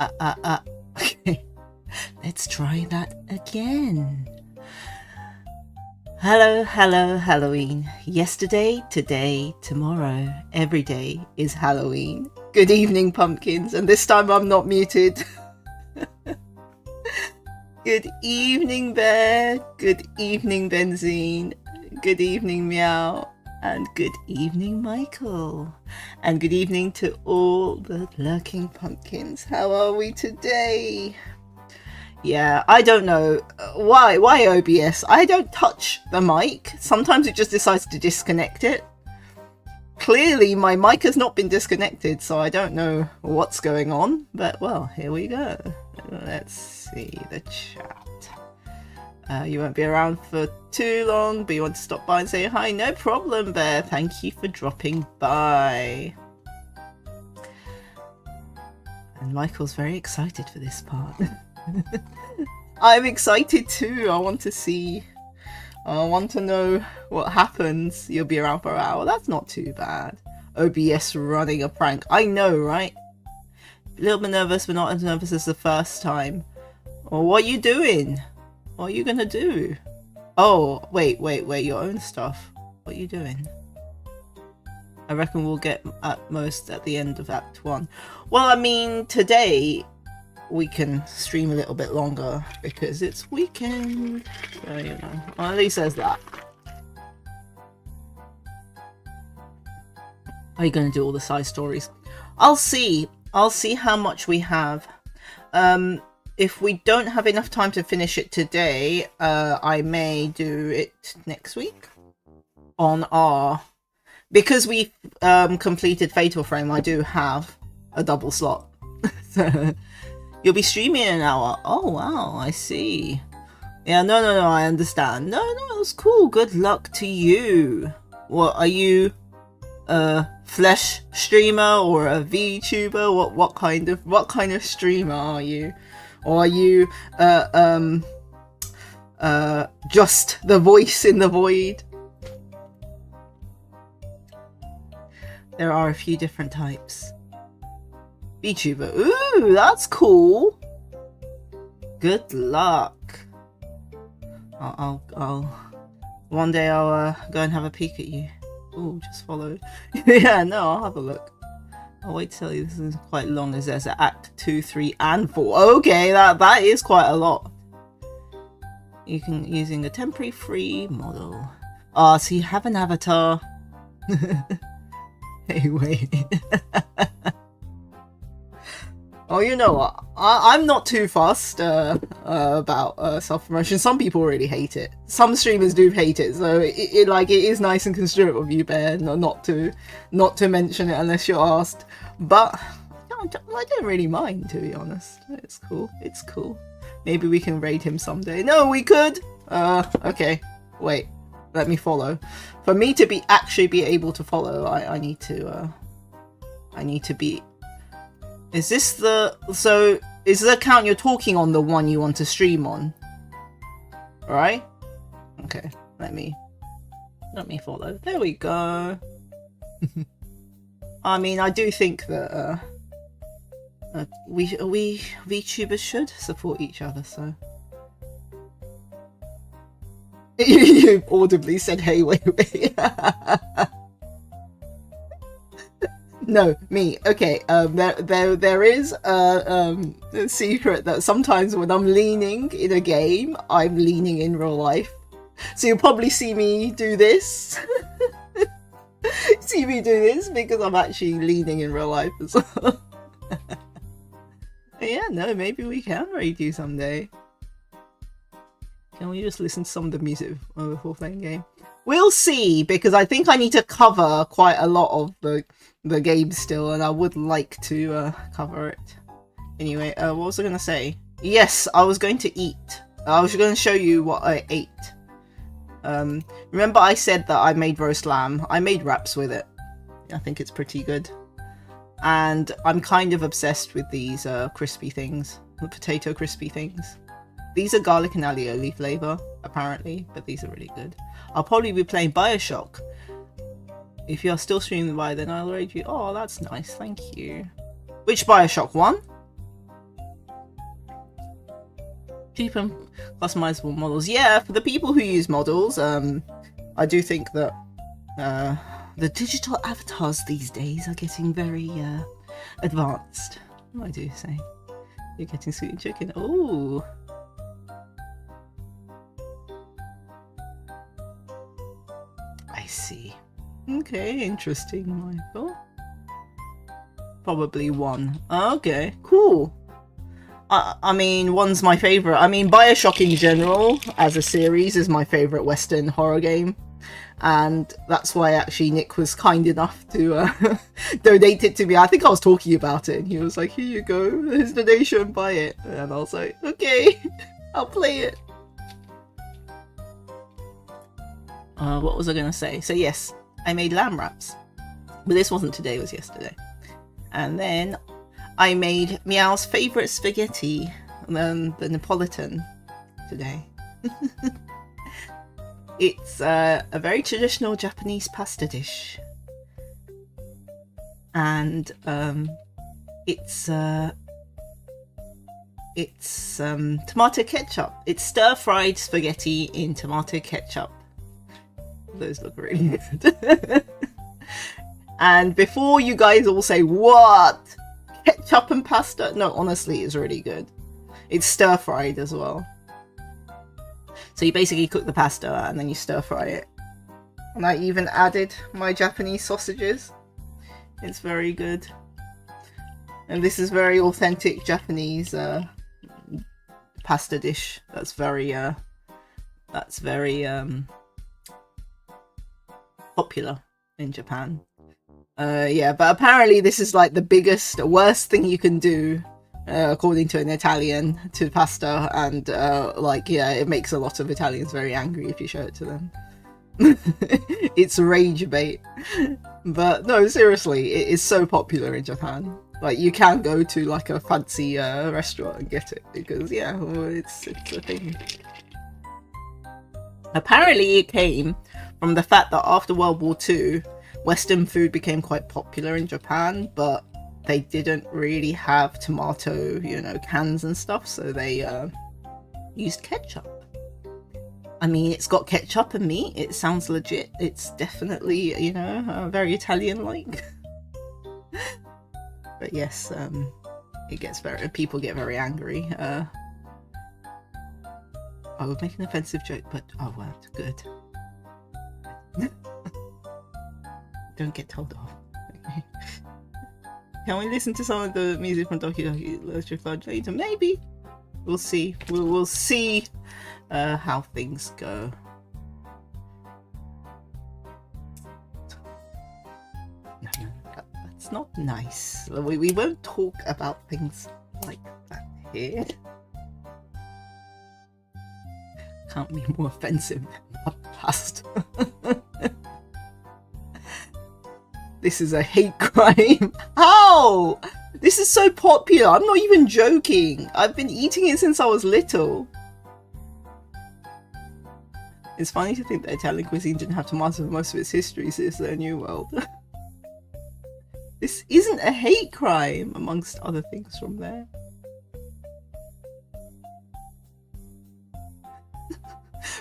Okay. Let's try that again. Hello, hello, Halloween. Yesterday, today, tomorrow, every day is Halloween. Good evening, pumpkins. And this time I'm not muted. Good evening, Bear. Good evening, Benzine. Good evening, Meow. And good evening, Michael. And good evening to all the lurking pumpkins. How are we today? Yeah, I don't know. Why OBS? I don't touch the mic. Sometimes it just decides to disconnect it. Clearly, my mic has not been disconnected, so I don't know what's going on. But, well, here we go. Let's see the chat. You won't be around for too long, but you want to stop by and say hi? No problem, Bear. Thank you for dropping by. And Michael's very excited for this part. I'm excited too. I want to know what happens. You'll be around for an hour. That's not too bad. OBS running a prank. I know, right? A little bit nervous, but not as nervous as the first time. Well, what are you doing? What are you gonna do? Oh, wait, your own stuff. What are you doing? I reckon we'll get at most at the end of Act 1. Well, I mean, today we can stream a little bit longer because it's weekend. So, you know, well, at least there's that. Are you going to do all the side stories? I'll see how much we have. If we don't have enough time to finish it today, I may do it next week on our... Because we completed Fatal Frame, I do have a double slot. So you'll be streaming in an hour. Oh, wow, I see. Yeah, no, I understand. No, it's cool. Good luck to you. What, are you a flesh streamer or a VTuber? What kind of streamer are you? Or are you just the voice in the void? There are a few different types. VTuber. Ooh, that's cool. Good luck. I'll one day I'll go and have a peek at you. Ooh, just followed. Yeah, no, I'll have a look. I'll wait till this is quite long, as there's Act 2, 3, and 4. Okay, that is quite a lot. You can using a temporary free model. Ah, so you have an avatar. Hey, wait. Oh, you know what? I'm not too fussed about self-promotion. Some people really hate it. Some streamers do hate it, so it is nice and considerate of you, Bear, not to mention it unless you're asked. But I don't really mind, to be honest. It's cool. It's cool. Maybe we can raid him someday. No, we could. Okay. Wait. Let me follow. For me to actually be able to follow, I need to be. Is this the... So, is the account you're talking on the one you want to stream on? Alright? Okay, let me follow. There we go. I mean, I do think that we VTubers should support each other, so... You audibly said, hey, wait. No, me. Okay, there is a secret that sometimes when I'm leaning in a game, I'm leaning in real life. So you'll probably see me do this. Because I'm actually leaning in real life as well. Yeah, no, maybe we can raid you someday. Can we just listen to some of the music before playing the game? We'll see, because I think I need to cover quite a lot of the game still, and I would like to cover it. Anyway, what was I going to say? Yes, I was going to eat. I was going to show you what I ate. Remember I said that I made roast lamb? I made wraps with it. I think it's pretty good. And I'm kind of obsessed with these crispy things. The potato crispy things. These are garlic and alioli flavour, apparently, but these are really good. I'll probably be playing Bioshock. If you're still streaming by, then I'll raid you. Oh, that's nice, thank you. Which Bioshock? 1? Cheap and customizable models. Yeah, for the people who use models, I do think that the digital avatars these days are getting very advanced. I do say. You're getting sweet and chicken. Oh. I see. Okay, interesting, Michael. Probably 1. Okay, cool. I mean, 1's my favourite. I mean, Bioshock in general, as a series, is my favourite Western horror game. And that's why actually Nick was kind enough to donate it to me. I think I was talking about it and he was like, here you go, here's the donation, buy it. And I was like, okay, I'll play it. What was I going to say? So yes, I made lamb wraps. But this wasn't today, it was yesterday. And then I made Meow's favourite spaghetti, the Neapolitan, today. It's a very traditional Japanese pasta dish. And it's tomato ketchup. It's stir-fried spaghetti in tomato ketchup. Those look really good. And before you guys all say, what? Ketchup and pasta? No, honestly, it's really good. It's stir-fried as well. So you basically cook the pasta and then you stir-fry it. And I even added my Japanese sausages. It's very good. And this is very authentic Japanese pasta dish. That's very popular in Japan. Yeah, but apparently this is like the worst thing you can do, according to an Italian, to pasta, and like, yeah, it makes a lot of Italians very angry if you show it to them. It's rage bait. But no, seriously, it is so popular in Japan. Like, you can go to like a fancy restaurant and get it, because yeah, well, it's a thing. Apparently it came from the fact that after World War II, Western food became quite popular in Japan, but they didn't really have tomato, cans and stuff, so they used ketchup. I mean, it's got ketchup and meat. It sounds legit. It's definitely, very Italian-like. But yes, people get very angry. I would make an offensive joke, but oh well, good. Don't get told off. Okay. Can we listen to some of the music from Doki Doki Literature Club later? Maybe. We'll see. We'll see how things go. No, that's not nice. We won't talk about things like that here. Can't be more offensive than past. This is a hate crime. How? This is so popular. I'm not even joking. I've been eating it since I was little. It's funny to think that Italian cuisine didn't have tomatoes for most of its history since the New World. This isn't a hate crime, amongst other things from there.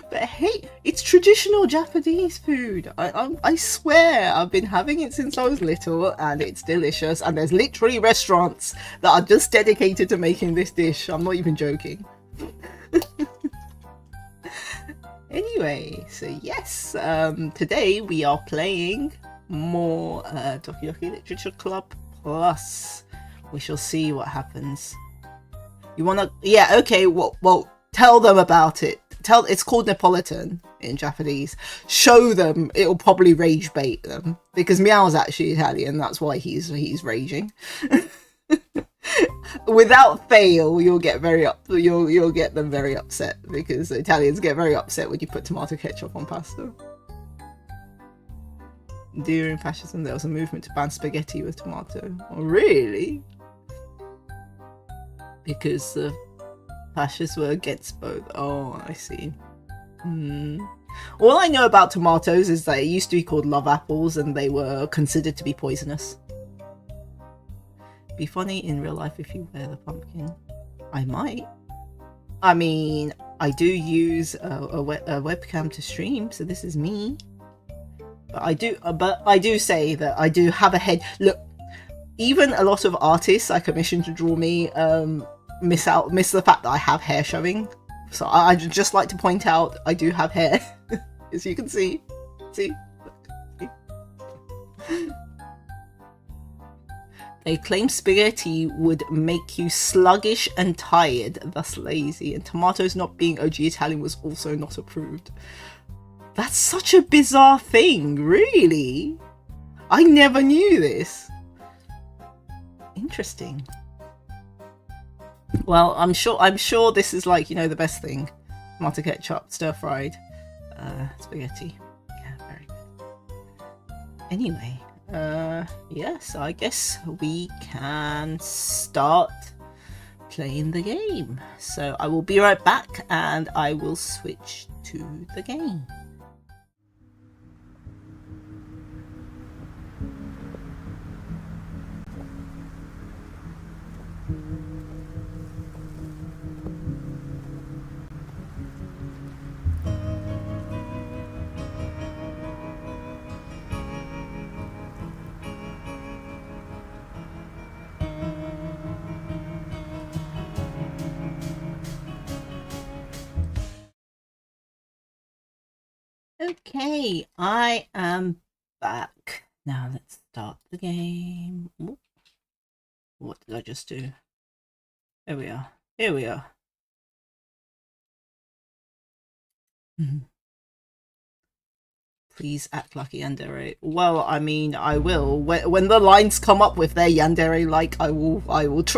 But hey, it's traditional Japanese food. I swear, I've been having it since I was little, and it's delicious. And there's literally restaurants that are just dedicated to making this dish. I'm not even joking. Anyway, so yes, today we are playing more Doki Doki Literature Club Plus. We shall see what happens. You wanna? Yeah, okay. Well, tell them about it. It's called Neapolitan in Japanese. Show them. It'll probably rage bait them because Meow's actually Italian. That's why he's raging. Without fail, you'll get you'll get them very upset because Italians get very upset when you put tomato ketchup on pasta. During fascism, there was a movement to ban spaghetti with tomato. Oh, really? Because the fascists were against both. Oh, I see. All I know about tomatoes is that it used to be called love apples and they were considered to be poisonous. Be funny in real life if you wear the pumpkin. I might. I mean, I do use a webcam to stream, so this is me. But I do say that I do have a head. Look, even a lot of artists I commission to draw me miss the fact that I have hair showing. So I just like to point out I do have hair, as you can see. See? They claim spaghetti would make you sluggish and tired, thus lazy, and tomatoes not being OG Italian was also not approved. That's such a bizarre thing, really? I never knew this. Interesting. Well, I'm sure this is like, you know, the best thing. Tomato ketchup, stir-fried spaghetti. Yeah, very good. Anyway. Yes, I guess we can start playing the game. So I will be right back and I will switch to the game. Okay, I am back. Now let's start the game. Ooh. What did I just do? Here we are. Here we are. Please act like a yandere. Well, I mean, I will. When the lines come up with their yandere, like I will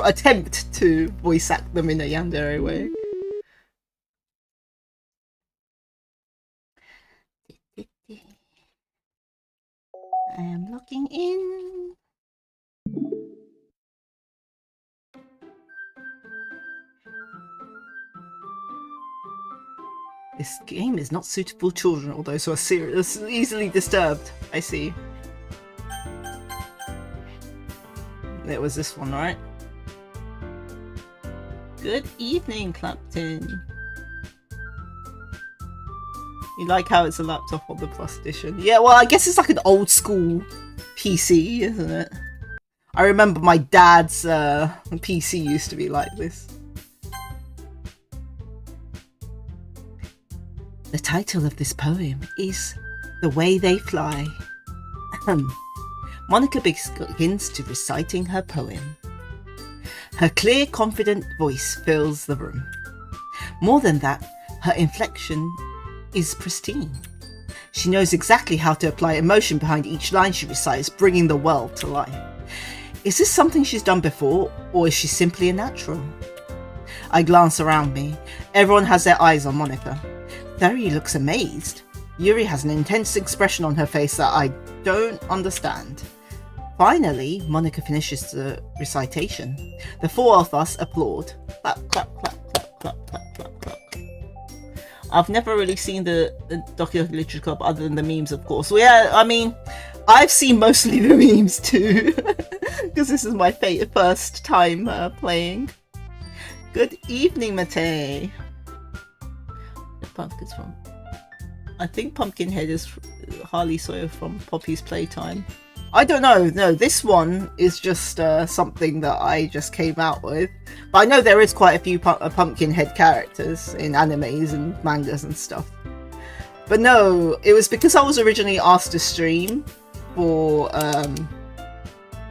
attempt to voice act them in a yandere way. I am logging in. This game is not suitable for children, although so easily disturbed. I see. It was this one, right? Good evening, Clapton. You like how it's a laptop on the Plus edition? Yeah, well, I guess it's like an old school PC, isn't it? I remember my dad's PC used to be like this. The title of this poem is The Way They Fly. Monika begins to reciting her poem. Her clear, confident voice fills the room. More than that, her inflection is pristine. She knows exactly how to apply emotion behind each line she recites, bringing the world to life. Is this something she's done before, or is she simply a natural? I glance around me. Everyone has their eyes on Monika. Theory looks amazed. Yuri has an intense expression on her face that I don't understand. Finally, Monika finishes the recitation. The four of us applaud. Clap, clap, clap, clap, clap, clap, clap, clap. I've never really seen the Doki Literature Club other than the memes, of course. Well, yeah, I mean, I've seen mostly the memes too, because this is my first time playing. Good evening, Mate. The pumpkin's from... I think Pumpkinhead is Harley Sawyer from Poppy's Playtime. I don't know. No, this one is just something that I just came out with. But I know there is quite a few Pumpkinhead characters in animes and mangas and stuff. But no, it was because I was originally asked to stream for the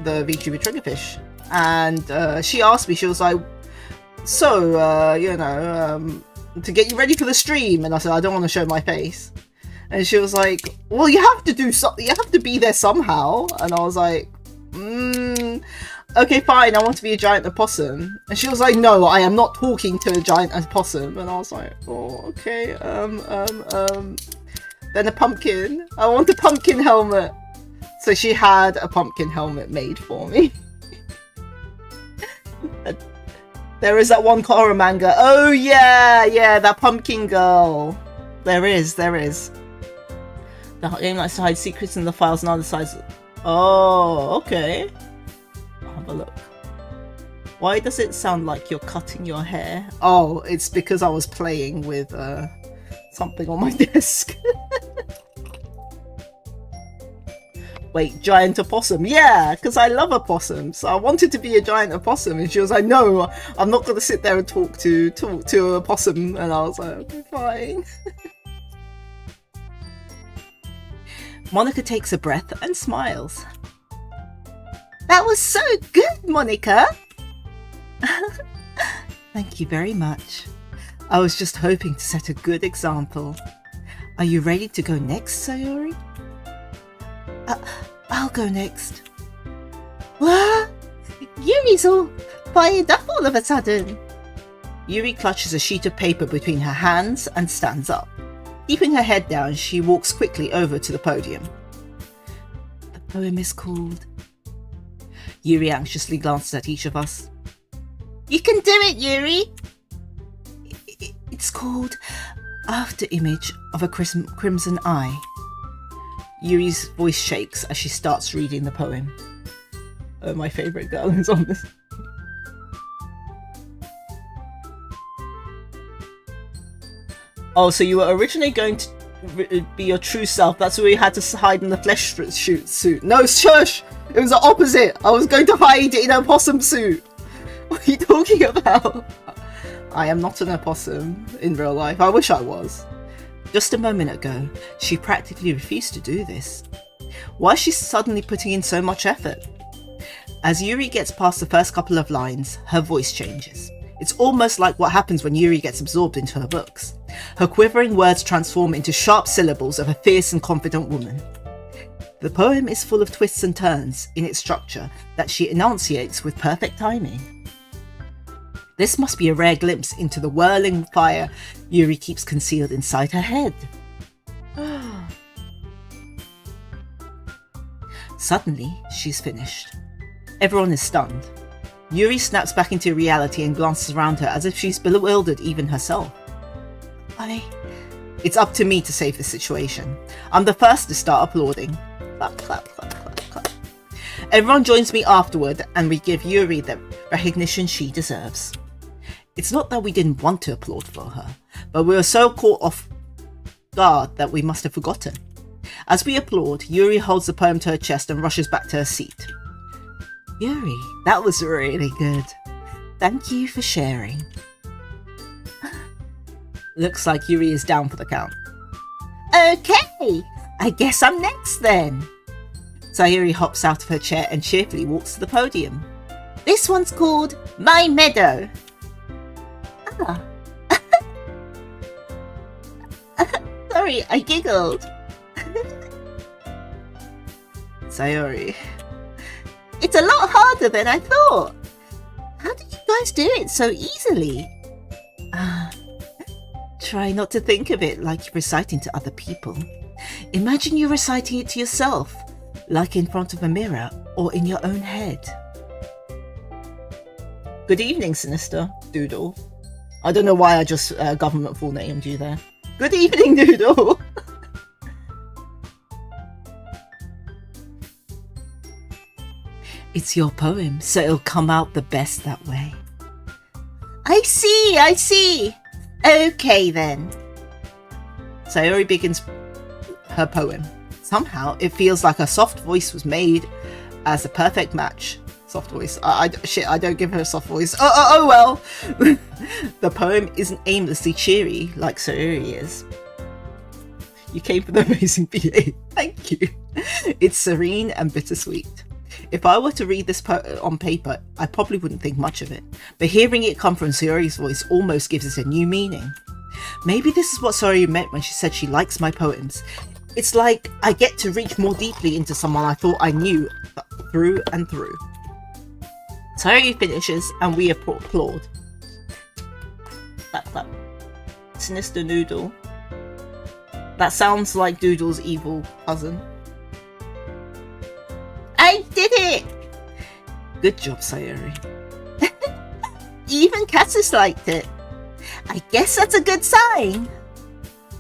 VTuber Triggerfish. And she asked me, she was like, so, you know, to get you ready for the stream. And I said, I don't want to show my face. And she was like, well, you have to do something, you have to be there somehow. And I was like, okay, fine, I want to be a giant opossum. And she was like, no, I am not talking to a giant opossum. And I was like, oh, okay, then a pumpkin. I want a pumpkin helmet. So she had a pumpkin helmet made for me. There is that one horror manga. Oh yeah, that pumpkin girl. There is. The game likes to hide secrets in the files on other sides. Oh, okay. I'll have a look. Why does it sound like you're cutting your hair? Oh, it's because I was playing with something on my desk. Wait, giant opossum? Yeah, because I love opossums. So I wanted to be a giant opossum, and she was like, "No, I'm not going to sit there and talk to a opossum." And I was like, "Okay, fine." Monika takes a breath and smiles. That was so good, Monika! Thank you very much. I was just hoping to set a good example. Are you ready to go next, Sayori? I'll go next. What? Yuri's all fired up all of a sudden. Yuri clutches a sheet of paper between her hands and stands up. Keeping her head down, she walks quickly over to the podium. The poem is called... Yuri anxiously glances at each of us. You can do it, Yuri! It's called After Image of a Crimson Eye. Yuri's voice shakes as she starts reading the poem. Oh, my favourite girl is on this. Oh, so you were originally going to be your true self. That's where you had to hide in the flesh suit. No, shush! It was the opposite. I was going to hide in a possum suit. What are you talking about? I am not an opossum in real life. I wish I was. Just a moment ago, she practically refused to do this. Why is she suddenly putting in so much effort? As Yuri gets past the first couple of lines, her voice changes. It's almost like what happens when Yuri gets absorbed into her books. Her quivering words transform into sharp syllables of a fierce and confident woman. The poem is full of twists and turns in its structure that she enunciates with perfect timing. This must be a rare glimpse into the whirling fire Yuri keeps concealed inside her head. Suddenly, she's finished. Everyone is stunned. Yuri snaps back into reality and glances around her as if she's bewildered even herself. It's up to me to save the situation. I'm the first to start applauding. Clap, clap, clap, clap, clap. Everyone joins me afterward and we give Yuri the recognition she deserves. It's not that we didn't want to applaud for her, but we were so caught off guard that we must have forgotten. As we applaud, Yuri holds the poem to her chest and rushes back to her seat. Yuri, that was really good. Thank you for sharing. Looks like Yuri is down for the count. Okay, I guess I'm next then. Sayori hops out of her chair and cheerfully walks to the podium. This one's called My Meadow. Ah. Sorry, I giggled. Sayori. It's a lot harder than I thought. How did you guys do it so easily? Try not to think of it like you're reciting to other people. Imagine you're reciting it to yourself, like in front of a mirror or in your own head. Good evening, Sinister Doodle. I don't know why I just government full named you there. Good evening, Doodle. It's your poem, so it'll come out the best that way. I see. Okay then. Sayori begins her poem. Somehow, it feels like her soft voice was made as a perfect match. Soft voice. I don't give her a soft voice. Oh well. The poem isn't aimlessly cheery like Sayori is. You came for the amazing BA. Thank you. It's serene and bittersweet. If I were to read this on paper, I probably wouldn't think much of it, but hearing it come from Sayori's voice almost gives it a new meaning. Maybe this is what Sayori meant when she said she likes my poems. It's like I get to reach more deeply into someone I thought I knew through and through. Sayori finishes and we applaud. Clap, clap. Sinister Noodle. That sounds like Doodle's evil cousin. I did it! Good job, Sayori. Even Cassis liked it. I guess that's a good sign.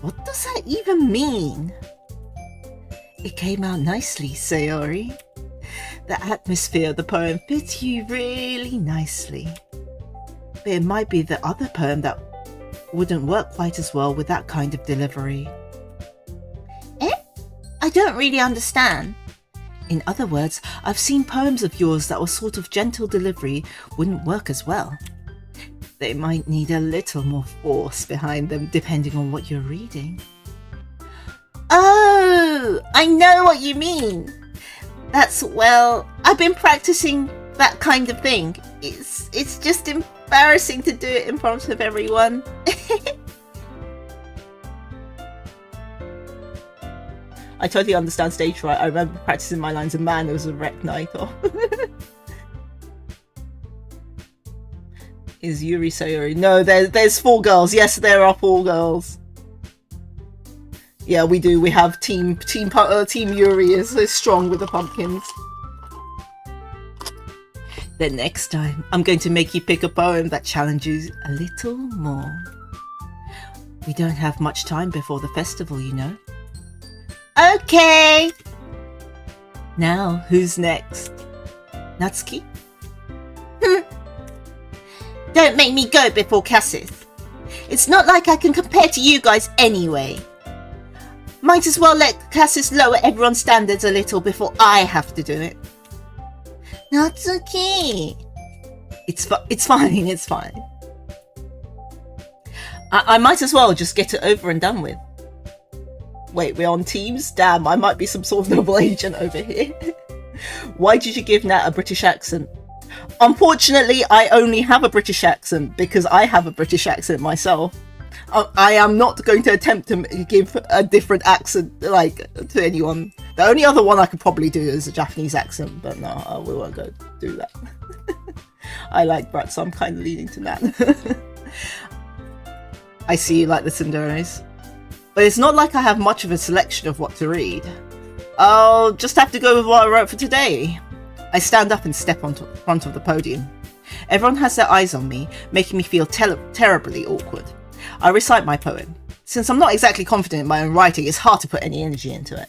What does that even mean? It came out nicely, Sayori. The atmosphere of the poem fits you really nicely. But it might be the other poem that wouldn't work quite as well with that kind of delivery. Eh? I don't really understand. In other words, I've seen poems of yours that were sort of gentle delivery wouldn't work as well. They might need a little more force behind them depending on what you're reading. Oh, I know what you mean. Well, I've been practicing that kind of thing. It's just embarrassing to do it in front of everyone. I totally understand stage fright. I remember practicing my lines and man, there was a wreck night off. Is Yuri Sayori? No, there's 4 girls. Yes, there are 4 girls. Yeah, we do. We have Team Yuri is strong with the pumpkins. Then next time, I'm going to make you pick a poem that challenges a little more. We don't have much time before the festival, you know. Okay. Now, who's next? Natsuki? Don't make me go before Cassis. It's not like I can compare to you guys anyway. Might as well let Cassis lower everyone's standards a little before I have to do it. Natsuki. It's fine, it's fine. I might as well just get it over and done with. Wait, we're on teams? Damn, I might be some sort of noble agent over here. Why did you give Nat a British accent? Unfortunately, I only have a British accent because I have a British accent myself. I am not going to attempt to give a different accent to anyone. The only other one I could probably do is a Japanese accent, but no, we won't go do that. I like Brat, so I'm kind of leaning to Nat. I see you like the Cinderella's. But it's not like I have much of a selection of what to read. I'll just have to go with what I wrote for today. I stand up and step onto the front of the podium. Everyone has their eyes on me, making me feel terribly awkward. I recite my poem. Since I'm not exactly confident in my own writing, it's hard to put any energy into it.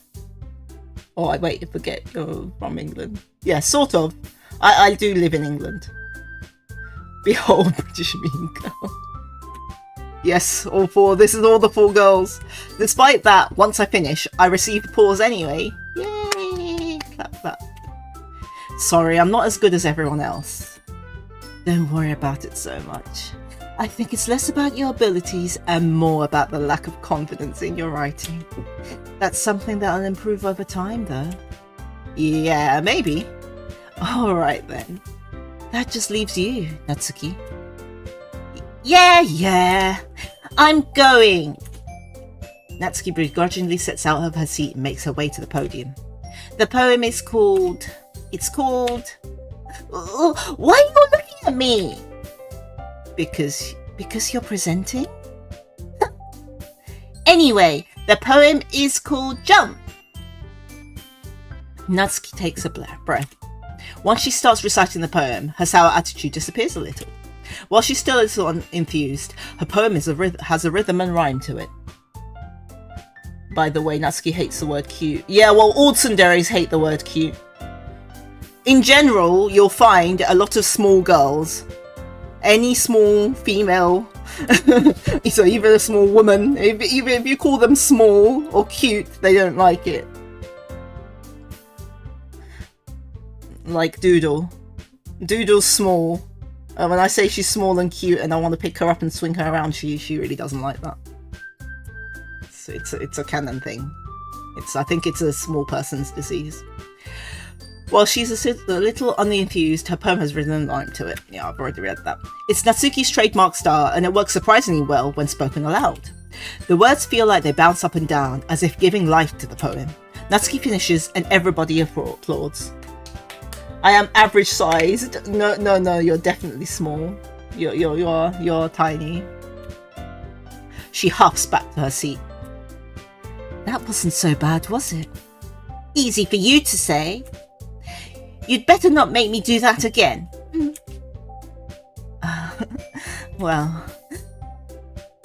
Oh, I forget you're from England. Yeah, sort of. I do live in England. Behold, British mean girl. Yes, all 4. This is all the 4 girls. Despite that, once I finish, I receive applause anyway. Yay! Clap, clap. Sorry, I'm not as good as everyone else. Don't worry about it so much. I think it's less about your abilities and more about the lack of confidence in your writing. That's something that'll improve over time, though. Yeah, maybe. Alright then. That just leaves you, Natsuki. Yeah. I'm going. Natsuki begrudgingly sets out of her seat and makes her way to the podium. The poem is called... Why are you looking at me? Because you're presenting? Anyway, the poem is called Jump. Natsuki takes a breath. Once she starts reciting the poem, her sour attitude disappears a little. While she's still a little enthused, her poem has a rhythm and rhyme to it. By the way, Natsuki hates the word cute. Yeah, well, all tsunderes hate the word cute. In general, you'll find a lot of small girls, any small female, so even a small woman, even if you call them small or cute, they don't like it. Like Doodle. Doodle's small. When I say she's small and cute and I want to pick her up and swing her around, she really doesn't like that. So it's a canon thing. I think it's a small person's disease. While she's a little unenthused, her poem has rhythm and rhyme to it. Yeah, I've already read that. It's Natsuki's trademark style, and it works surprisingly well when spoken aloud. The words feel like they bounce up and down, as if giving life to the poem. Natsuki finishes, and everybody applauds. I am average sized. No, you're definitely small. You're tiny. She huffs back to her seat. That wasn't so bad, was it? Easy for you to say. You'd better not make me do that again. Well,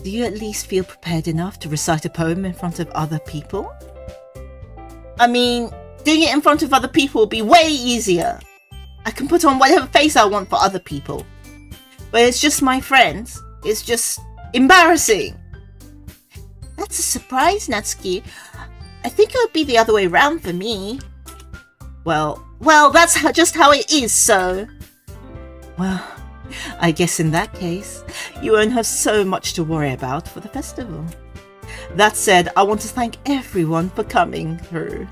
do you at least feel prepared enough to recite a poem in front of other people? I mean, Doing it in front of other people will be way easier. I can put on whatever face I want for other people. But it's just my friends. It's just embarrassing. That's a surprise, Natsuki. I think it would be the other way around for me. Well, that's just how it is, so... Well, I guess in that case, you won't have so much to worry about for the festival. That said, I want to thank everyone for coming through.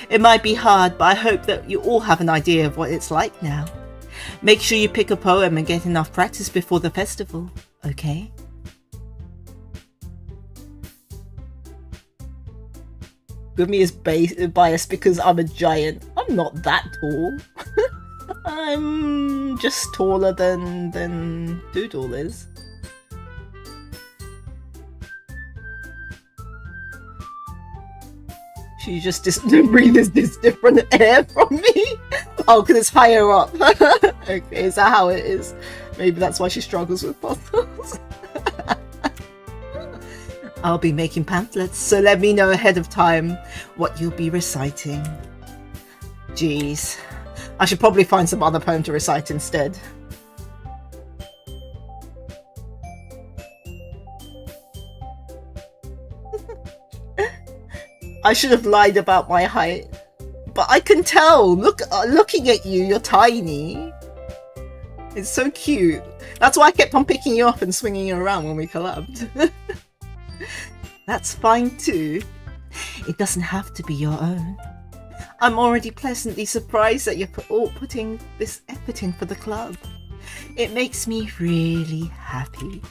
It might be hard, but I hope that you all have an idea of what it's like now. Make sure you pick a poem and get enough practice before the festival, okay? Gumi is biased because I'm a giant. I'm not that tall. I'm just taller than Doodle is. She just breathes this different air from me. Oh, because it's higher up. Okay, is that how it is? Maybe that's why she struggles with puzzles. I'll be making pamphlets, so let me know ahead of time what you'll be reciting. Jeez, I should probably find some other poem to recite instead. I should have lied about my height, but I can tell. Looking at you, you're tiny. It's so cute. That's why I kept on picking you up and swinging you around when we collabed. That's fine too. It doesn't have to be your own. I'm already pleasantly surprised that you're all putting this effort in for the club. It makes me really happy.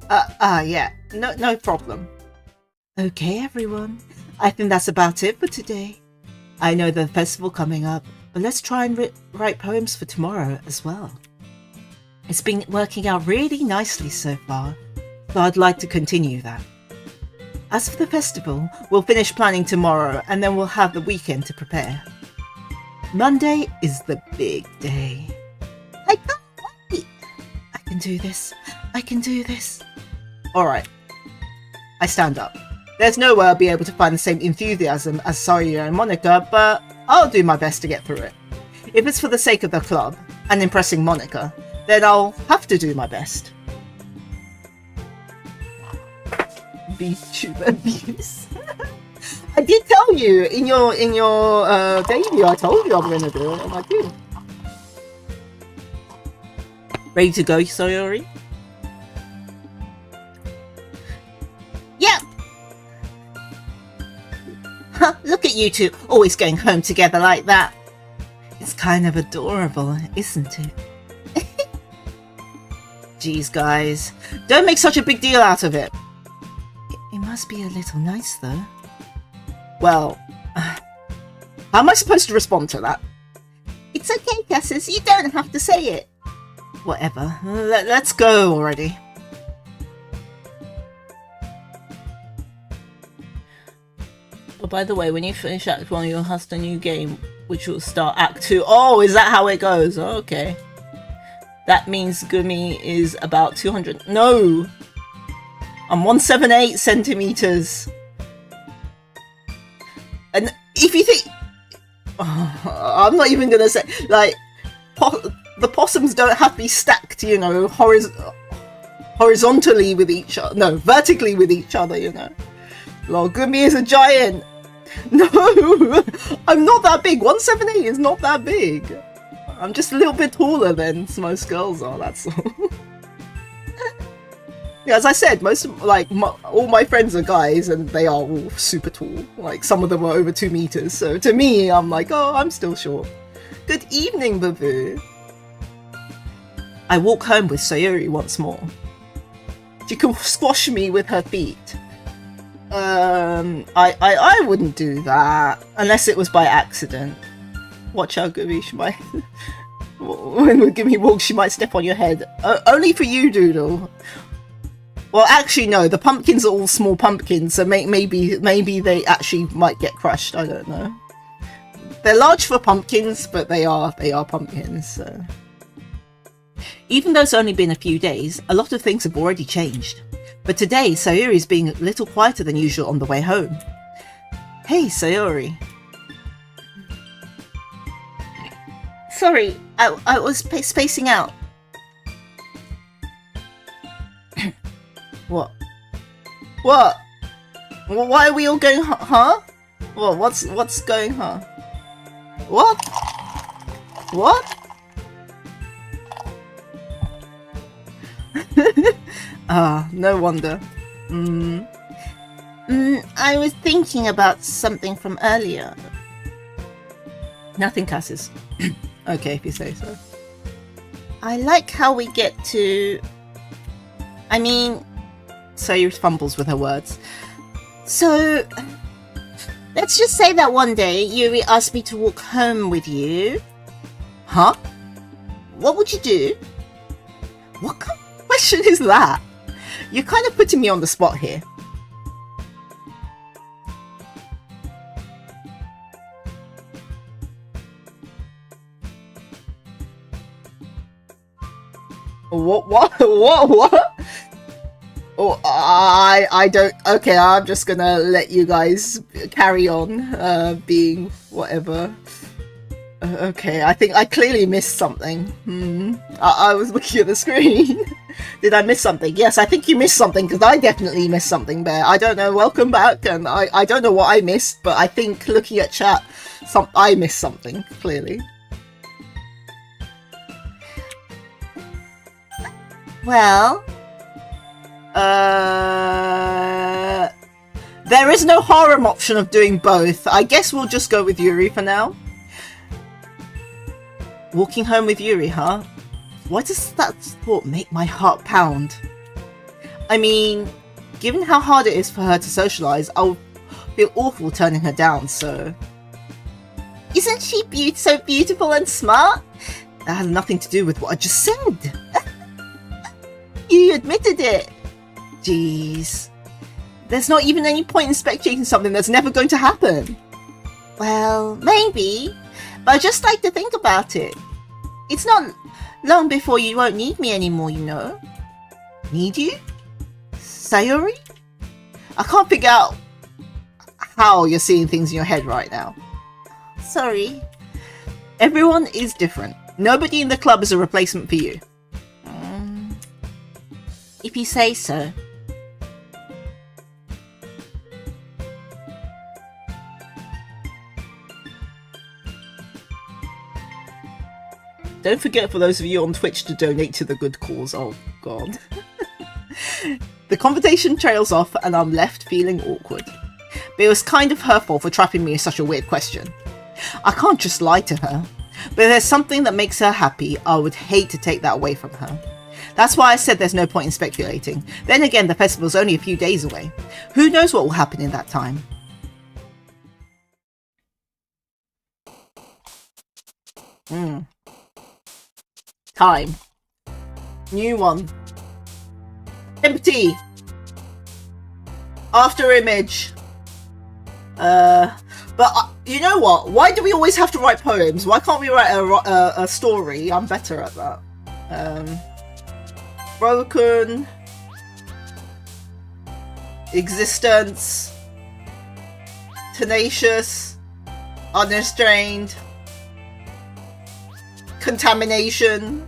Yeah, no problem. Okay, everyone. I think that's about it for today. I know the festival coming up, but let's try and write poems for tomorrow as well. It's been working out really nicely so far, so I'd like to continue that. As for the festival, we'll finish planning tomorrow and then we'll have the weekend to prepare. Monday is the big day. I can't wait! I can do this. I can do this. Alright. I stand up. There's no way I'll be able to find the same enthusiasm as ᕐΙ and Monika, but I'll do my best to get through it. If it's for the sake of the club and impressing Monika, then I'll have to do my best. VTuber views. I did tell you in your debut. I told you I'm gonna do it, and I did. Ready to go, Sayori? Yep. Huh, look at you two, always going home together like that. It's kind of adorable, isn't it? Geez, guys, don't make such a big deal out of it. It must be a little nice, though. Well, how am I supposed to respond to that? It's okay, Cassis, you don't have to say it. Whatever, let's go already. Oh, by the way, when you finish Act 1, you'll have the new game, which will start Act 2. Oh, is that how it goes? Oh, okay. That means Gumi is about 200... No! I'm 178 centimeters. And if you think... Oh, I'm not even gonna say... Like, the possums don't have to be stacked, you know, horizontally with each other. No, vertically with each other, you know. Lol, Gumi is a giant. No, I'm not that big. 178 is not that big. I'm just a little bit taller than most girls are, that's all. Yeah, as I said, all my friends are guys and they are all super tall. Like, some of them are over 2 meters. So to me, I'm like, oh, I'm still short. Good evening, Babu. I walk home with Sayori once more. She can squash me with her feet. I wouldn't do that unless it was by accident. Watch out, Gumi. She might. When Gumi walks, she might step on your head. Only for you, Doodle. Well, actually, no. The pumpkins are all small pumpkins, so maybe they actually might get crushed. I don't know. They're large for pumpkins, but they are pumpkins. So. Even though it's only been a few days, a lot of things have already changed. But today, Sayori's being a little quieter than usual on the way home. Hey, Sayori. Sorry, I was spacing out. What? What? Why are we all going, huh? What? What's going, huh? What? What? No wonder. I was thinking about something from earlier. Nothing, Cassis. Okay, if you say so. I like how we get to... I mean... Sayuri fumbles with her words. So... Let's just say that one day Yuri asked me to walk home with you. Huh? What would you do? What kind of question is that? You're kind of putting me on the spot here. What? Oh, I don't... Okay, I'm just gonna let you guys carry on, being whatever. Okay, I think I clearly missed something. I was looking at the screen. Did I miss something? Yes, I think you missed something, because I definitely missed something, Bear. I don't know, welcome back, and I don't know what I missed, but I think looking at chat, I missed something, clearly. Well... There is no harem option of doing both. I guess we'll just go with Yuri for now. Walking home with Yuri, huh? Why does that thought make my heart pound? I mean, given how hard it is for her to socialize, I'll feel awful turning her down, so... Isn't she so beautiful and smart? That has nothing to do with what I just said. You admitted it. Jeez. There's not even any point in speculating something that's never going to happen. Well, maybe. But I just like to think about it. It's not long before you won't need me anymore, you know. Need you? Sayuri? I can't figure out how you're seeing things in your head right now. Sorry. Everyone is different. Nobody in the club is a replacement for you. If you say so. Don't forget, for those of you on Twitch, to donate to the good cause. Oh, God. The conversation trails off and I'm left feeling awkward. But it was kind of her fault for trapping me in such a weird question. I can't just lie to her. But if there's something that makes her happy, I would hate to take that away from her. That's why I said there's no point in speculating. Then again, the festival's only a few days away. Who knows what will happen in that time? Time. New one. Empty. After image. But you know what? Why do we always have to write poems? Why can't we write a story? I'm better at that. Broken. Existence. Tenacious. Unrestrained. Contamination.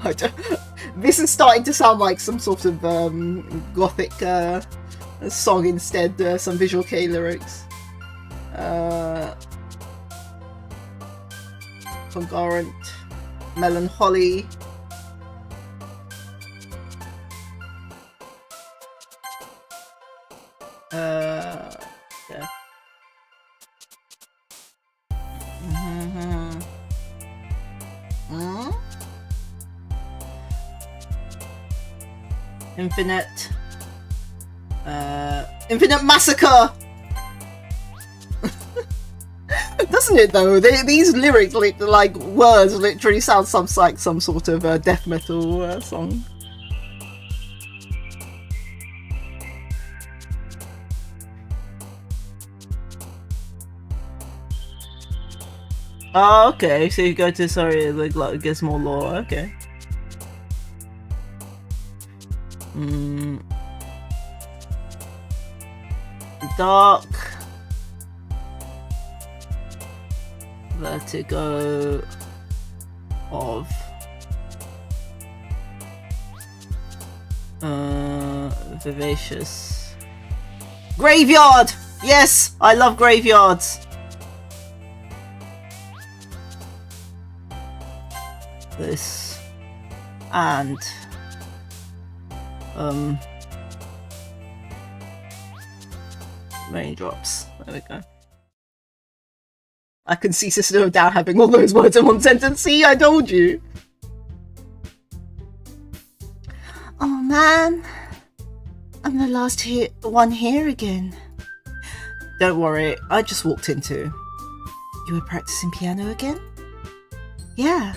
I don't... This is starting to sound like some sort of gothic song instead. Some Visual K lyrics. Concurrent. Melancholy. Yeah. Infinite. Infinite massacre. Doesn't it though? These lyrics, like words, literally sound like some sort of death metal song. Oh, okay. So you go to it gets more lore. Okay. Dark. Vertigo. of vivacious graveyard. Yes, I love graveyards. This and raindrops. There we go. I can see Sister of Down having all those words in one sentence. See, I told you. Oh man, I'm the last one here again. Don't worry, I just walked into. You were practicing piano again? Yeah.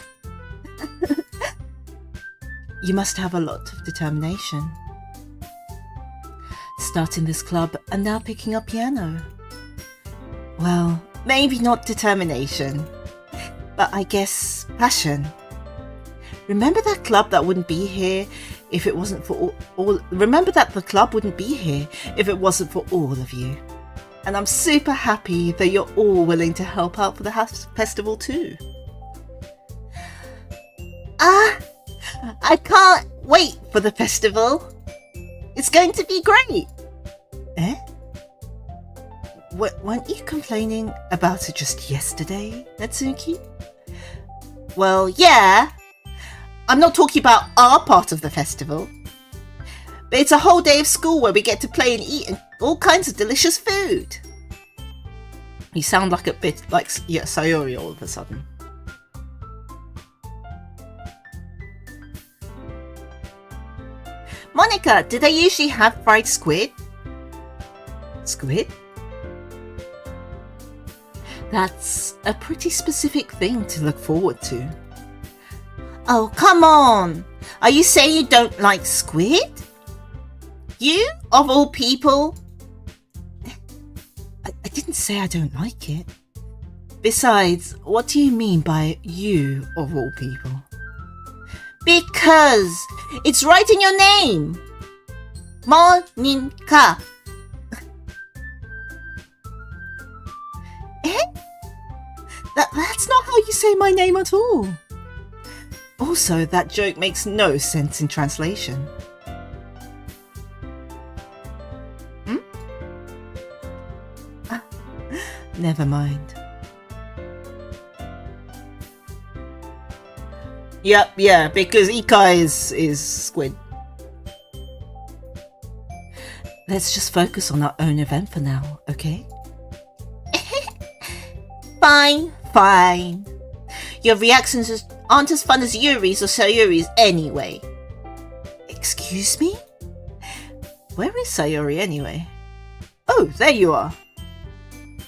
You must have a lot of determination. Starting this club and now picking up piano. Well, maybe not determination, but I guess passion. Remember that club that wouldn't be here if it wasn't for all. Remember that the club wouldn't be here if it wasn't for all of you. And I'm super happy that you're all willing to help out for the festival too. I can't wait for the festival. It's going to be great. Eh? Weren't you complaining about it just yesterday, Natsuki? Well, yeah. I'm not talking about our part of the festival. But it's a whole day of school where we get to play and eat all kinds of delicious food. You sound like a bit like Sayori all of a sudden. Monika, do they usually have fried squid? Squid? That's a pretty specific thing to look forward to. Oh, come on! Are you saying you don't like squid? You, of all people? I didn't say I don't like it. Besides, what do you mean by you, of all people? Because it's right in your name. Monika. Eh? That's not how you say my name at all. Also, that joke makes no sense in translation. Never mind. Yep, yeah, because Ikai is squid. Let's just focus on our own event for now, okay? Fine, fine. Your reactions aren't as fun as Yuri's or Sayori's anyway. Excuse me? Where is Sayori anyway? Oh, there you are.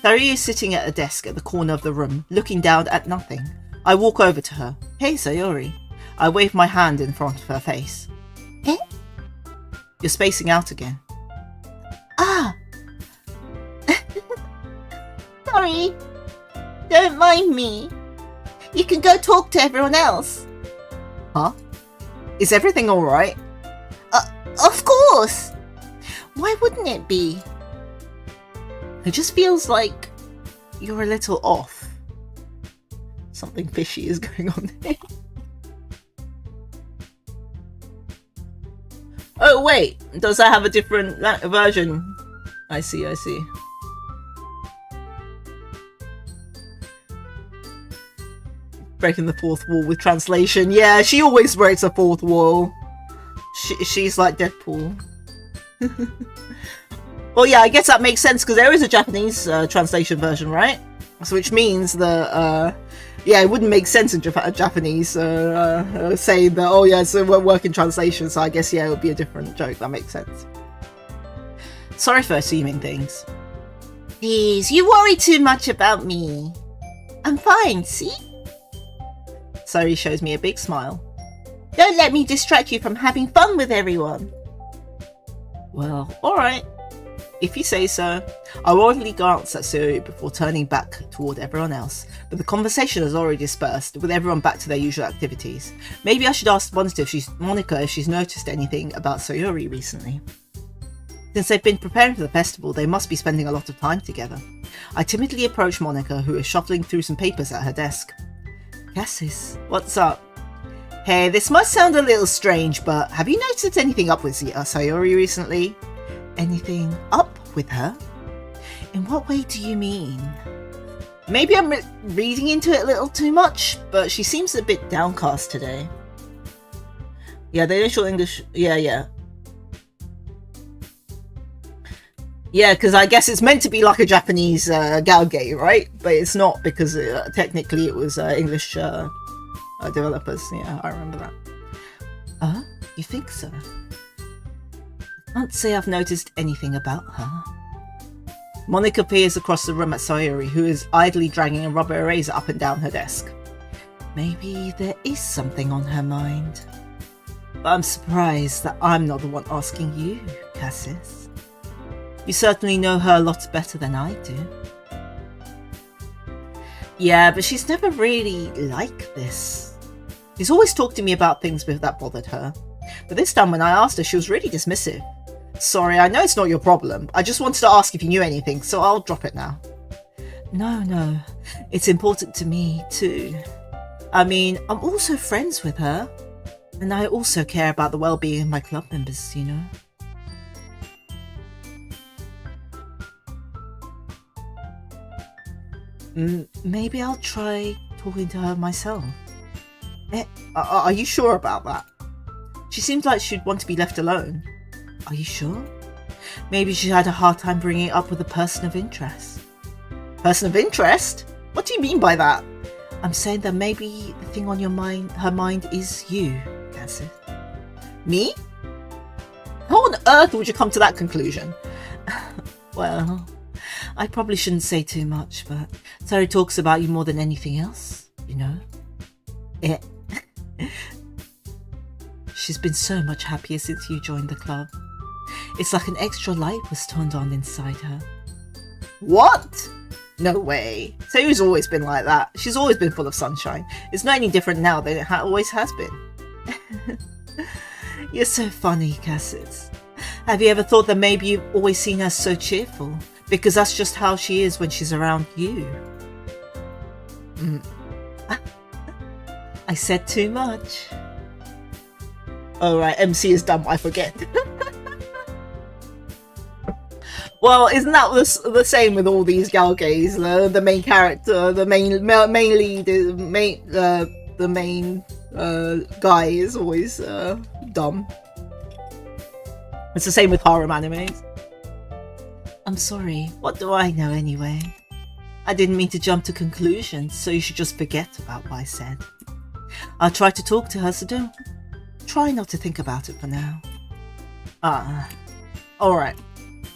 Sayori is sitting at a desk at the corner of the room, looking down at nothing. I walk over to her. Hey, Sayori. I wave my hand in front of her face. Eh? You're spacing out again. Ah! Sorry. Don't mind me. You can go talk to everyone else. Huh? Is everything alright? Of course! Why wouldn't it be? It just feels like you're a little off. Something fishy is going on there. Oh wait, does that have a different version? I see. Breaking the fourth wall with translation. Yeah, she always breaks a fourth wall. She's like Deadpool. Well, yeah, I guess that makes sense because there is a Japanese translation version, right? So which means that, yeah, it wouldn't make sense in Japanese saying that, oh yeah, so we're working translation, so I guess, yeah, it would be a different joke. That makes sense. Sorry for assuming things. Please, you worry too much about me. I'm fine, see? Sari shows me a big smile. Don't let me distract you from having fun with everyone. Well, alright. If you say so. I worriedly glance at Suri before turning back toward everyone else, but the conversation has already dispersed, with everyone back to their usual activities. Maybe I should ask Monika if she's noticed anything about Sayori recently. Since they've been preparing for the festival, they must be spending a lot of time together. I timidly approach Monika, who is shuffling through some papers at her desk. Cassis, what's up? Hey, this must sound a little strange, but have you noticed anything up with Sayori recently? Anything up with her? In what way do you mean? Maybe I'm reading into it a little too much, but she seems a bit downcast today. Yeah, the initial English... Yeah, because I guess it's meant to be like a Japanese galgame, right? But it's not, because technically it was English developers. Yeah, I remember that. You think so? I can't say I've noticed anything about her. Monika peers across the room at Sayori, who is idly dragging a rubber eraser up and down her desk. Maybe there is something on her mind. But I'm surprised that I'm not the one asking you, Cassis. You certainly know her a lot better than I do. Yeah, but she's never really like this. She's always talked to me about things that bothered her. But this time when I asked her, she was really dismissive. Sorry, I know it's not your problem. I just wanted to ask if you knew anything, so I'll drop it now. No. It's important to me, too. I mean, I'm also friends with her. And I also care about the well-being of my club members, you know. Maybe I'll try talking to her myself. Are you sure about that? She seems like she'd want to be left alone. Are you sure? Maybe she had a hard time bringing it up with a person of interest. Person of interest? What do you mean by that? I'm saying that maybe the thing on her mind is you, Cassis. Me? How on earth would you come to that conclusion? Well, I probably shouldn't say too much, but Sari talks about you more than anything else, you know? She's been so much happier since you joined the club. It's like an extra light was turned on inside her. What? No way. Sayori's always been like that. She's always been full of sunshine. It's not any different now than it always has been. You're so funny, Cassis. Have you ever thought that maybe you've always seen her so cheerful? Because that's just how she is when she's around you. I said too much. Oh right, MC is dumb, I forget. Well, isn't that the same with all these galgays? The main character, the main lead, the main guy is always dumb. It's the same with harem animes. I'm sorry, what do I know anyway? I didn't mean to jump to conclusions, so you should just forget about what I said. I'll try to talk to her, so don't try not to think about it for now. Alright.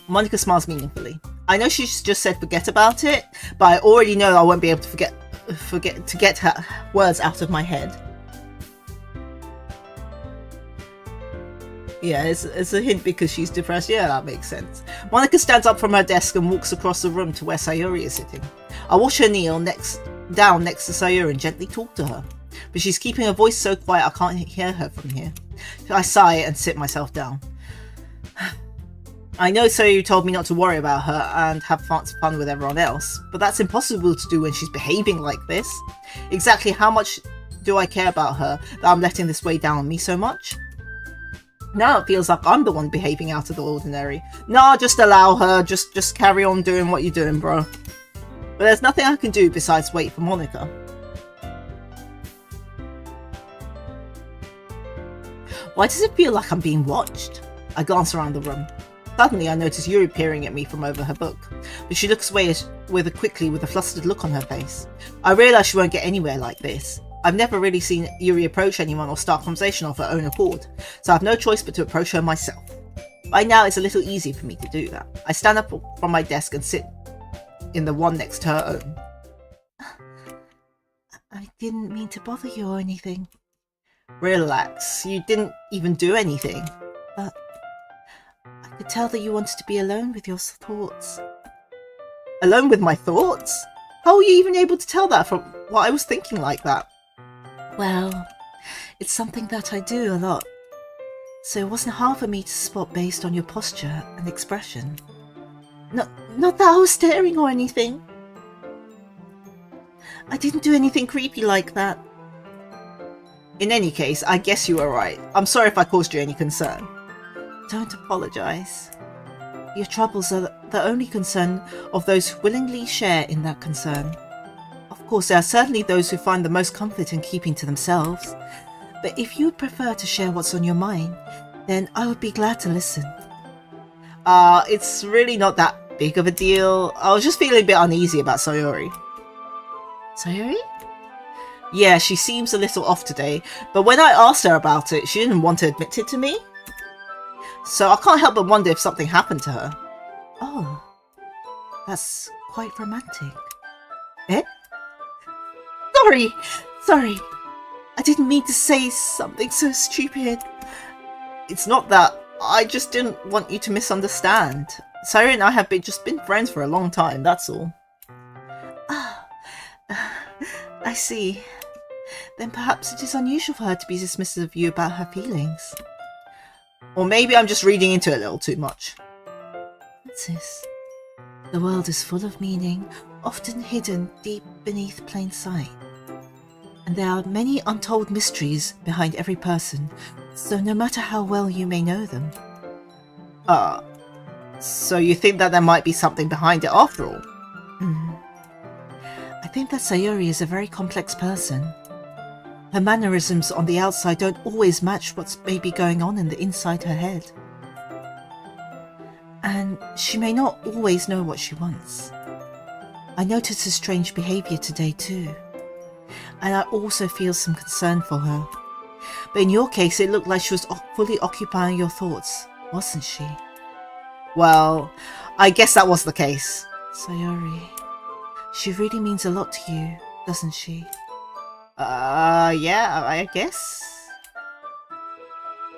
Monika smiles meaningfully. I know she's just said forget about it, but I already know I won't be able to forget to get her words out of my head. Yeah, it's a hint because she's depressed. Yeah, that makes sense. Monika stands up from her desk and walks across the room to where Sayori is sitting. I watch her kneel down next to Sayori and gently talk to her, but she's keeping her voice so quiet I can't hear her from here. I sigh and sit myself down. I know Sayori told me not to worry about her and have fun with everyone else, but that's impossible to do when she's behaving like this. Exactly how much do I care about her that I'm letting this weigh down on me so much? Now it feels like I'm the one behaving out of the ordinary. Nah, just allow her, just carry on doing what you're doing, bro. But there's nothing I can do besides wait for Monika. Why does it feel like I'm being watched? I glance around the room. Suddenly I notice Yuri peering at me from over her book, but she looks away quickly with a flustered look on her face. I realise she won't get anywhere like this. I've never really seen Yuri approach anyone or start conversation of her own accord, so I have no choice but to approach her myself. By now it's a little easy for me to do that. I stand up from my desk and sit in the one next to her own. I didn't mean to bother you or anything. Relax, you didn't even do anything. But I could tell that you wanted to be alone with your thoughts. Alone with my thoughts? How were you even able to tell that from what I was thinking like that? Well, it's something that I do a lot, so it wasn't hard for me to spot based on your posture and expression. Not that I was staring or anything. I didn't do anything creepy like that. In any case, I guess you were right. I'm sorry if I caused you any concern. Don't apologize. Your troubles are the only concern of those who willingly share in that concern. Of course, there are certainly those who find the most comfort in keeping to themselves. But if you prefer to share what's on your mind, then I would be glad to listen. It's really not that big of a deal. I was just feeling a bit uneasy about Sayori. Sayori? Yeah, she seems a little off today, but when I asked her about it, she didn't want to admit it to me. So I can't help but wonder if something happened to her. Oh, that's quite romantic. Eh? Sorry. I didn't mean to say something so stupid. It's not that. I just didn't want you to misunderstand. Sayori and I have just been friends for a long time, that's all. I see. Then perhaps it is unusual for her to be dismissive of you about her feelings. Or maybe I'm just reading into it a little too much. Francis, the world is full of meaning, often hidden deep beneath plain sight. And there are many untold mysteries behind every person, so no matter how well you may know them. So you think that there might be something behind it after all? I think that Sayori is a very complex person. Her mannerisms on the outside don't always match what's maybe going on in the inside her head. And she may not always know what she wants. I noticed her strange behaviour today too. And I also feel some concern for her. But in your case, it looked like she was fully occupying your thoughts, wasn't she? Well, I guess that was the case. Sayori, she really means a lot to you, doesn't she? Yeah, I guess.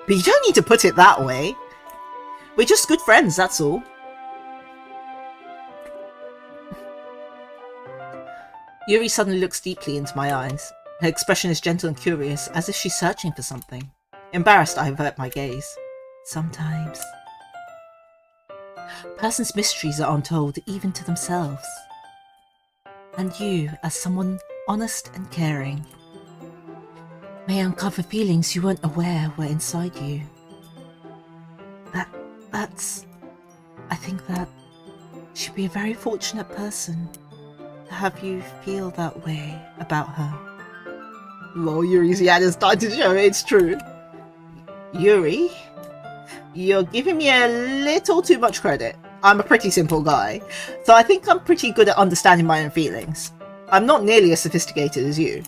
But you don't need to put it that way. We're just good friends, that's all. Yuri suddenly looks deeply into my eyes. Her expression is gentle and curious, as if she's searching for something. Embarrassed, I avert my gaze. Sometimes. Persons' mysteries are untold even to themselves. And you, as someone honest and caring, may uncover feelings you weren't aware were inside you. I think that she'd be a very fortunate person to have you feel that way about her. Lol, Yuri's is starting to show it's true. Yuri? You're giving me a little too much credit. I'm a pretty simple guy, so I think I'm pretty good at understanding my own feelings. I'm not nearly as sophisticated as you.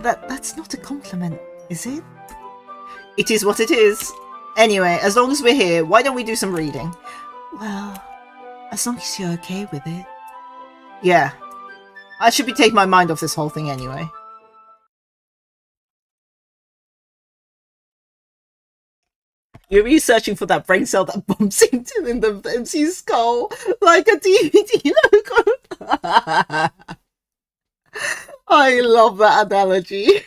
That's not a compliment, is it? It is what it is. Anyway, as long as we're here, why don't we do some reading? Well, as long as you're okay with it. Yeah. I should be taking my mind off this whole thing anyway. You're researching for that brain cell that bumps into in the MC's skull like a DVD logo. I love that analogy.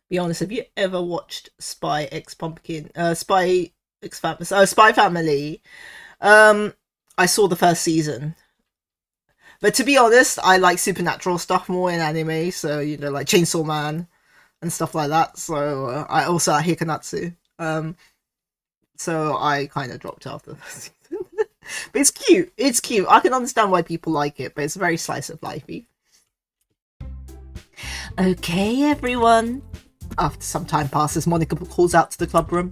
Be honest, have you ever watched Spy X Family? I saw the first season. But to be honest, I like supernatural stuff more in anime, so, you know, like Chainsaw Man and stuff like that. So I also like Hikanatsu. So I kind of dropped after the season. But it's cute. It's cute. I can understand why people like it, but it's very slice of lifey. Okay, everyone. After some time passes, Monika calls out to the club room.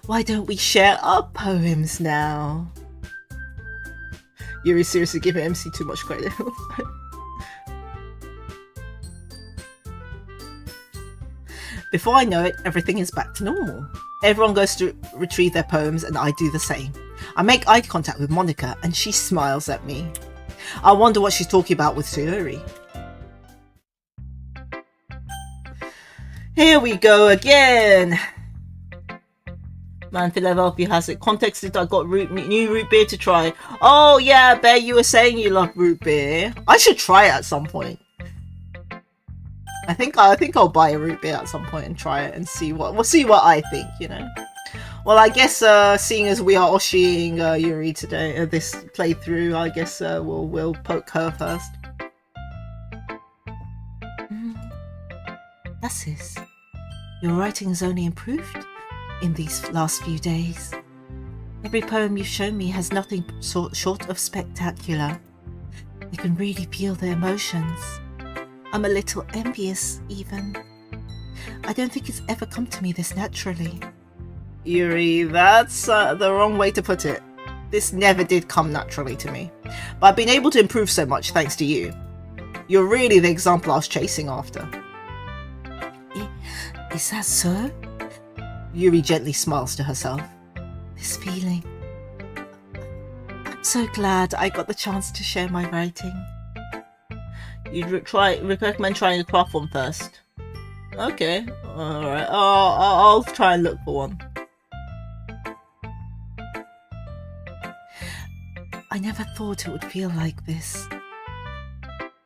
Why don't we share our poems now? Yuri seriously giving MC too much credit. Before I know it, everything is back to normal. Everyone goes to retrieve their poems and I do the same. I make eye contact with Monika and she smiles at me. I wonder what she's talking about with Sayori. Here we go again. Man, Philadelphia has it. Context is I got new root beer to try. Oh yeah, Bear, you were saying you love root beer. I should try it at some point. I think I'll buy a root beer at some point and try it and see what I think, you know. Well, I guess seeing as we are Oshiing Yuri today, this playthrough, I guess we'll poke her first. Cassis, your writing has only improved in these last few days. Every poem you've shown me has nothing short of spectacular. I can really feel the emotions. I'm a little envious, even. I don't think it's ever come to me this naturally. Yuri, that's the wrong way to put it. This never did come naturally to me. But I've been able to improve so much thanks to you. You're really the example I was chasing after. Is that so? Yuri gently smiles to herself. This feeling. I'm so glad I got the chance to share my writing. You'd recommend trying a craft one first. Okay, alright. I'll try and look for one. I never thought it would feel like this.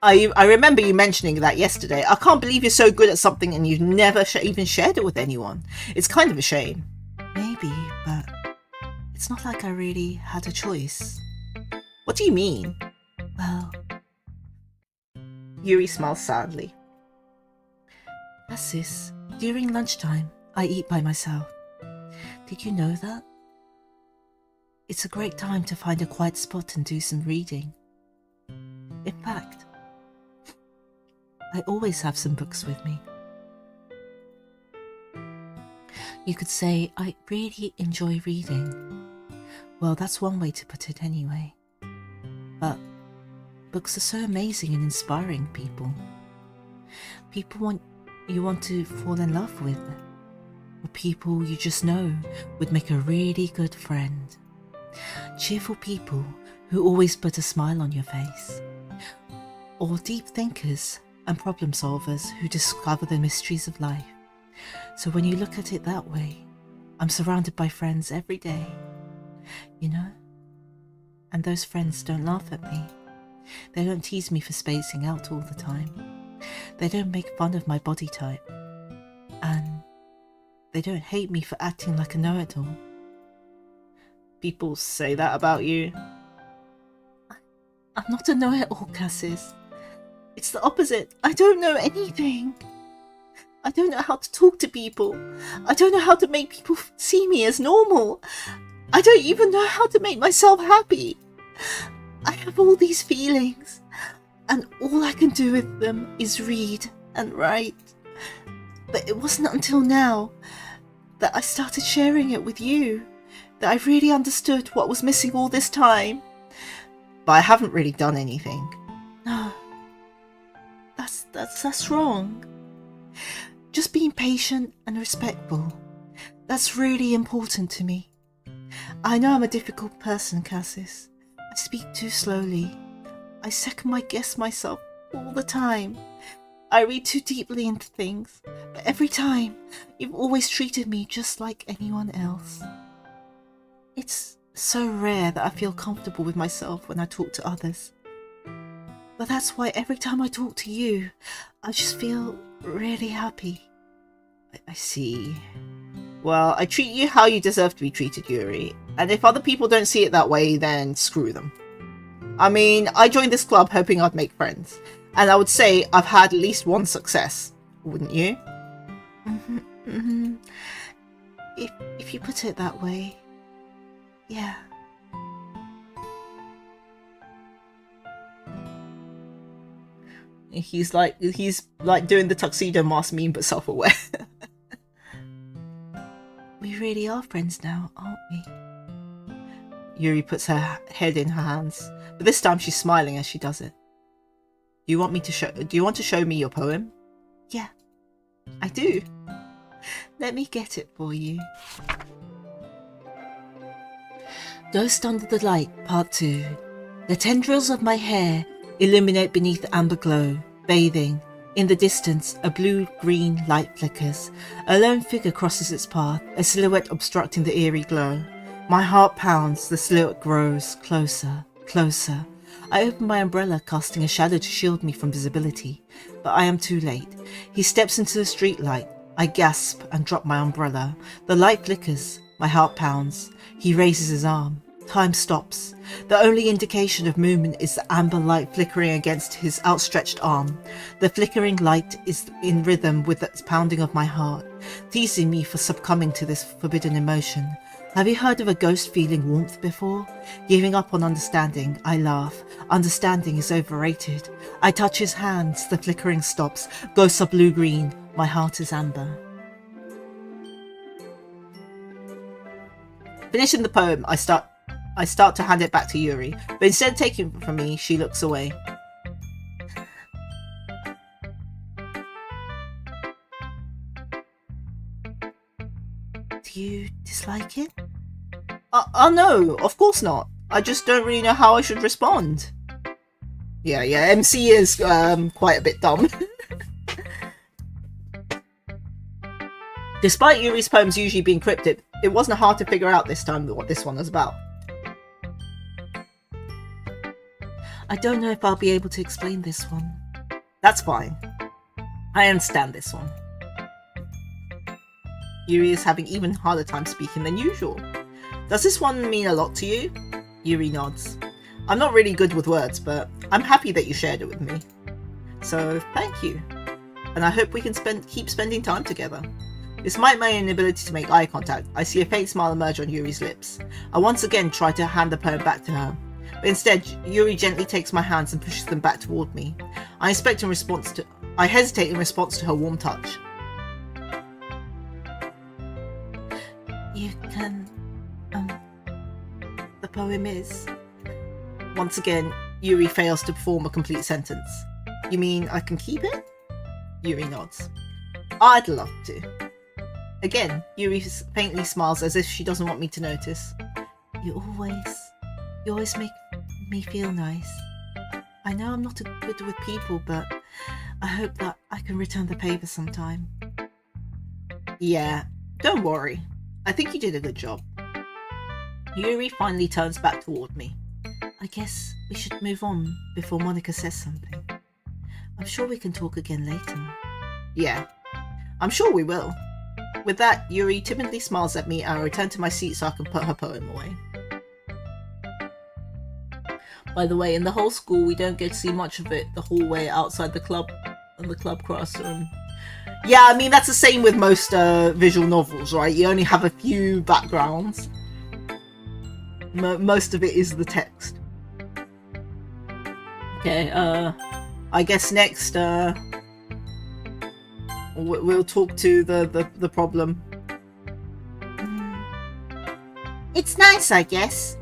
I remember you mentioning that yesterday. I can't believe you're so good at something and you've never even shared it with anyone. It's kind of a shame. Maybe, but it's not like I really had a choice. What do you mean? Well... Yuri smiles sadly. Cassis, during lunchtime, I eat by myself. Did you know that? It's a great time to find a quiet spot and do some reading. In fact, I always have some books with me. You could say I really enjoy reading. Well, that's one way to put it anyway. But books are so amazing and inspiring people. People you want to fall in love with, or people you just know would make a really good friend. Cheerful people who always put a smile on your face, or deep thinkers and problem solvers who discover the mysteries of life. So when you look at it that way, I'm surrounded by friends every day, you know? And those friends don't laugh at me. They don't tease me for spacing out all the time. They don't make fun of my body type. And they don't hate me for acting like a know-it-all. People say that about you. I'm not a know-it-all, Cassis. It's the opposite. I don't know anything. I don't know how to talk to people. I don't know how to make people see me as normal. I don't even know how to make myself happy. I have all these feelings, and all I can do with them is read and write. But it wasn't until now that I started sharing it with you that I really understood what was missing all this time. But I haven't really done anything. No. That's wrong. Just being patient and respectful. That's really important to me. I know I'm a difficult person, Cassis. I speak too slowly. I second-guess myself all the time. I read too deeply into things. But every time, you've always treated me just like anyone else. It's so rare that I feel comfortable with myself when I talk to others. But that's why every time I talk to you, I just feel really happy. I see. Well, I treat you how you deserve to be treated, Yuri. And if other people don't see it that way, then screw them. I mean, I joined this club hoping I'd make friends. And I would say I've had at least one success. Wouldn't you? Mm-hmm, mm-hmm. If you put it that way, yeah. He's like doing the tuxedo mask meme, but self-aware. We really are friends now, aren't we? Yuri puts her head in her hands, but this time she's smiling as she does it. Do you want to show me your poem? Yeah, I do. Let me get it for you. Ghost Under the Light, Part 2. The tendrils of my hair illuminate beneath the amber glow, bathing. In the distance, a blue-green light flickers. A lone figure crosses its path, a silhouette obstructing the eerie glow. My heart pounds, the silhouette grows closer, closer. I open my umbrella, casting a shadow to shield me from visibility. But I am too late. He steps into the streetlight. I gasp and drop my umbrella. The light flickers. My heart pounds. He raises his arm. Time stops. The only indication of movement is the amber light flickering against his outstretched arm. The flickering light is in rhythm with the pounding of my heart, teasing me for succumbing to this forbidden emotion. Have you heard of a ghost feeling warmth before? Giving up on understanding, I laugh. Understanding is overrated. I touch his hands, the flickering stops. Ghosts are blue-green, my heart is amber. Finishing the poem, I start to hand it back to Yuri, but instead of taking it from me, she looks away. Do you dislike it? No, of course not. I just don't really know how I should respond. Yeah, MC is quite a bit dumb. Despite Yuri's poems usually being cryptic, it wasn't hard to figure out this time what this one was about. I don't know if I'll be able to explain this one. That's fine. I understand this one. Yuri is having even harder time speaking than usual. Does this one mean a lot to you? Yuri nods. I'm not really good with words, but I'm happy that you shared it with me. So, thank you. And I hope we can keep spending time together. Despite my inability to make eye contact, I see a faint smile emerge on Yuri's lips. I once again try to hand the poem back to her, but instead, Yuri gently takes my hands and pushes them back toward me. I hesitate in response to her warm touch. You can... The poem is... Once again, Yuri fails to form a complete sentence. You mean I can keep it? Yuri nods. I'd love to. Again, Yuri faintly smiles as if she doesn't want me to notice. You always make me feel nice. I know I'm not good with people, but I hope that I can return the favor sometime. Yeah, don't worry. I think you did a good job. Yuri finally turns back toward me. I guess we should move on before Monika says something. I'm sure we can talk again later. Yeah, I'm sure we will. With that, Yuri timidly smiles at me and I return to my seat so I can put her poem away. By the way, in the whole school, we don't get to see much of it the whole way outside the club and the club classroom. Yeah, I mean, that's the same with most visual novels, right? You only have a few backgrounds. Most of it is the text. Okay, I guess next, we'll talk to the problem. It's nice, I guess.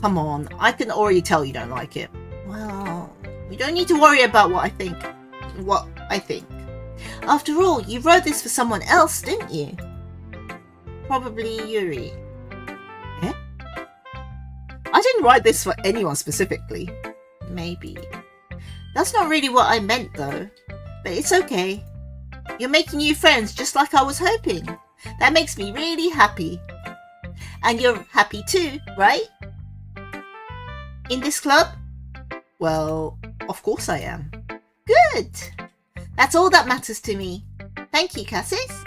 Come on, I can already tell you don't like it. Well, you don't need to worry about what I think. What I think. After all, you wrote this for someone else, didn't you? Probably Yuri. Eh? I didn't write this for anyone specifically. Maybe. That's not really what I meant, though. But it's okay. You're making new friends just like I was hoping. That makes me really happy. And you're happy too, right? In this club? Well, of course I am. Good! That's all that matters to me. Thank you, Cassis.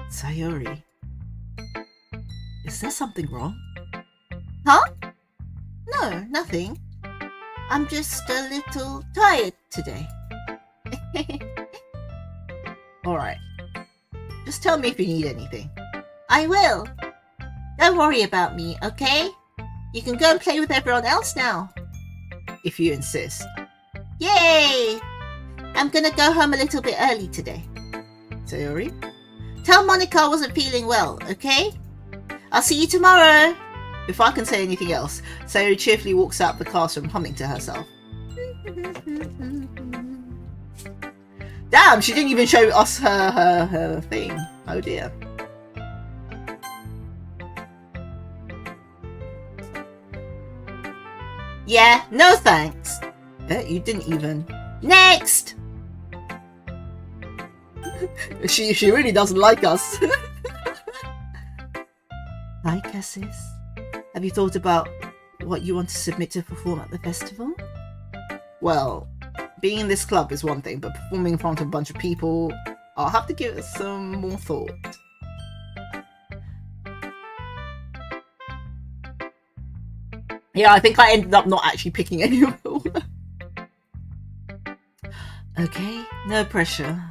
Sayori. Is there something wrong? Huh? No, nothing. I'm just a little tired today. Alright. Just tell me if you need anything. I will. Don't worry about me, okay? You can go and play with everyone else now. If you insist. Yay! I'm gonna go home a little bit early today. Sayori? Tell Monika I wasn't feeling well, okay? I'll see you tomorrow. Before I can say anything else, Sayori cheerfully walks out the classroom humming to herself. Damn, she didn't even show us her thing. Oh dear. Yeah, no thanks. You didn't even. Next! She really doesn't like us. Hi, Cassis. Have you thought about what you want to submit to perform at the festival? Well, being in this club is one thing, but performing in front of a bunch of people, I'll have to give it some more thought. Yeah, I think I ended up not actually picking any of it. Okay, no pressure.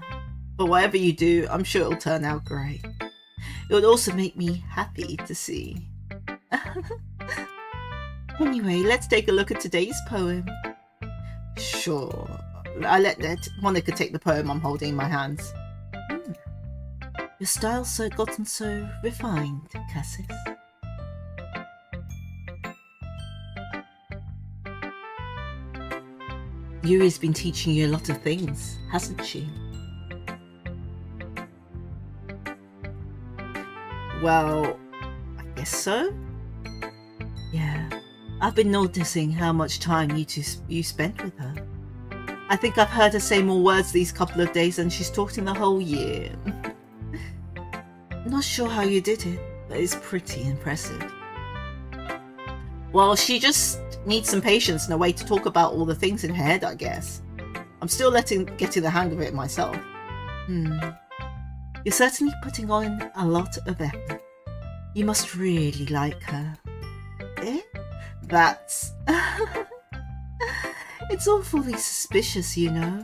But whatever you do, I'm sure it'll turn out great. It would also make me happy to see. Anyway, let's take a look at today's poem. Sure. I let Monika take the poem I'm holding in my hands. Your style's gotten so refined, Cassis. Yuri's been teaching you a lot of things, hasn't she? Well, I guess so. Yeah, I've been noticing how much time you spent with her. I think I've heard her say more words these couple of days than she's talked in the whole year. Not sure how you did it, but it's pretty impressive. Well, she just needs some patience and a way to talk about all the things in her head, I guess. I'm still getting the hang of it myself. You're certainly putting on a lot of effort. You must really like her. Eh? That's... It's awfully suspicious, you know.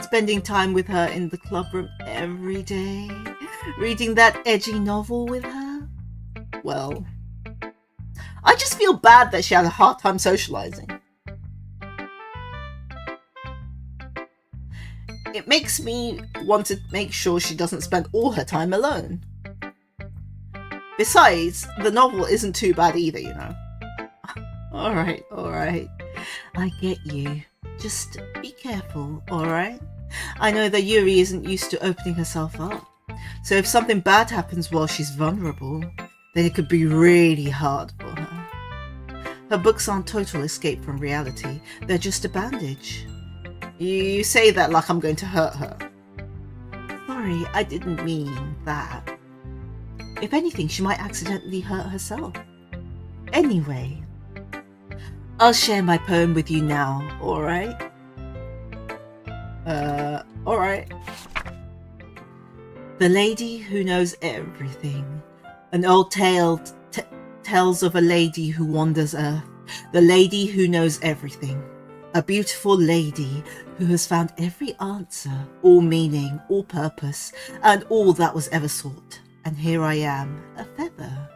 Spending time with her in the clubroom every day. Reading that edgy novel with her. Well, I just feel bad that she had a hard time socializing. It makes me want to make sure she doesn't spend all her time alone. Besides, the novel isn't too bad either, you know. Alright. I get you. Just be careful, alright? I know that Yuri isn't used to opening herself up. So if something bad happens while she's vulnerable, then it could be really hard for her. Her books aren't total escape from reality. They're just a bandage. You say that like I'm going to hurt her. Sorry, I didn't mean that. If anything, she might accidentally hurt herself. Anyway, I'll share my poem with you now, alright? Alright. The Lady Who Knows Everything. An old tale tells of a lady who wanders earth. The lady who knows everything. A beautiful lady who has found every answer, all meaning, all purpose, and all that was ever sought. And here I am, a feather.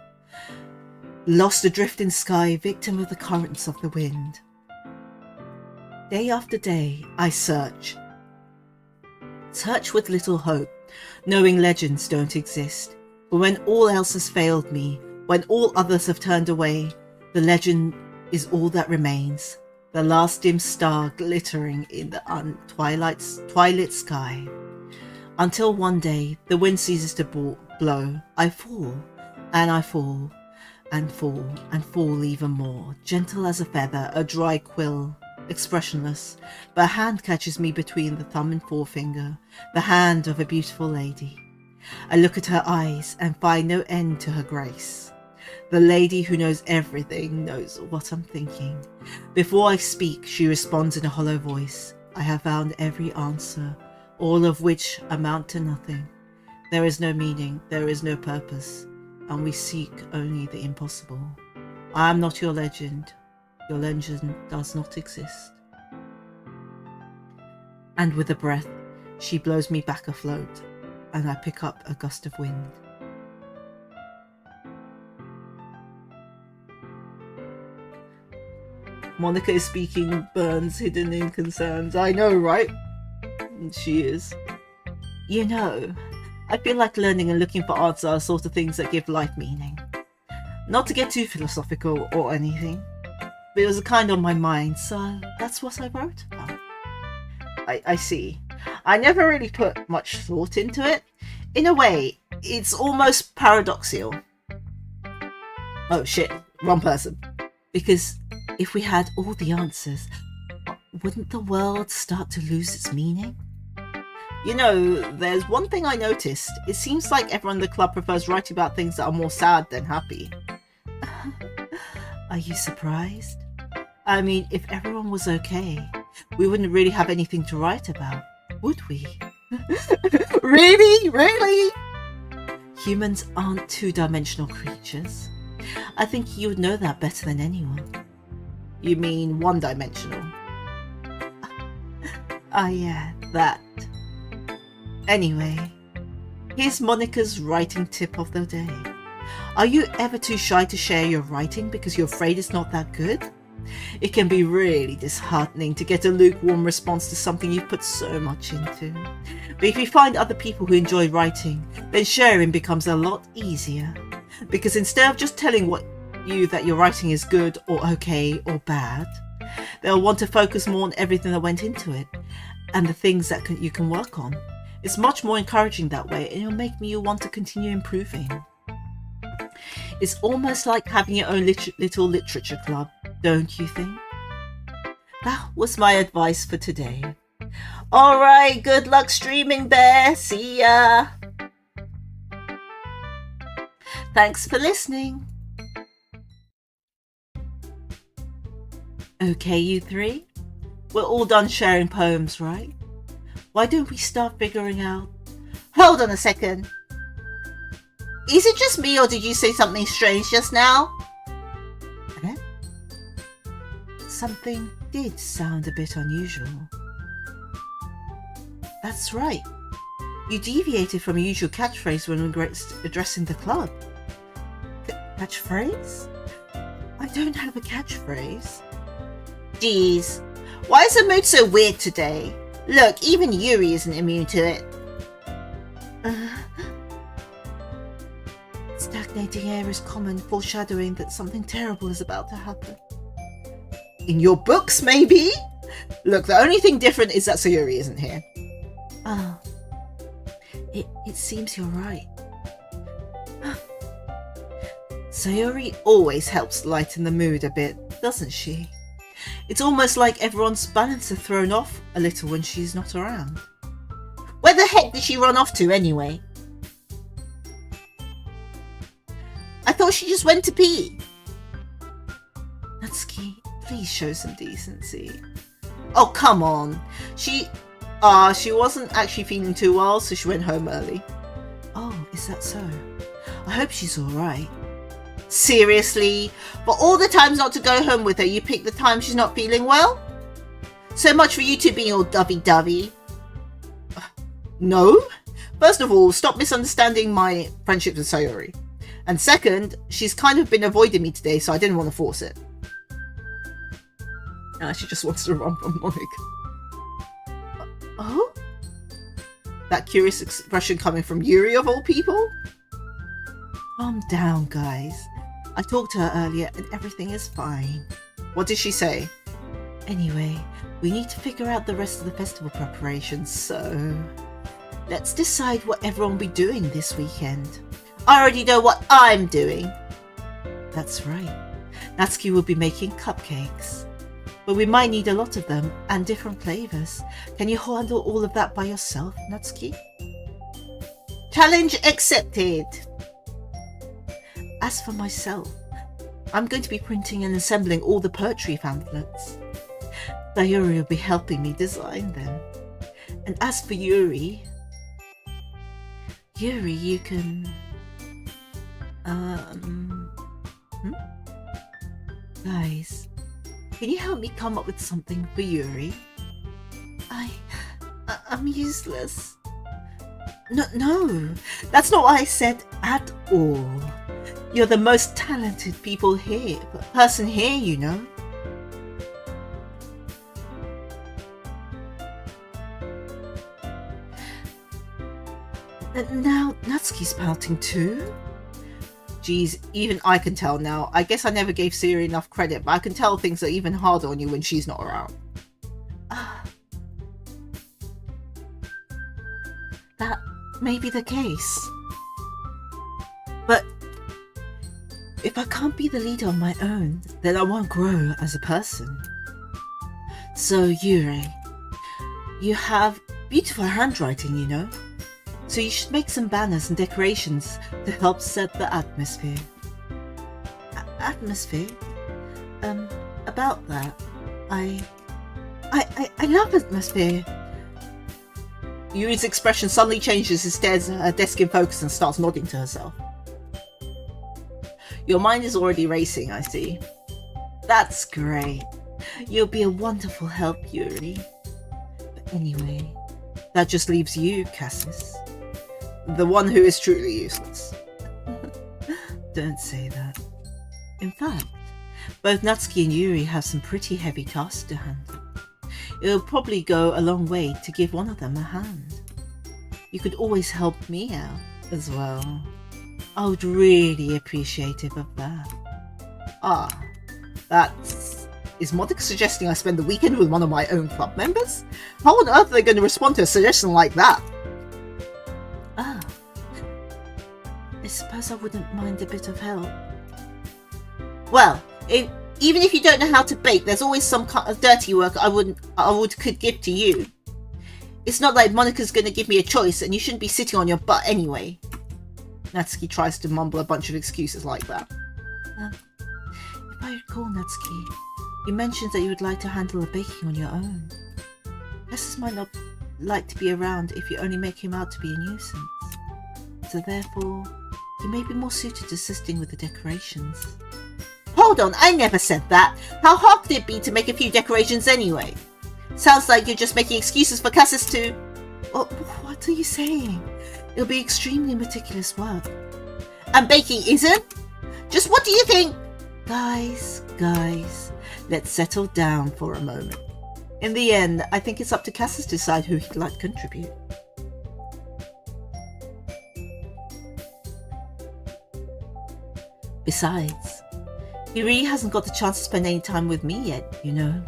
Lost adrift in sky, victim of the currents of the wind. Day after day, I search. Search with little hope, knowing legends don't exist. But when all else has failed me, when all others have turned away, the legend is all that remains. The last dim star glittering in the twilight sky. Until one day, the wind ceases to blow. I fall, and I fall, and fall, and fall even more. Gentle as a feather, a dry quill, expressionless. But a hand catches me between the thumb and forefinger. The hand of a beautiful lady. I look at her eyes and find no end to her grace. The lady who knows everything knows what I'm thinking. Before I speak, she responds in a hollow voice. I have found every answer, all of which amount to nothing. There is no meaning, there is no purpose, and we seek only the impossible. I am not your legend. Your legend does not exist. And with a breath, she blows me back afloat, and I pick up a gust of wind. Monika is speaking burns hidden in concerns. I know, right? She is. You know, I feel like learning and looking for answers are sort of things that give life meaning. Not to get too philosophical or anything, but it was kind of on my mind, so that's what I wrote about. I see. I never really put much thought into it. In a way, it's almost paradoxical. Oh shit, wrong person. Because if we had all the answers, wouldn't the world start to lose its meaning? You know, there's one thing I noticed. It seems like everyone in the club prefers writing about things that are more sad than happy. Are you surprised? I mean, if everyone was okay, we wouldn't really have anything to write about, would we? Really? Really? Humans aren't two-dimensional creatures. I think you would know that better than anyone. You mean one-dimensional? Ah, yeah, that. Anyway, here's Monika's writing tip of the day. Are you ever too shy to share your writing because you're afraid it's not that good? It can be really disheartening to get a lukewarm response to something you've put so much into. But if you find other people who enjoy writing, then sharing becomes a lot easier. Because instead of just telling you that your writing is good or okay or bad, they'll want to focus more on everything that went into it and the things that you can work on. It's much more encouraging that way, and it'll make you want to continue improving. It's almost like having your own little literature club, don't you think? That was my advice for today. Alright, good luck streaming, Bear. See ya. Thanks for listening. Okay, you three? We're all done sharing poems, right? Why don't we start figuring out... Hold on a second. Is it just me, or did you say something strange just now? Eh? Something did sound a bit unusual. That's right. You deviated from your usual catchphrase when addressing the club. Catchphrase? I don't have a catchphrase. Jeez, why is the mood so weird today? Look, even Yuri isn't immune to it. Stagnating air is common, foreshadowing that something terrible is about to happen. In your books, maybe? Look, the only thing different is that Sayuri isn't here. Oh, it seems you're right. Sayuri always helps lighten the mood a bit, doesn't she? It's almost like everyone's balance is thrown off a little when she's not around. Where the heck did she run off to anyway? I thought she just went to pee. Natsuki, please show some decency. Oh, come on. She wasn't actually feeling too well, so she went home early. Oh, is that so? I hope she's alright. Seriously? For all the times not to go home with her, you pick the time she's not feeling well? So much for you two being all dovey-dovey. No. First of all, stop misunderstanding my friendship with Sayuri. And second, she's kind of been avoiding me today, so I didn't want to force it. She just wants to run from Monika. Oh? That curious expression coming from Yuri of all people? Calm down, guys. I talked to her earlier and everything is fine. What did she say? Anyway, we need to figure out the rest of the festival preparations, so... let's decide what everyone will be doing this weekend. I already know what I'm doing. That's right. Natsuki will be making cupcakes. But we might need a lot of them and different flavours. Can you handle all of that by yourself, Natsuki? Challenge accepted. As for myself, I'm going to be printing and assembling all the poetry pamphlets. Sayuri will be helping me design them. And as for Yuri, you can... Guys, can you help me come up with something for Yuri? I'm useless. No, that's not what I said at all. You're the most talented person here, you know. Now Natsuki's pouting too? Geez, even I can tell now. I guess I never gave Sayuri enough credit, but I can tell things are even harder on you when she's not around. That may be the case. But if I can't be the leader on my own, then I won't grow as a person. So Yuri, you have beautiful handwriting, you know. So you should make some banners and decorations to help set the atmosphere. Atmosphere? About that, I love atmosphere. Yuri's expression suddenly changes, she stares at her desk in focus and starts nodding to herself. Your mind is already racing, I see. That's great. You'll be a wonderful help, Yuri. But anyway, that just leaves you, Cassis. The one who is truly useless. Don't say that. In fact, both Natsuki and Yuri have some pretty heavy tasks to handle. It'll probably go a long way to give one of them a hand. You could always help me out as well. I would really appreciate it of that. Ah, that's... Is Monica suggesting I spend the weekend with one of my own club members? How on earth are they going to respond to a suggestion like that? Ah, I suppose I wouldn't mind a bit of help. Well, even if you don't know how to bake, there's always some kind of dirty work could give to you. It's not like Monica's going to give me a choice, and you shouldn't be sitting on your butt anyway. Natsuki tries to mumble a bunch of excuses like that. If I recall, Natsuki, you mentioned that you would like to handle the baking on your own. Cassis might not like to be around if you only make him out to be a nuisance. So therefore, he may be more suited to assisting with the decorations. Hold on, I never said that. How hard could it be to make a few decorations anyway? Sounds like you're just making excuses for Cassis to... What are you saying? It'll be extremely meticulous work. And baking isn't? Just what do you think? Guys, let's settle down for a moment. In the end, I think it's up to Cassis to decide who he'd like to contribute. Besides, he really hasn't got the chance to spend any time with me yet, you know.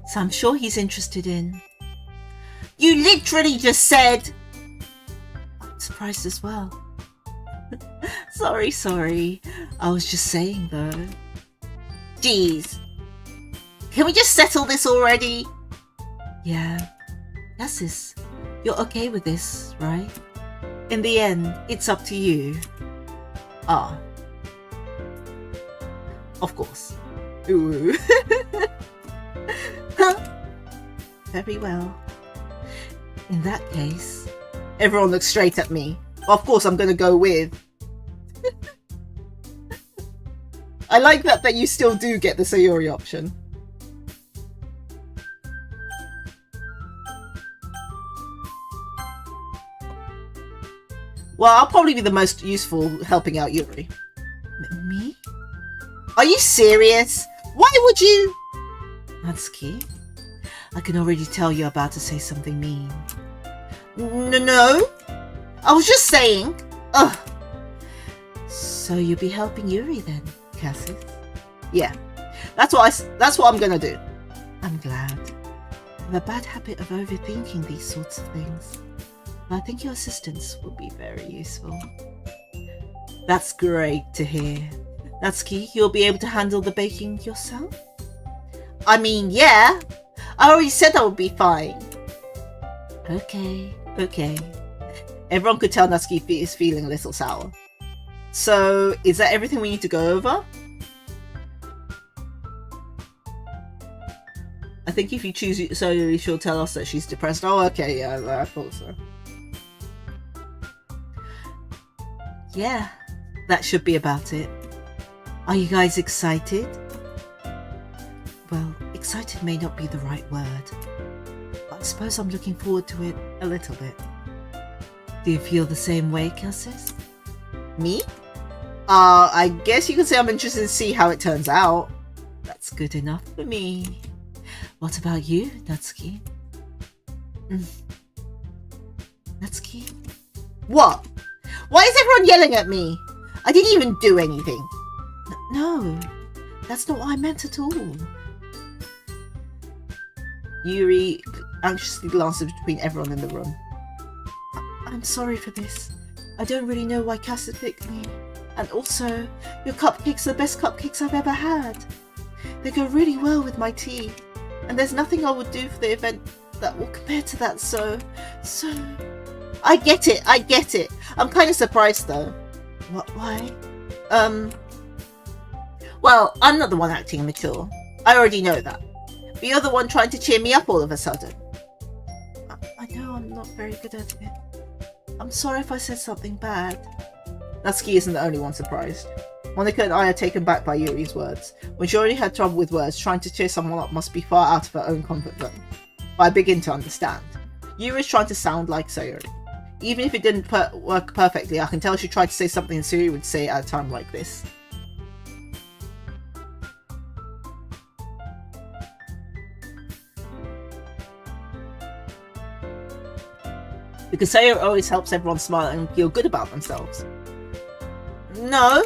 So I'm sure he's interested in... You literally just said... I'm surprised as well. Sorry. I was just saying though. Jeez. Can we just settle this already? Yeah. Cassis, you're okay with this, right? In the end, it's up to you. Ah. Of course. Ooh. Very well. In that case... Everyone looks straight at me. Of course I'm going to go with... I like that you still do get the Sayori option. Well, I'll probably be the most useful helping out Yuri. Me? Are you serious? Why would you? Natsuki, I can already tell you're about to say something mean. No. I was just saying. Ugh. So you'll be helping Yuri then, Cassis? Yeah. That's what I'm gonna do. I'm glad. I have a bad habit of overthinking these sorts of things. But I think your assistance will be very useful. That's great to hear. Natsuki, you'll be able to handle the baking yourself? I mean, yeah. I already said I would be fine. Okay. Everyone could tell Natsuki is feeling a little sour. So, is that everything we need to go over? I think if you choose Sayori, she'll tell us that she's depressed. Oh, okay, yeah, I thought so. Yeah, that should be about it. Are you guys excited? Well, excited may not be the right word, but I suppose I'm looking forward to it a little bit. Do you feel the same way, Cassis? Me? I guess you could say I'm interested to see how it turns out. That's good enough for me. What about you, Natsuki? Natsuki? What? Why is everyone yelling at me? I didn't even do anything. No, that's not what I meant at all. Yuri anxiously glances between everyone in the room. I'm sorry for this. I don't really know why Cassis picked me. And also, your cupcakes are the best cupcakes I've ever had. They go really well with my tea. And there's nothing I would do for the event that will compare to that, so... I get it. I'm kind of surprised though. What, why? Well, I'm not the one acting immature. I already know that. But you're the one trying to cheer me up all of a sudden. I know I'm not very good at it. I'm sorry if I said something bad. Natsuki isn't the only one surprised. Monika and I are taken back by Yuri's words. When she already had trouble with words, trying to cheer someone up must be far out of her own comfort zone. But I begin to understand. Yuri is trying to sound like Sayori. Even if it didn't work perfectly, I can tell she tried to say something Sayori would say at a time like this. Because Sayori always helps everyone smile and feel good about themselves. No,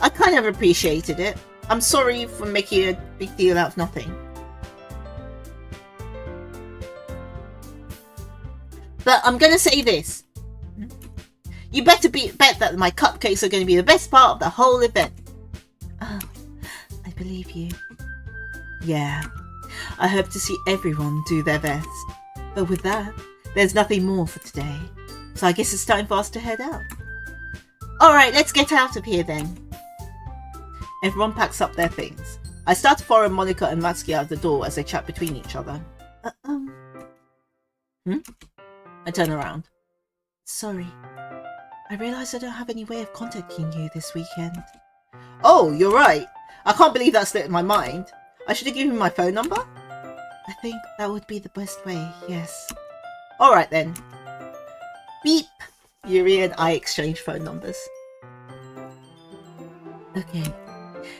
I kind of appreciated it. I'm sorry for making a big deal out of nothing. But I'm gonna say this. You better bet that my cupcakes are going to be the best part of the whole event. Oh, I believe you. Yeah, I hope to see everyone do their best. But with that, there's nothing more for today. So I guess it's time for us to head out. Alright, let's get out of here then. Everyone packs up their things. I start to follow Monika and Matsuki out of the door as they chat between each other. I turn around. Sorry. I realise I don't have any way of contacting you this weekend. Oh, you're right. I can't believe that slipped my mind. I should have given you my phone number? I think that would be the best way, yes. Alright then. Beep. Yuri and I exchange phone numbers. Okay.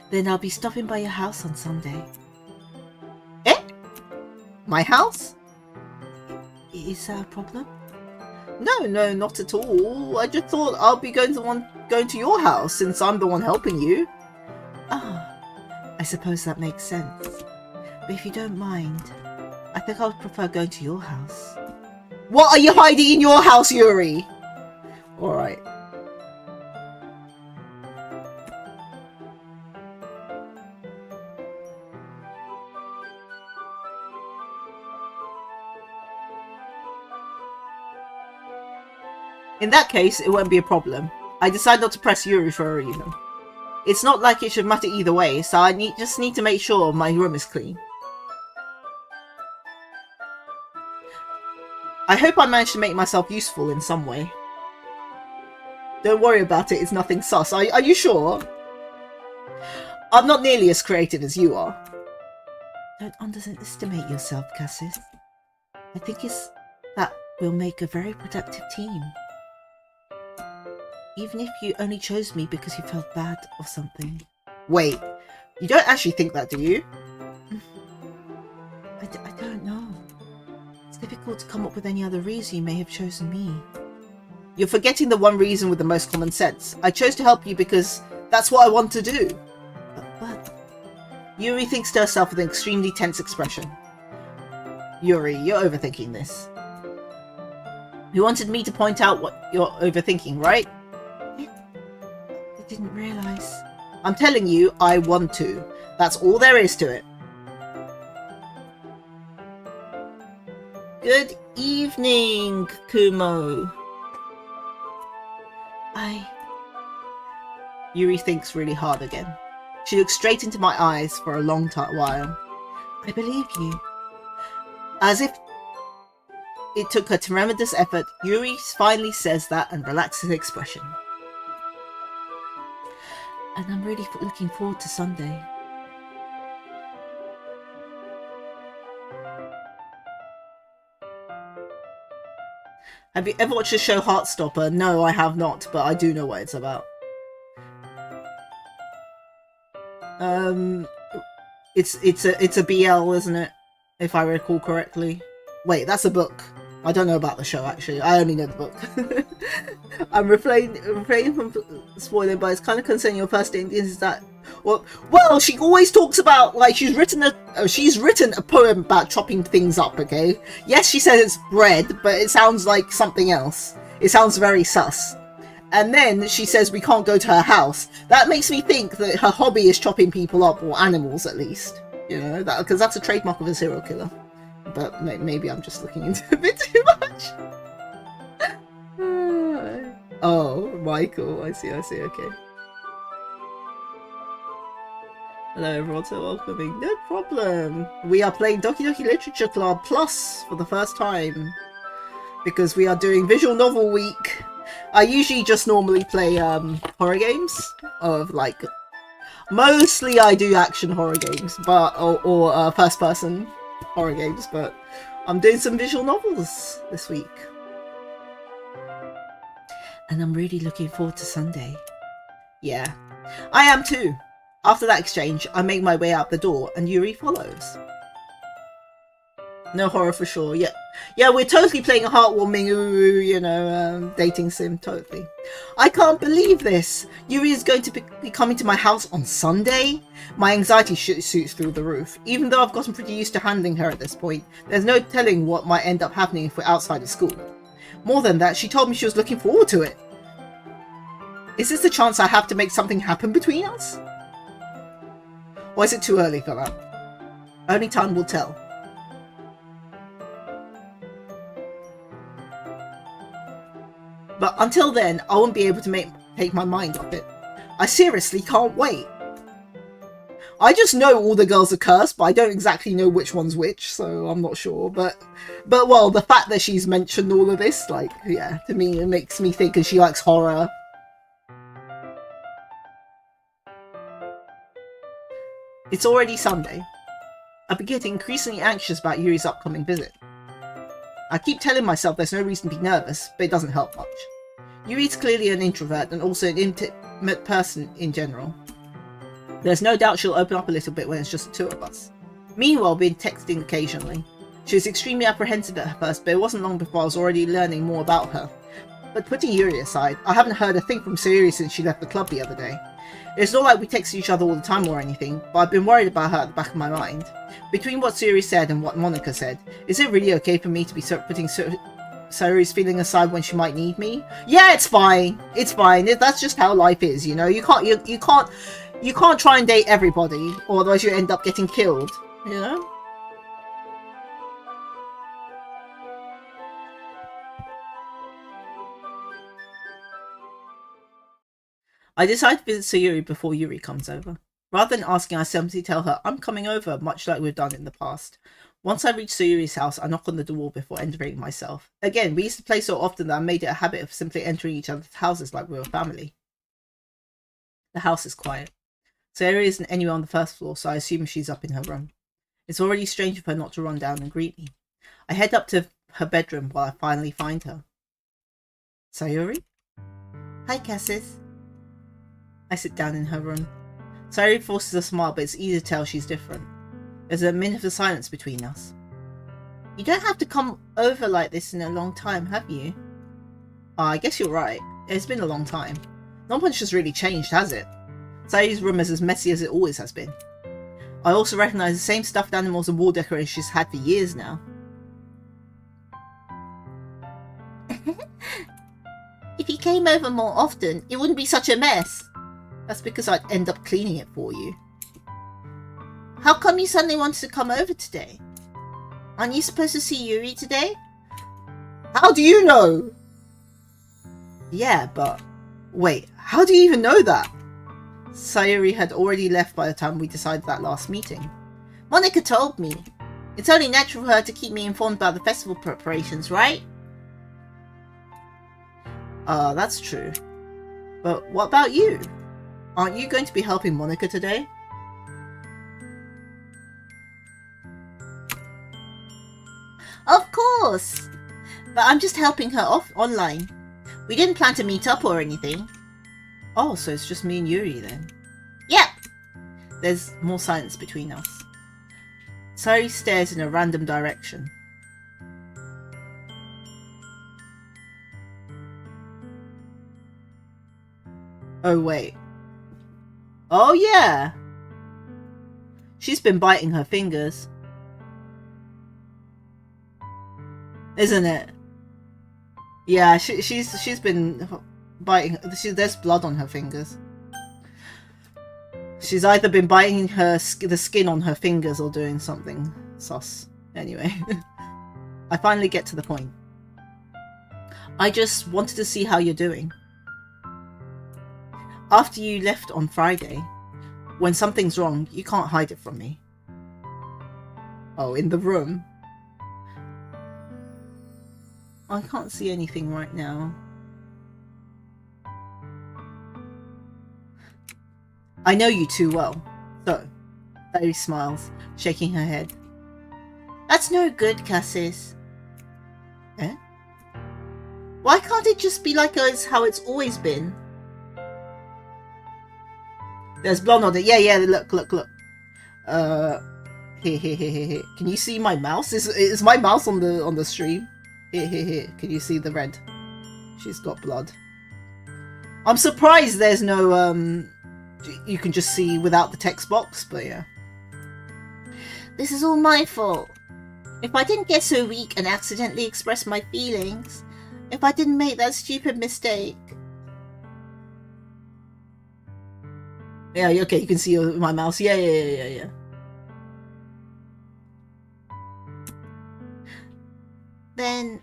Then I'll be stopping by your house on Sunday. Eh? My house? Is that a problem? No, not at all. I just thought I'll be going to your house since I'm the one helping you. Ah, I suppose that makes sense. But if you don't mind, I think I would prefer going to your house. What are you hiding in your house, Yuri? Alright. In that case, it won't be a problem. I decide not to press Yuri for a reason. It's not like it should matter either way, so I just need to make sure my room is clean. I hope I managed to make myself useful in some way. Don't worry about it, it's nothing sus. Are you sure? I'm not nearly as creative as you are. Don't underestimate yourself, Cassis. I think that will make a very productive team. Even if you only chose me because you felt bad or something. Wait, you don't actually think that, do you? I don't know. It's difficult to come up with any other reason you may have chosen me. You're forgetting the one reason with the most common sense. I chose to help you because that's what I want to do. But... Yuri thinks to herself with an extremely tense expression. Yuri, you're overthinking this. You wanted me to point out what you're overthinking, right? I didn't realise. I'm telling you, I want to. That's all there is to it. Good evening, Kumo. Yuri thinks really hard again. She looks straight into my eyes for a long while. I believe you. As if it took a tremendous effort, Yuri finally says that and relaxes his expression. And I'm really looking forward to Sunday. Have you ever watched the show Heartstopper? No, I have not, but I do know what it's about. It's a BL, isn't it? If I recall correctly. Wait, that's a book. I don't know about the show, actually. I only know the book. I'm refraining from spoiling, but it's kind of concerning. Your first thing is that... Well, she always talks about, like, she's written a poem about chopping things up, okay? Yes, she says it's bread, but it sounds like something else. It sounds very sus. And then she says we can't go to her house. That makes me think that her hobby is chopping people up, or animals at least. You know, because that's a trademark of a serial killer. But maybe I'm just looking into it a bit too much. Oh, Michael, I see, okay. Hello everyone, so welcoming. No problem. We are playing Doki Doki Literature Club Plus for the first time. Because we are doing Visual Novel Week. I usually just normally play horror games of like Mostly I do action horror games, but or first person horror games, but I'm doing some visual novels this week. And I'm really looking forward to Sunday. Yeah, I am too. After that exchange, I make my way out the door and Yuri follows. No horror for sure. Yeah, we're totally playing a heartwarming, you know, dating sim, totally. I can't believe this. Yuri is going to be coming to my house on Sunday? My anxiety shoots through the roof. Even though I've gotten pretty used to handling her at this point, there's no telling what might end up happening if we're outside of school. More than that, she told me she was looking forward to it. Is this the chance I have to make something happen between us? Or is it too early for that? Only time will tell. But until then, I won't be able to take my mind off it. I seriously can't wait. I just know all the girls are cursed, but I don't exactly know which one's which, so I'm not sure. But well, the fact that she's mentioned all of this, like, yeah, to me, it makes me think that she likes horror. It's already Sunday. I've been getting increasingly anxious about Yuri's upcoming visit. I keep telling myself there's no reason to be nervous, but it doesn't help much. Yuri's clearly an introvert and also an intimate person in general. There's no doubt she'll open up a little bit when it's just the two of us. Meanwhile, we've been texting occasionally. She was extremely apprehensive at first, but it wasn't long before I was already learning more about her. But putting Yuri aside, I haven't heard a thing from Sayuri since she left the club the other day. It's not like we text each other all the time or anything, but I've been worried about her at the back of my mind. Between what Sayuri said and what Monika said, is it really okay for me to be putting Sayuri's feeling aside when she might need me? Yeah, it's fine. It's fine. That's just how life is, you know. You can't try and date everybody, or otherwise you end up getting killed, you know? I decide to visit Sayuri before Yuri comes over. Rather than asking, I simply tell her I'm coming over, much like we've done in the past. Once I reach Sayuri's house, I knock on the door before entering myself. Again, we used to play so often that I made it a habit of simply entering each other's houses like we were family. The house is quiet. Sayuri isn't anywhere on the first floor, so I assume she's up in her room. It's already strange of her not to run down and greet me. I head up to her bedroom while I finally find her. Sayuri? Hi, Cassis. I sit down in her room. Sayuri forces a smile, but it's easy to tell she's different. There's a minute of silence between us. You don't have to come over like this in a long time, have you? Oh, I guess you're right. It's been a long time. Not much has really changed, has it? Sayuri's room is as messy as it always has been. I also recognise the same stuffed animals and wall decorations she's had for years now. If you came over more often, it wouldn't be such a mess. That's because I'd end up cleaning it for you. How come you suddenly wanted to come over today? Aren't you supposed to see Yuri today? How do you know? Yeah, but... Wait, how do you even know that? Sayuri had already left by the time we decided that last meeting. Monika told me. It's only natural for her to keep me informed about the festival preparations, right? That's true. But what about you? Aren't you going to be helping Monika today? Of course! But I'm just helping her off online. We didn't plan to meet up or anything. Oh, so it's just me and Yuri then? Yep! There's more silence between us. Sayuri stares in a random direction. Oh, wait. Oh, yeah! She's been biting her fingers. Isn't it? Yeah, she's been biting. There's blood on her fingers. She's either been biting the skin on her fingers or doing something sus. Anyway, I finally get to the point. I just wanted to see how you're doing. After you left on Friday, when something's wrong, you can't hide it from me. Oh, in the room? I can't see anything right now. I know you too well. So, Sayuri smiles, shaking her head. That's no good, Cassis. Eh? Why can't it just be like how it's always been? There's blonde on it. Yeah, look. Here. Can you see my mouse? Is my mouse on the stream? Here. Can you see the red? She's got blood. I'm surprised there's no, you can just see without the text box, but yeah. This is all my fault. If I didn't get so weak and accidentally express my feelings, if I didn't make that stupid mistake. Yeah, okay, you can see my mouse. Yeah. Then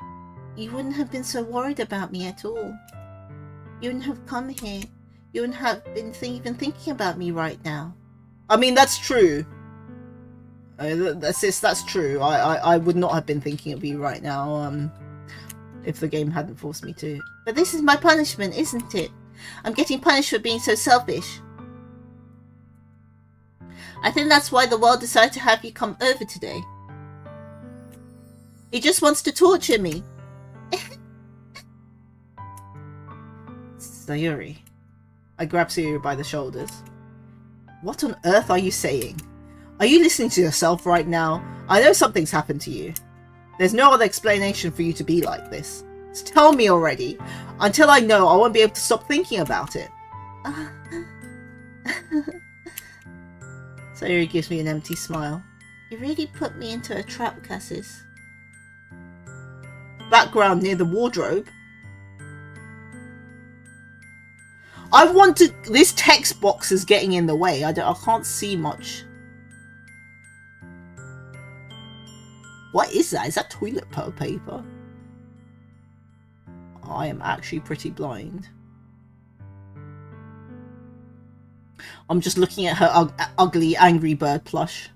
you wouldn't have been so worried about me at all. You wouldn't have come here. You wouldn't have been even thinking about me right now. I mean, that's true. That's true. I would not have been thinking of you right now, if the game hadn't forced me to. But this is my punishment, isn't it? I'm getting punished for being so selfish. I think that's why the world decided to have you come over today. He just wants to torture me. Sayuri. I grab Sayuri by the shoulders. What on earth are you saying? Are you listening to yourself right now? I know something's happened to you. There's no other explanation for you to be like this. So tell me already. Until I know, I won't be able to stop thinking about it. Sayuri gives me an empty smile. You really put me into a trap, Cassis. Background near the wardrobe. I want to... This text box is getting in the way. I can't see much. What is that? Is that toilet paper? I am actually pretty blind. I'm just looking at her ugly Angry Bird plush.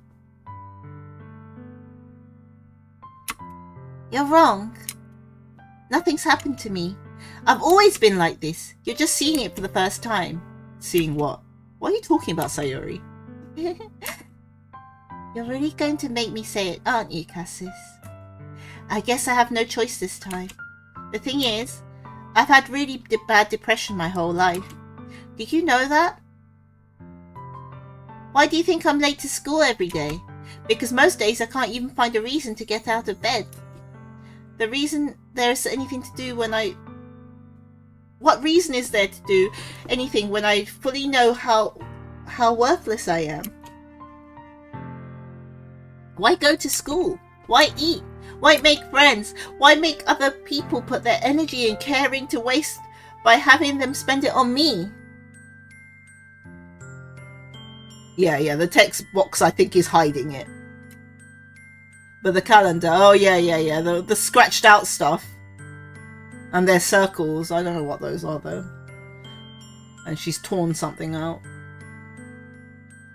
You're wrong. Nothing's happened to me. I've always been like this. You're just seeing it for the first time. Seeing what? What are you talking about, Sayuri? You're really going to make me say it, aren't you, Cassis? I guess I have no choice this time. The thing is, I've had really bad depression my whole life. Did you know that? Why do you think I'm late to school every day? Because most days I can't even find a reason to get out of bed. The reason there is anything to do when I... What reason is there to do anything when I fully know how worthless I am? Why go to school? Why eat? Why make friends? Why make other people put their energy and caring to waste by having them spend it on me? Yeah, the text box I think is hiding it. But the calendar, oh yeah, the scratched out stuff. And their circles, I don't know what those are though. And she's torn something out.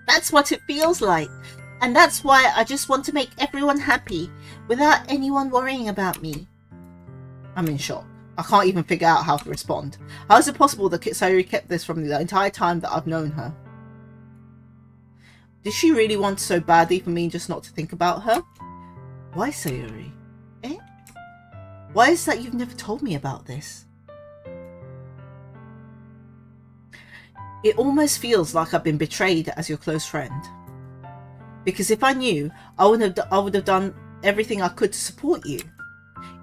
That's what it feels like. And that's why I just want to make everyone happy, without anyone worrying about me. I'm in shock. I can't even figure out how to respond. How is it possible that Sayuri kept this from the entire time that I've known her? Did she really want so badly for me just not to think about her? Why, Sayuri? Eh? Why is that you've never told me about this? It almost feels like I've been betrayed as your close friend. Because if I knew, I would have done everything I could to support you.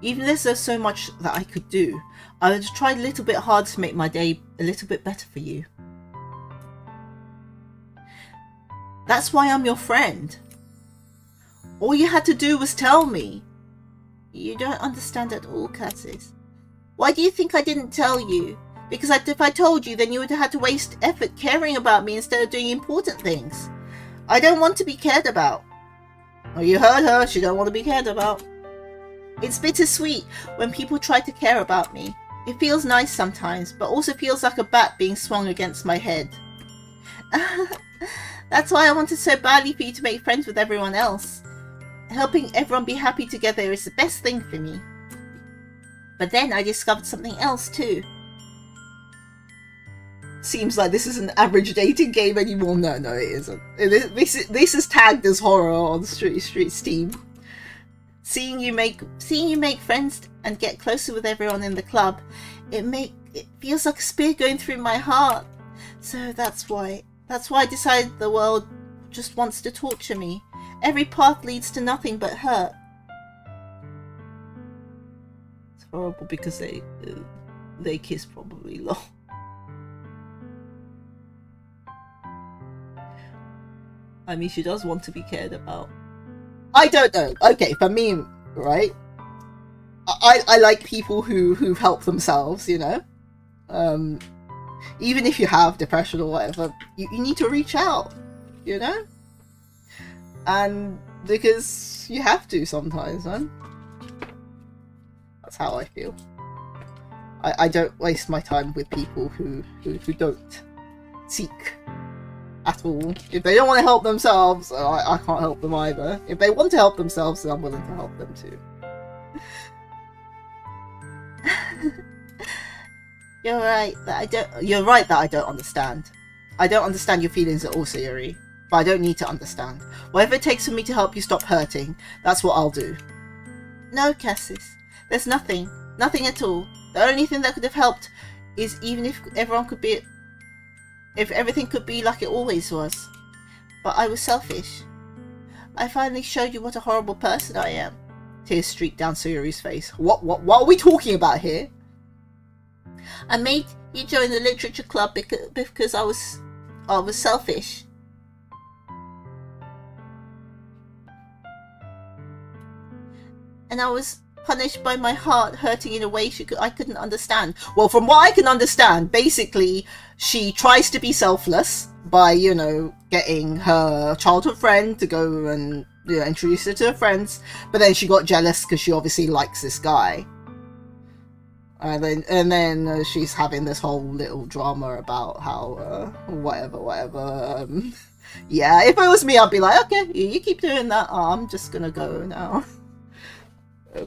Even if there's so much that I could do, I would have tried a little bit hard to make my day a little bit better for you. That's why I'm your friend. All you had to do was tell me. You don't understand at all, Cassis. Why do you think I didn't tell you? Because if I told you, then you would have had to waste effort caring about me instead of doing important things. I don't want to be cared about. Oh, you heard her. She don't want to be cared about. It's bittersweet when people try to care about me. It feels nice sometimes, but also feels like a bat being swung against my head. That's why I wanted so badly for you to make friends with everyone else. Helping everyone be happy together is the best thing for me. But then I discovered something else too. seems like this is an average dating game anymore. No, it isn't. This is tagged as horror on ᕐসমূ. Seeing you make friends and get closer with everyone in the club, it feels like a spear going through my heart. So that's why I decided the world just wants to torture me. Every path leads to nothing but hurt. It's horrible because they kiss probably. Lol. I mean, she does want to be cared about. I don't know. Okay, for me, right? I like people who help themselves, you know? Even if you have depression or whatever, you need to reach out, you know? And because you have to sometimes, man. That's how I feel. I don't waste my time with people who don't seek at all. If they don't want to help themselves, I can't help them either. If they want to help themselves, then I'm willing to help them too. You're right that I don't understand. I don't understand your feelings at all, Sayuri. But I don't need to understand. Whatever it takes for me to help you stop hurting, that's what I'll do. No, Cassis. There's nothing. Nothing at all. The only thing that could have helped is even if everything could be like it always was. But I was selfish. I finally showed you what a horrible person I am. Tears streaked down Sayuri's face. What are we talking about here? I made you join the literature club because I was selfish. And I was punished by my heart hurting in a way I couldn't understand. Well, from what I can understand, basically, she tries to be selfless by, you know, getting her childhood friend to go and, you know, introduce her to her friends. But then she got jealous because she obviously likes this guy. And then she's having this whole little drama about how, whatever. Yeah, if it was me, I'd be like, okay, you keep doing that. I'm just gonna go now.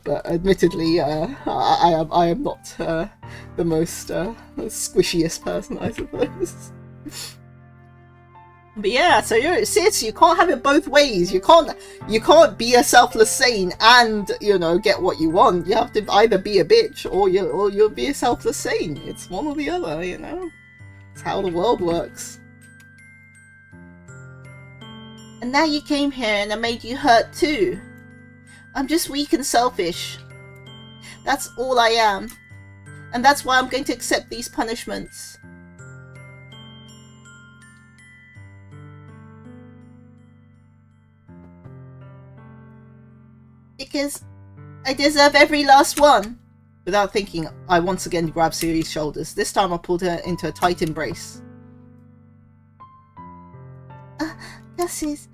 But admittedly, I am not the most squishiest person, I suppose. But yeah, so seriously, you can't have it both ways. You can't be a selfless saint and, you know, get what you want. You have to either be a bitch or you'll be a selfless saint. It's one or the other, you know. It's how the world works. And now you came here and I made you hurt too. I'm just weak and selfish. That's all I am. And that's why I'm going to accept these punishments. Because I deserve every last one. Without thinking, I once again grabbed Sayuri's shoulders. This time I pulled her into a tight embrace. Cassis.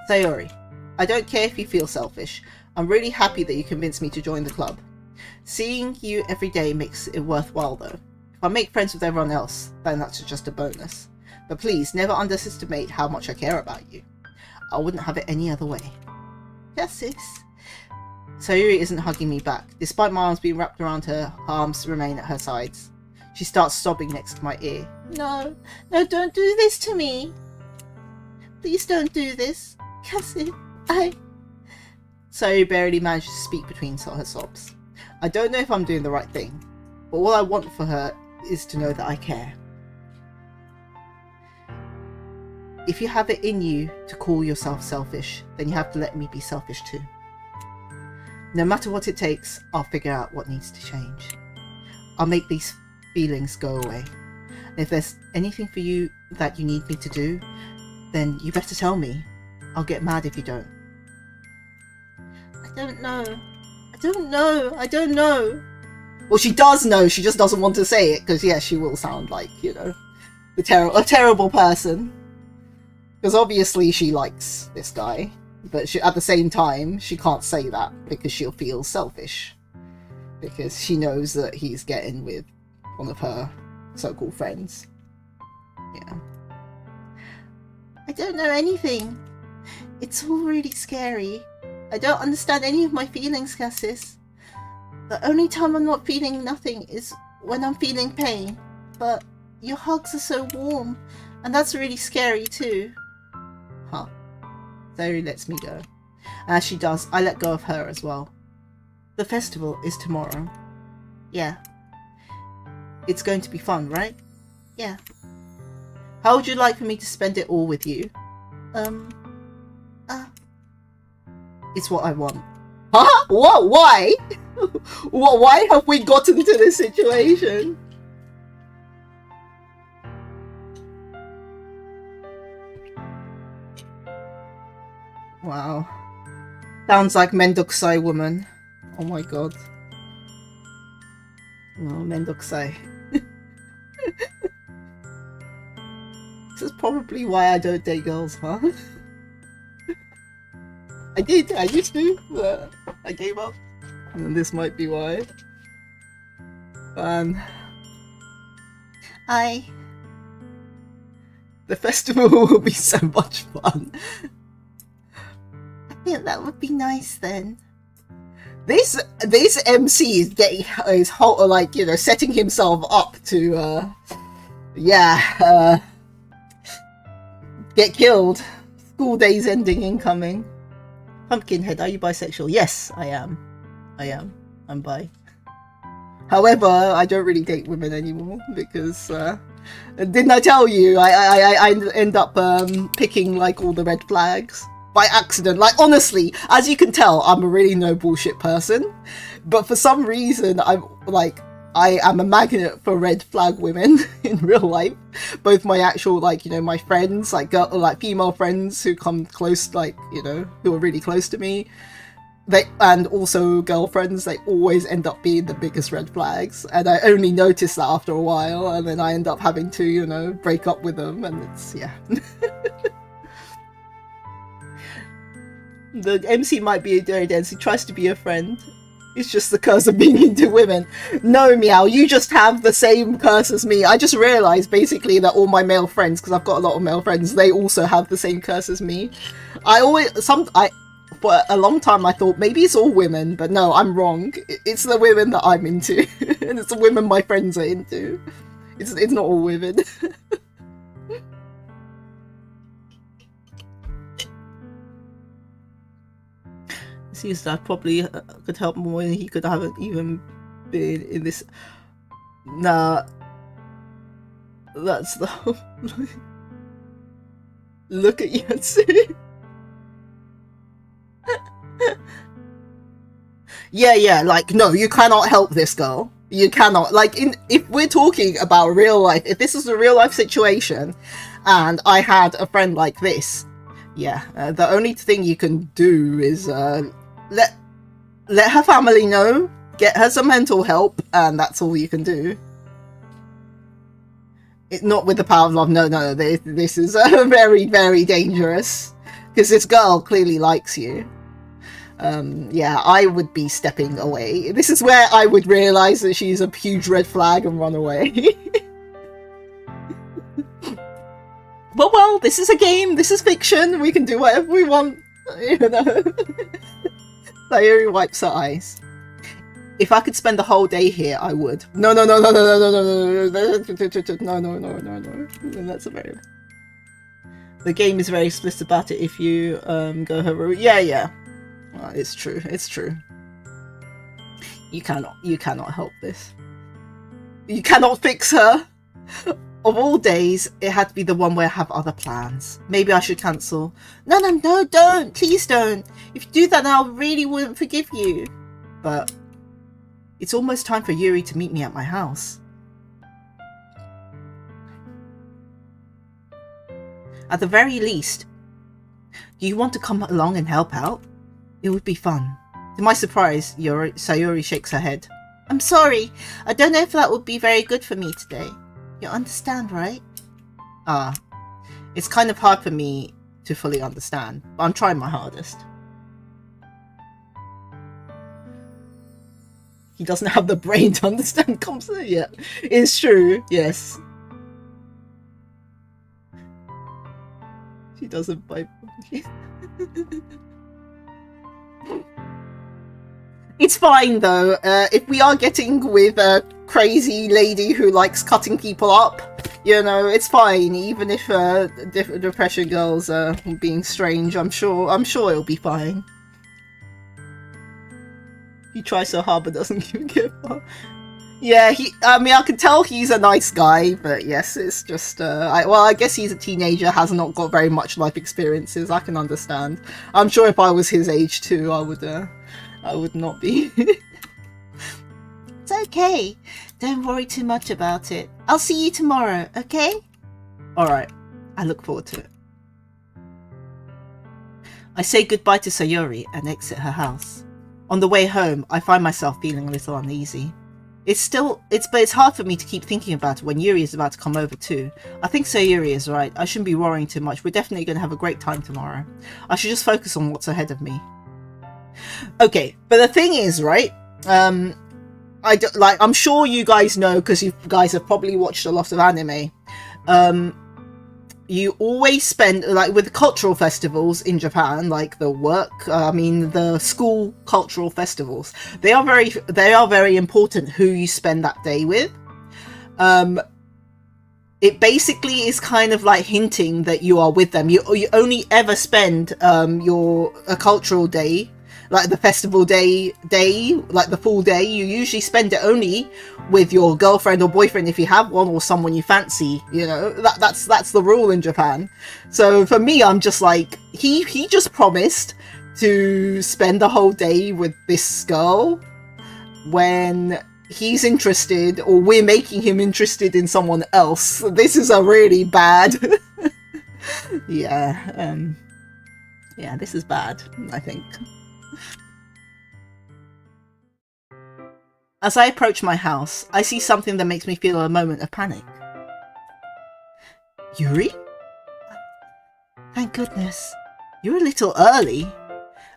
Sayuri, I don't care if you feel selfish. I'm really happy that you convinced me to join the club. Seeing you every day makes it worthwhile though. If I make friends with everyone else, then that's just a bonus. But please, never underestimate how much I care about you. I wouldn't have it any other way. Cassis. Sayuri isn't hugging me back. Despite my arms being wrapped around her, her arms remain at her sides. She starts sobbing next to my ear. No, don't do this to me. Please don't do this. Cassis, Sayuri barely managed to speak between her sobs. I don't know if I'm doing the right thing, but all I want for her is to know that I care. If you have it in you to call yourself selfish, then you have to let me be selfish too. No matter what it takes, I'll figure out what needs to change. I'll make these feelings go away. And if there's anything for you that you need me to do, then you better tell me. I'll get mad if you don't. I don't know. Well, she does know, she just doesn't want to say it, because yeah, she will sound like, you know, a terrible person. Because obviously she likes this guy, but at the same time, she can't say that, because she'll feel selfish. Because she knows that he's getting with one of her so-called friends. Yeah. I don't know anything. It's all really scary. I don't understand any of my feelings, Cassis. The only time I'm not feeling nothing is when I'm feeling pain. But your hugs are so warm. And that's really scary too. Huh. Zoe lets me go. As she does, I let go of her as well. The festival is tomorrow. Yeah. It's going to be fun, right? Yeah. How would you like for me to spend it all with you? It's what I want. Huh? What? Why? Why have we gotten to this situation? Wow. Sounds like Mendokusai woman. Oh my god. Oh, Mendokusai. This is probably why I don't date girls, huh? I used to, but I gave up. And this might be why. The festival will be so much fun. I think that would be nice then. This MC is like, you know, setting himself up to get killed. School days ending incoming. Pumpkinhead, are you bisexual? Yes, I am. I'm bi. However, I don't really date women anymore because didn't I tell you I end up picking like all the red flags by accident. Like, honestly, as you can tell, I'm a really no bullshit person, but for some reason I am a magnet for red flag women in real life. Both my actual, like, you know, my friends, like female friends who come close, like, you know, who are really close to me, and also girlfriends, they always end up being the biggest red flags, and I only notice that after a while, and then I end up having to, you know, break up with them, and it's, yeah. The MC might be a dirty dance, he tries to be a friend. It's just the curse of being into women. No, Meow, you just have the same curse as me. I just realised, basically, that all my male friends, because I've got a lot of male friends, they also have the same curse as me. For a long time I thought maybe it's all women, but no, I'm wrong. It's the women that I'm into. And it's the women my friends are into. It's not all women. Seems that probably could help more than he could haven't even been in this. Nah, that's the whole. Look at Yansu. Yeah, like, no, you cannot help this girl. You cannot. Like, if we're talking about real life, if this is a real life situation, and I had a friend like this, yeah, the only thing you can do is let her family know, get her some mental help, and that's all you can do. It's not with the power of love. No, this is very, very dangerous, because this girl clearly likes you. Yeah, I would be stepping away. This is where I would realise that she's a huge red flag and run away. But well, this is a game, this is fiction, we can do whatever we want, you know. Sayuri wipes her eyes. If I could spend the whole day here, I would. No. That's a very... The game is very explicit about it if you go her route. Yeah. It's true. You cannot help this. You cannot fix her. Of all days, it had to be the one where I have other plans. Maybe I should cancel. No, don't. Please don't. If you do that, then I really wouldn't forgive you. But it's almost time for Yuri to meet me at my house. At the very least, do you want to come along and help out? It would be fun. To my surprise, Sayuri shakes her head. I'm sorry. I don't know if that would be very good for me today. You understand, right? It's kind of hard for me to fully understand, but I'm trying my hardest. He doesn't have the brain to understand concept yet. It's true, yes. She doesn't bite. It's fine though. If we are getting with a crazy lady who likes cutting people up, You know, it's fine. Even if depression girls are being strange, I'm sure it'll be fine. He tries so hard but doesn't give up. Yeah, I mean, I can tell he's a nice guy, but yes, it's just, I guess he's a teenager, has not got very much life experiences. I can understand. I'm sure if I was his age too, I would not be. It's okay. Don't worry too much about it. I'll see you tomorrow, okay? Alright, I look forward to it. I say goodbye to Sayori and exit her house. On the way home, I find myself feeling a little uneasy. But it's hard for me to keep thinking about it when Yuri is about to come over too. I think Sayori is right. I shouldn't be worrying too much. We're definitely going to have a great time tomorrow. I should just focus on what's ahead of me. Okay, but the thing is, right? I'm sure you guys know, because you guys have probably watched a lot of anime. You always spend, like, with cultural festivals in Japan, like the school cultural festivals, they are very important who you spend that day with. It basically is kind of like hinting that you are with them. You only ever spend a cultural day, like the festival day, like the full day. You usually spend it only with your girlfriend or boyfriend if you have one, or someone you fancy. You know, that's the rule in Japan. So for me, I'm just like, he just promised to spend the whole day with this girl when he's interested, or we're making him interested in someone else. This is a really bad yeah, this is bad, I think. As I approach my house, I see something that makes me feel a moment of panic. Yuri? Thank goodness. You're a little early.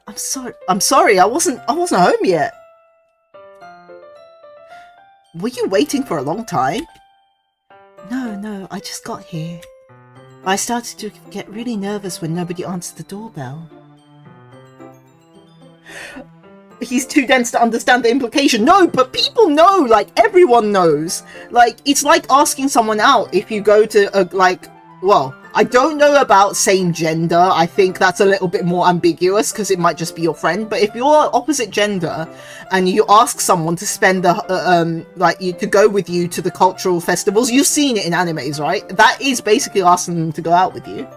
I'm sorry, I wasn't home yet. Were you waiting for a long time? No, I just got here. I started to get really nervous when nobody answered the doorbell. He's too dense to understand the implication. No, but people know, like, everyone knows. Like, it's like asking someone out if you go to, well, I don't know about same gender. I think that's a little bit more ambiguous because it might just be your friend. But if you're opposite gender and you ask someone to spend to go with you to the cultural festivals, you've seen it in animes, right? That is basically asking them to go out with you.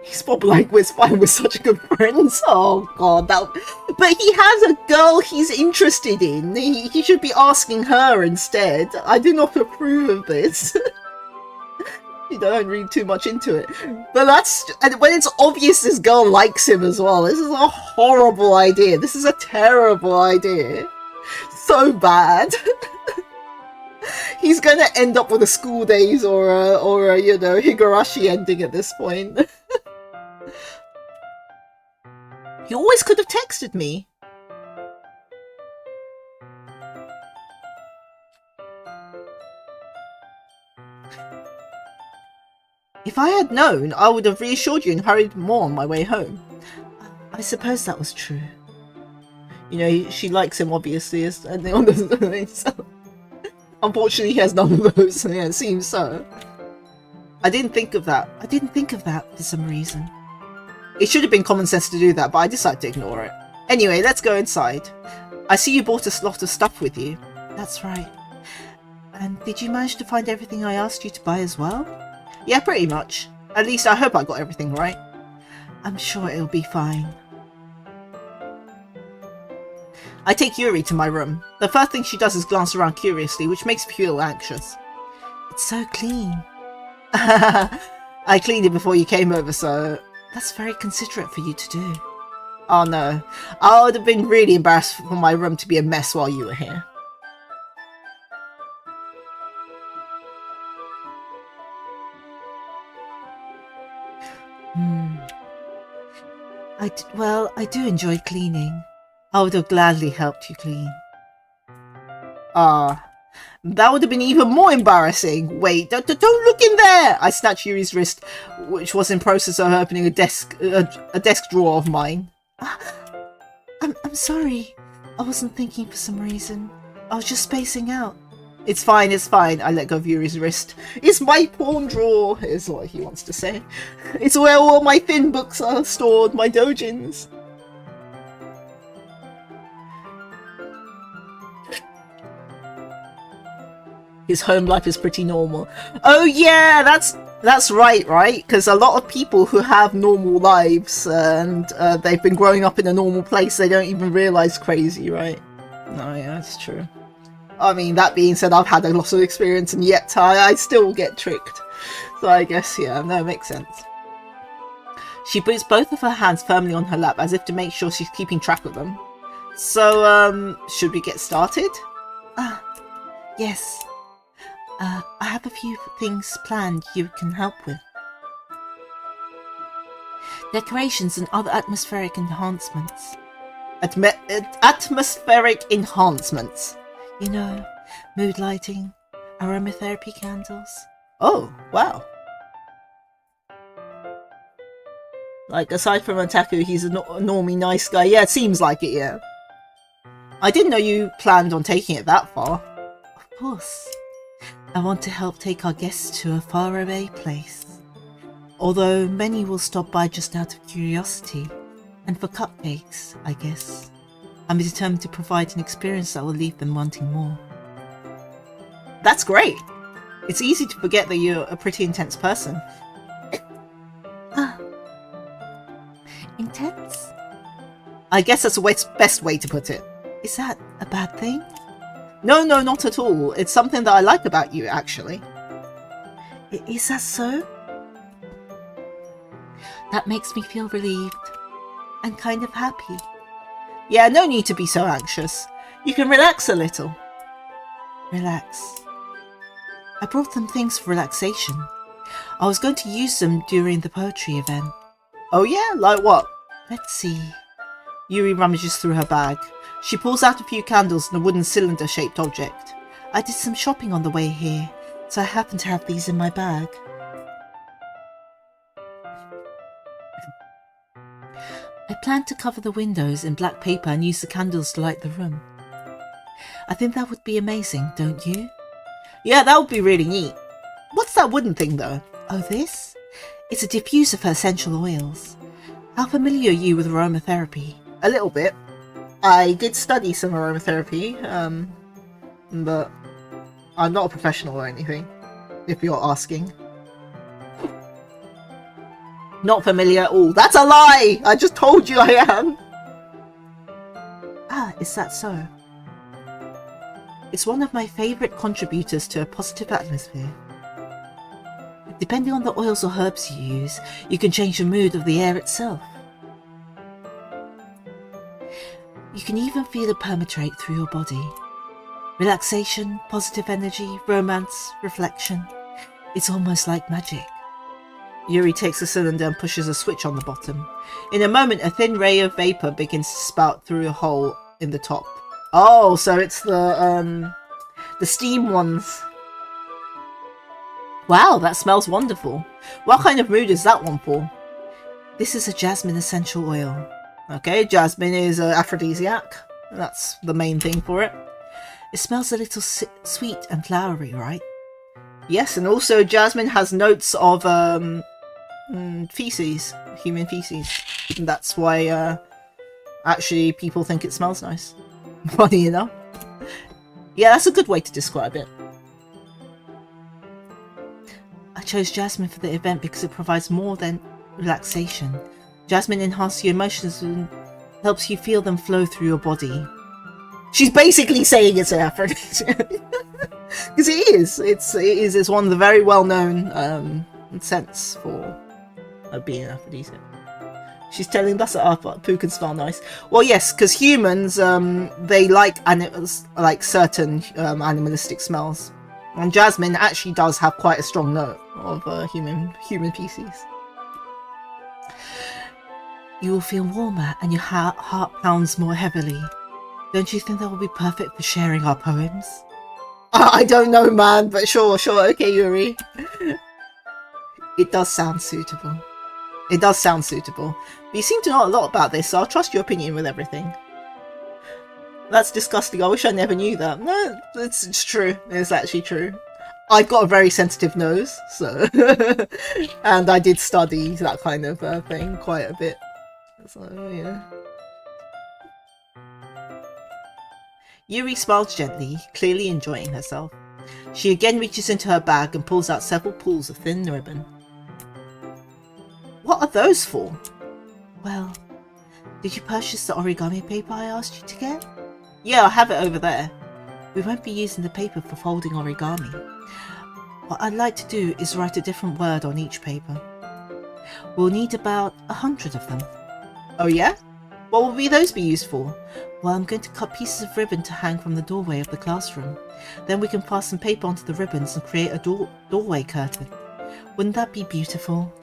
He's probably like, we're fine, we're such good friends. Oh god, but he has a girl he's interested in. He should be asking her instead. I do not approve of this. You don't read too much into it. But and when it's obvious this girl likes him as well, this is a horrible idea. This is a terrible idea. So bad. He's gonna end up with a school days or a Higurashi ending at this point. You always could have texted me. If I had known, I would have reassured you and hurried more on my way home. I suppose that was true. You know, she likes him, obviously, and they understand. So. Unfortunately, he has none of those. Yeah, it seems so. I didn't think of that. For some reason. It should have been common sense to do that, but I decided to ignore it. Anyway, let's go inside. I see you brought a lot of stuff with you. That's right. And did you manage to find everything I asked you to buy as well? Yeah, pretty much. At least I hope I got everything right. I'm sure it'll be fine. I take Yuri to my room. The first thing she does is glance around curiously, which makes me feel anxious. It's so clean. I cleaned it before you came over, so... That's very considerate for you to do. Oh no. I would have been really embarrassed for my room to be a mess while you were here. I do enjoy cleaning. I would have gladly helped you clean. That would have been even more embarrassing. Wait, don't look in there! I snatched Yuri's wrist, which was in process of opening a desk drawer of mine. I'm sorry. I wasn't thinking for some reason. I was just spacing out. It's fine, it's fine. I let go of Yuri's wrist. It's my pawn drawer, is what he wants to say. It's where all my thin books are stored, my dojins. His home life is pretty normal. Oh yeah, that's right? Because a lot of people who have normal lives and they've been growing up in a normal place, they don't even realise crazy, right? No, yeah, that's true. I mean, that being said, I've had a lot of experience and yet I still get tricked. So I guess, yeah, no, it makes sense. She puts both of her hands firmly on her lap as if to make sure she's keeping track of them. So, should we get started? Yes. I have a few things planned you can help with. Decorations and other atmospheric enhancements. Atmospheric enhancements? You know, mood lighting, aromatherapy candles. Oh, wow. Like, aside from Otaku, he's a normie nice guy. Yeah, it seems like it, yeah. I didn't know you planned on taking it that far. Of course. I want to help take our guests to a faraway place. Although many will stop by just out of curiosity. And for cupcakes, I guess. I'm determined to provide an experience that will leave them wanting more. That's great. It's easy to forget that you're a pretty intense person. Intense? I guess that's the best way to put it. Is that a bad thing? No, not at all. It's something that I like about you, actually. Is that so? That makes me feel relieved. And kind of happy. Yeah, no need to be so anxious. You can relax a little. Relax. I brought some things for relaxation. I was going to use them during the poetry event. Oh yeah? Like what? Let's see. Yuri rummages through her bag. She pulls out a few candles and a wooden cylinder-shaped object. I did some shopping on the way here, so I happen to have these in my bag. I planned to cover the windows in black paper and use the candles to light the room. I think that would be amazing, don't you? Yeah, that would be really neat. What's that wooden thing, though? Oh, this? It's a diffuser for essential oils. How familiar are you with aromatherapy? A little bit. I did study some aromatherapy, but I'm not a professional or anything, if you're asking. Not familiar at all. That's a lie! I just told you I am! Ah, is that so? It's one of my favourite contributors to a positive atmosphere. Depending on the oils or herbs you use, you can change the mood of the air itself. You can even feel it permeate through your body. Relaxation, positive energy, romance, reflection. It's almost like magic. Yuri takes the cylinder and pushes a switch on the bottom. In a moment, a thin ray of vapour begins to spout through a hole in the top. Oh, so it's the steam ones. Wow, that smells wonderful. What kind of mood is that one for? This is a jasmine essential oil. Okay, jasmine is an aphrodisiac. That's the main thing for it. It smells a little sweet and flowery, right? Yes, and also jasmine has notes of feces, human feces. And that's why actually people think it smells nice. Funny enough. Yeah, that's a good way to describe it. I chose jasmine for the event because it provides more than relaxation. Jasmine enhances your emotions and helps you feel them flow through your body. She's basically saying it's an aphrodisiac. Because it is. It's one of the very well-known scents for being an aphrodisiac. She's telling us that poo can smell nice. Well, yes, because humans, they like certain animalistic smells. And jasmine actually does have quite a strong note of human feces. You will feel warmer and your heart pounds more heavily. Don't you think that would be perfect for sharing our poems? I don't know, man, but sure, okay, Yuri. It does sound suitable. It does sound suitable. But you seem to know a lot about this, so I'll trust your opinion with everything. That's disgusting. I wish I never knew that. No, it's true. It's actually true. I've got a very sensitive nose, so... and I did study that kind of thing quite a bit. So, yeah. Yuri smiles gently, clearly enjoying herself. She again reaches into her bag and pulls out several pools of thin ribbon. What are those for? Well, did you purchase the origami paper I asked you to get? Yeah, I have it over there. We won't be using the paper for folding origami. What I'd like to do is write a different word on each paper. We'll need about 100 of them. Oh yeah? What will those be used for? Well, I'm going to cut pieces of ribbon to hang from the doorway of the classroom. Then we can fasten paper onto the ribbons and create a doorway curtain. Wouldn't that be beautiful?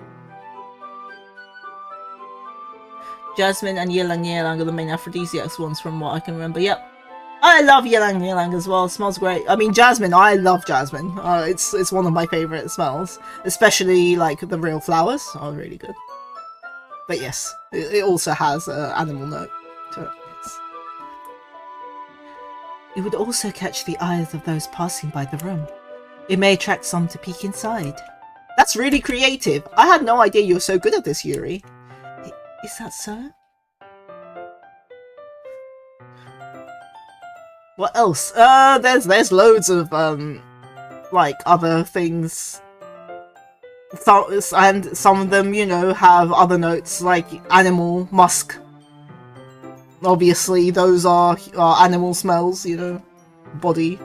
Jasmine and Ylang Ylang are the main aphrodisiacs ones from what I can remember. Yep. I love Ylang Ylang as well. It smells great. I mean, Jasmine. I love Jasmine. It's one of my favourite smells. Especially, like, the real flowers are really good. But yes, it also has an animal note to it. Yes. It would also catch the eyes of those passing by the room. It may attract some to peek inside. That's really creative. I had no idea you were so good at this, Yuri. Is that so? What else? There's loads of like other things. And some of them, you know, have other notes like animal, musk. Obviously, those are animal smells, you know, body.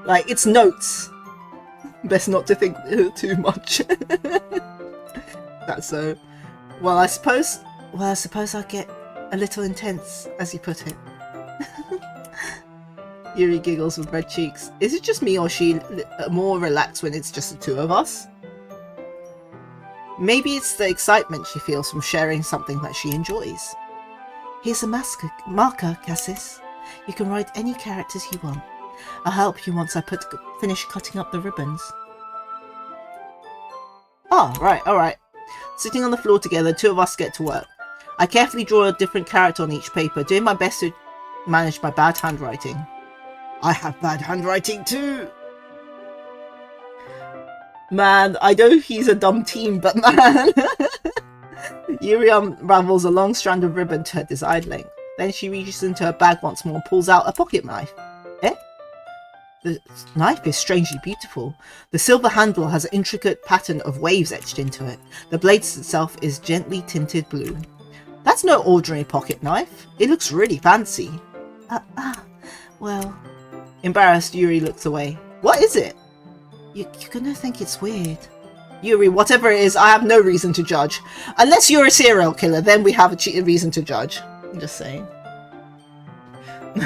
Like, it's notes. Best not to think too much. That's so. Well, I suppose I'll get a little intense, as you put it. Yuri giggles with red cheeks. Is it just me, or is she more relaxed when it's just the two of us? Maybe it's the excitement she feels from sharing something that she enjoys. Here's a marker, Cassis. You can write any characters you want. I'll help you once I finish cutting up the ribbons. Oh, right, alright. Sitting on the floor together, two of us get to work. I carefully draw a different character on each paper, doing my best to manage my bad handwriting. I have bad handwriting too! Man, I know he's a dumb teen, but man! Yuri unravels a long strand of ribbon to her desired length. Then she reaches into her bag once more and pulls out a pocket knife. Eh? The knife is strangely beautiful. The silver handle has an intricate pattern of waves etched into it. The blade itself is gently tinted blue. That's no ordinary pocket knife. It looks really fancy. Well... Embarrassed, Yuri looks away. What is it? You're gonna think it's weird. Yuri, whatever it is, I have no reason to judge. Unless you're a serial killer, then we have a reason to judge. I'm just saying.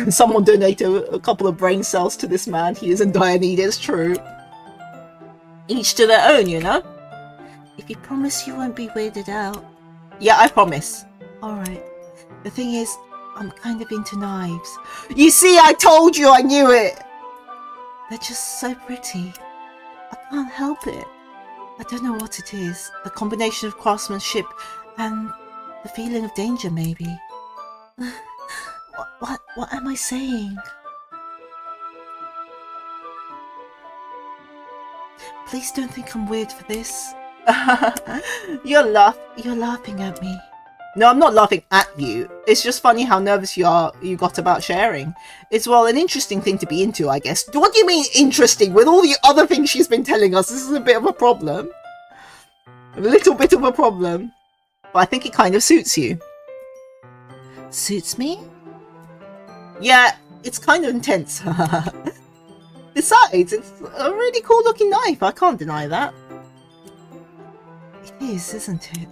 Someone donated a couple of brain cells to this man. He is in dire need, it's true. Each to their own, you know? If you promise you won't be weirded out. Yeah, I promise. Alright. The thing is, I'm kind of into knives. You see, I told you, I knew it! They're just so pretty. I can't help it. I don't know what it is. The combination of craftsmanship and the feeling of danger, maybe. What am I saying? Please don't think I'm weird for this. You're laughing at me. No, I'm not laughing at you. It's just funny how nervous you got about sharing. It's, well, an interesting thing to be into, I guess. What do you mean interesting? With all the other things she's been telling us, this is a bit of a problem. A little bit of a problem. But I think it kind of suits you. Suits me? Yeah, it's kind of intense. Besides, it's a really cool looking knife. I can't deny that. It is, isn't it?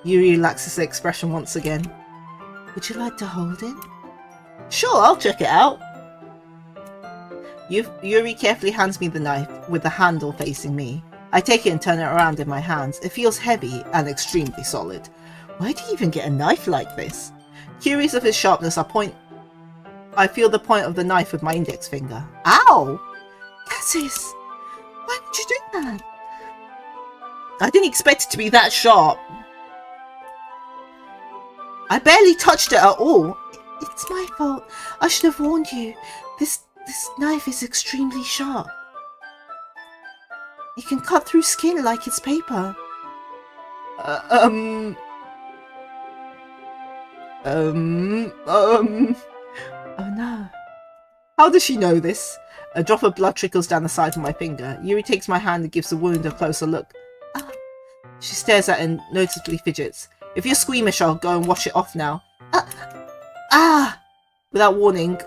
Yuri relaxes the expression once again. Would you like to hold it? Sure, I'll check it out. Yuri carefully hands me the knife, with the handle facing me. I take it and turn it around in my hands. It feels heavy and extremely solid. Where do you even get a knife like this? Curious of its sharpness, I feel the point of the knife with my index finger. Ow! Cassis! Why would you do that? I didn't expect it to be that sharp. I barely touched it at all. It's my fault. I should have warned you. This knife is extremely sharp. It can cut through skin like it's paper. Oh no. How does she know this? A drop of blood trickles down the side of my finger. Yuri takes my hand and gives the wound a closer look. Ah. She stares at it and noticeably fidgets. If you're squeamish, I'll go and wash it off now. Without warning,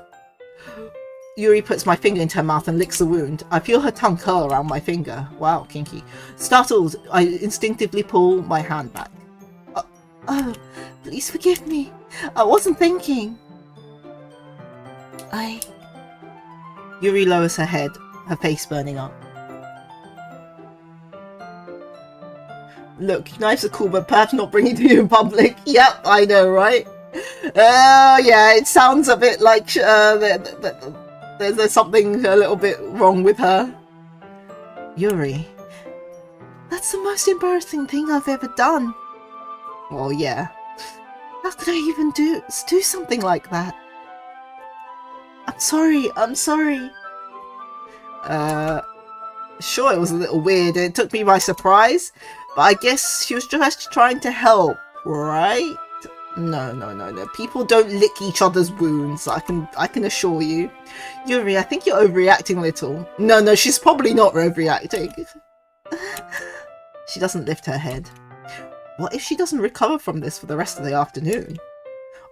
Yuri puts my finger into her mouth and licks the wound. I feel her tongue curl around my finger. Wow, kinky. Startled, I instinctively pull my hand back. Oh, please forgive me. I wasn't thinking. Yuri lowers her head, her face burning up. Look, knives are cool, but perhaps not bringing to you in public. Yep, I know, right? Yeah, it sounds a bit like there's something a little bit wrong with her. Yuri, that's the most embarrassing thing I've ever done. Well, yeah. How could I even do something like that? I'm sorry. Sure, it was a little weird. It took me by surprise, but I guess she was just trying to help, right? No. People don't lick each other's wounds. I can assure you. Yuri, I think you're overreacting a little. No, she's probably not overreacting. She doesn't lift her head. What if she doesn't recover from this for the rest of the afternoon?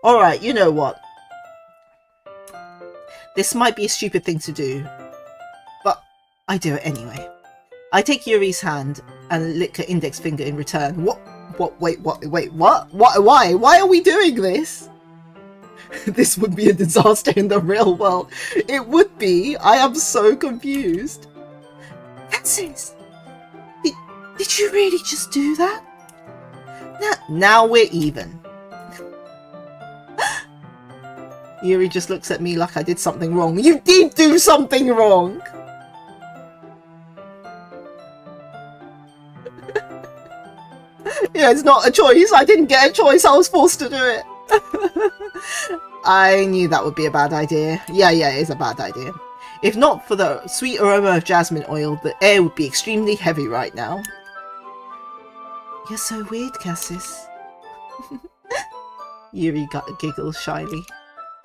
Alright, you know what? This might be a stupid thing to do, but I do it anyway. I take Yuri's hand and lick her index finger in return. Wait, what? Why? Why are we doing this? This would be a disaster in the real world. It would be. I am so confused. Francis, did you really just do that? Now we're even. Yuri just looks at me like I did something wrong. You did do something wrong! Yeah, it's not a choice. I didn't get a choice. I was forced to do it. I knew that would be a bad idea. Yeah, it is a bad idea. If not for the sweet aroma of jasmine oil, the air would be extremely heavy right now. You're so weird, Cassis. Yuri giggles shyly.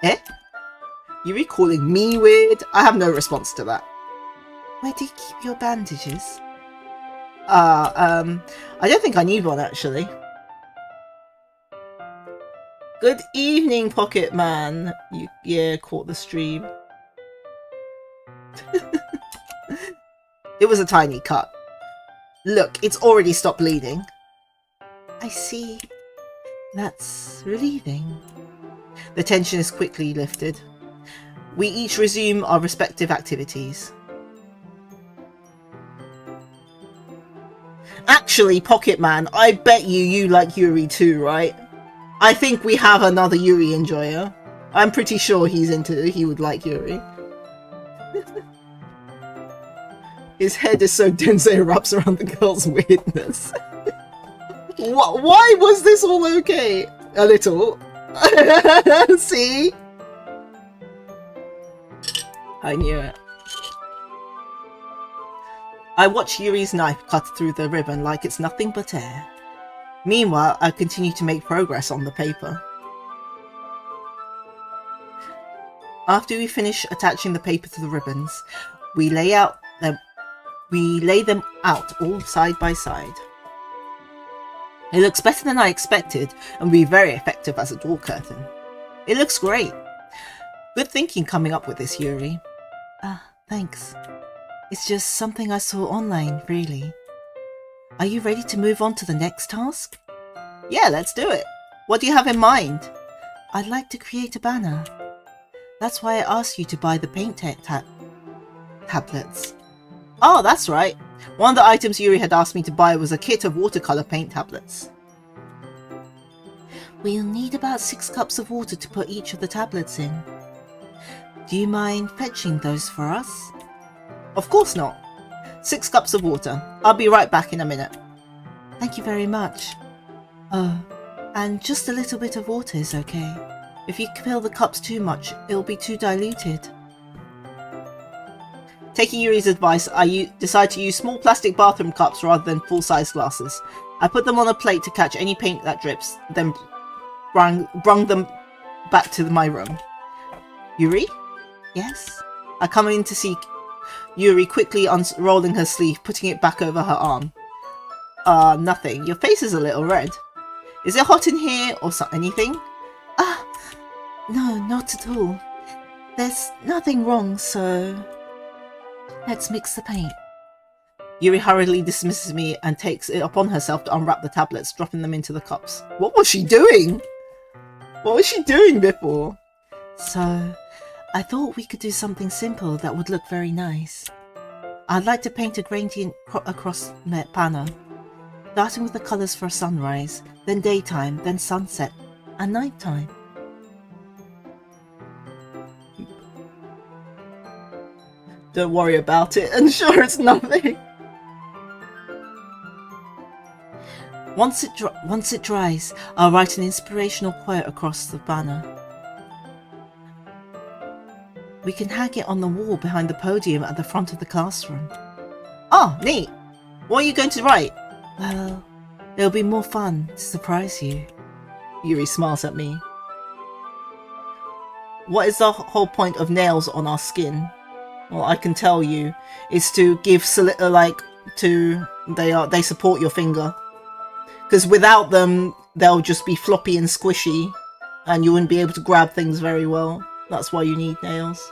Eh? Yuri calling me weird? I have no response to that. Where do you keep your bandages? I don't think I need one, actually. Good evening, Pocket Man. You caught the stream. It was a tiny cut. Look, it's already stopped bleeding. I see. That's relieving. The tension is quickly lifted. We each resume our respective activities. Actually, Pocket Man, I bet you like Yuri too, right? I think we have another Yuri enjoyer. I'm pretty sure he would like Yuri. His head is so dense it wraps around the girl's weirdness. Why was this all okay? A little. See? I knew it. I watch Yuri's knife cut through the ribbon like it's nothing but air. Meanwhile, I continue to make progress on the paper. After we finish attaching the paper to the ribbons, we lay them out all side by side. It looks better than I expected and will be very effective as a door curtain. It looks great. Good thinking coming up with this, Yuri. Thanks. It's just something I saw online, really. Are you ready to move on to the next task? Yeah, let's do it. What do you have in mind? I'd like to create a banner. That's why I asked you to buy the paint tablets. Oh, that's right. One of the items Yuri had asked me to buy was a kit of watercolor paint tablets. We'll need about 6 cups of water to put each of the tablets in. Do you mind fetching those for us? Of course not. 6 cups of water. I'll be right back in a minute. Thank you very much. Oh, And just a little bit of water is okay. If you fill the cups too much, it'll be too diluted. Taking Yuri's advice, I decide to use small plastic bathroom cups rather than full-size glasses. I put them on a plate to catch any paint that drips, then brung them back to my room. Yuri? Yes? I come in to see Yuri quickly unrolling her sleeve, putting it back over her arm. Nothing. Your face is a little red. Is it hot in here or anything? No, not at all. There's nothing wrong, so let's mix the paint. Yuri hurriedly dismisses me and takes it upon herself to unwrap the tablets, dropping them into the cups. What was she doing? What was she doing before? So, I thought we could do something simple that would look very nice. I'd like to paint a gradient across the banner, starting with the colours for sunrise, then daytime, then sunset, and nighttime. Don't worry about it, and sure it's nothing. Once it dries, I'll write an inspirational quote across the banner. We can hang it on the wall behind the podium at the front of the classroom. Oh, neat. What are you going to write? Well, it'll be more fun to surprise you. Yuri smiles at me. What is the whole point of nails on our skin? Well, I can tell you, is to give they support your finger. Because without them, they'll just be floppy and squishy, and you wouldn't be able to grab things very well. That's why you need nails.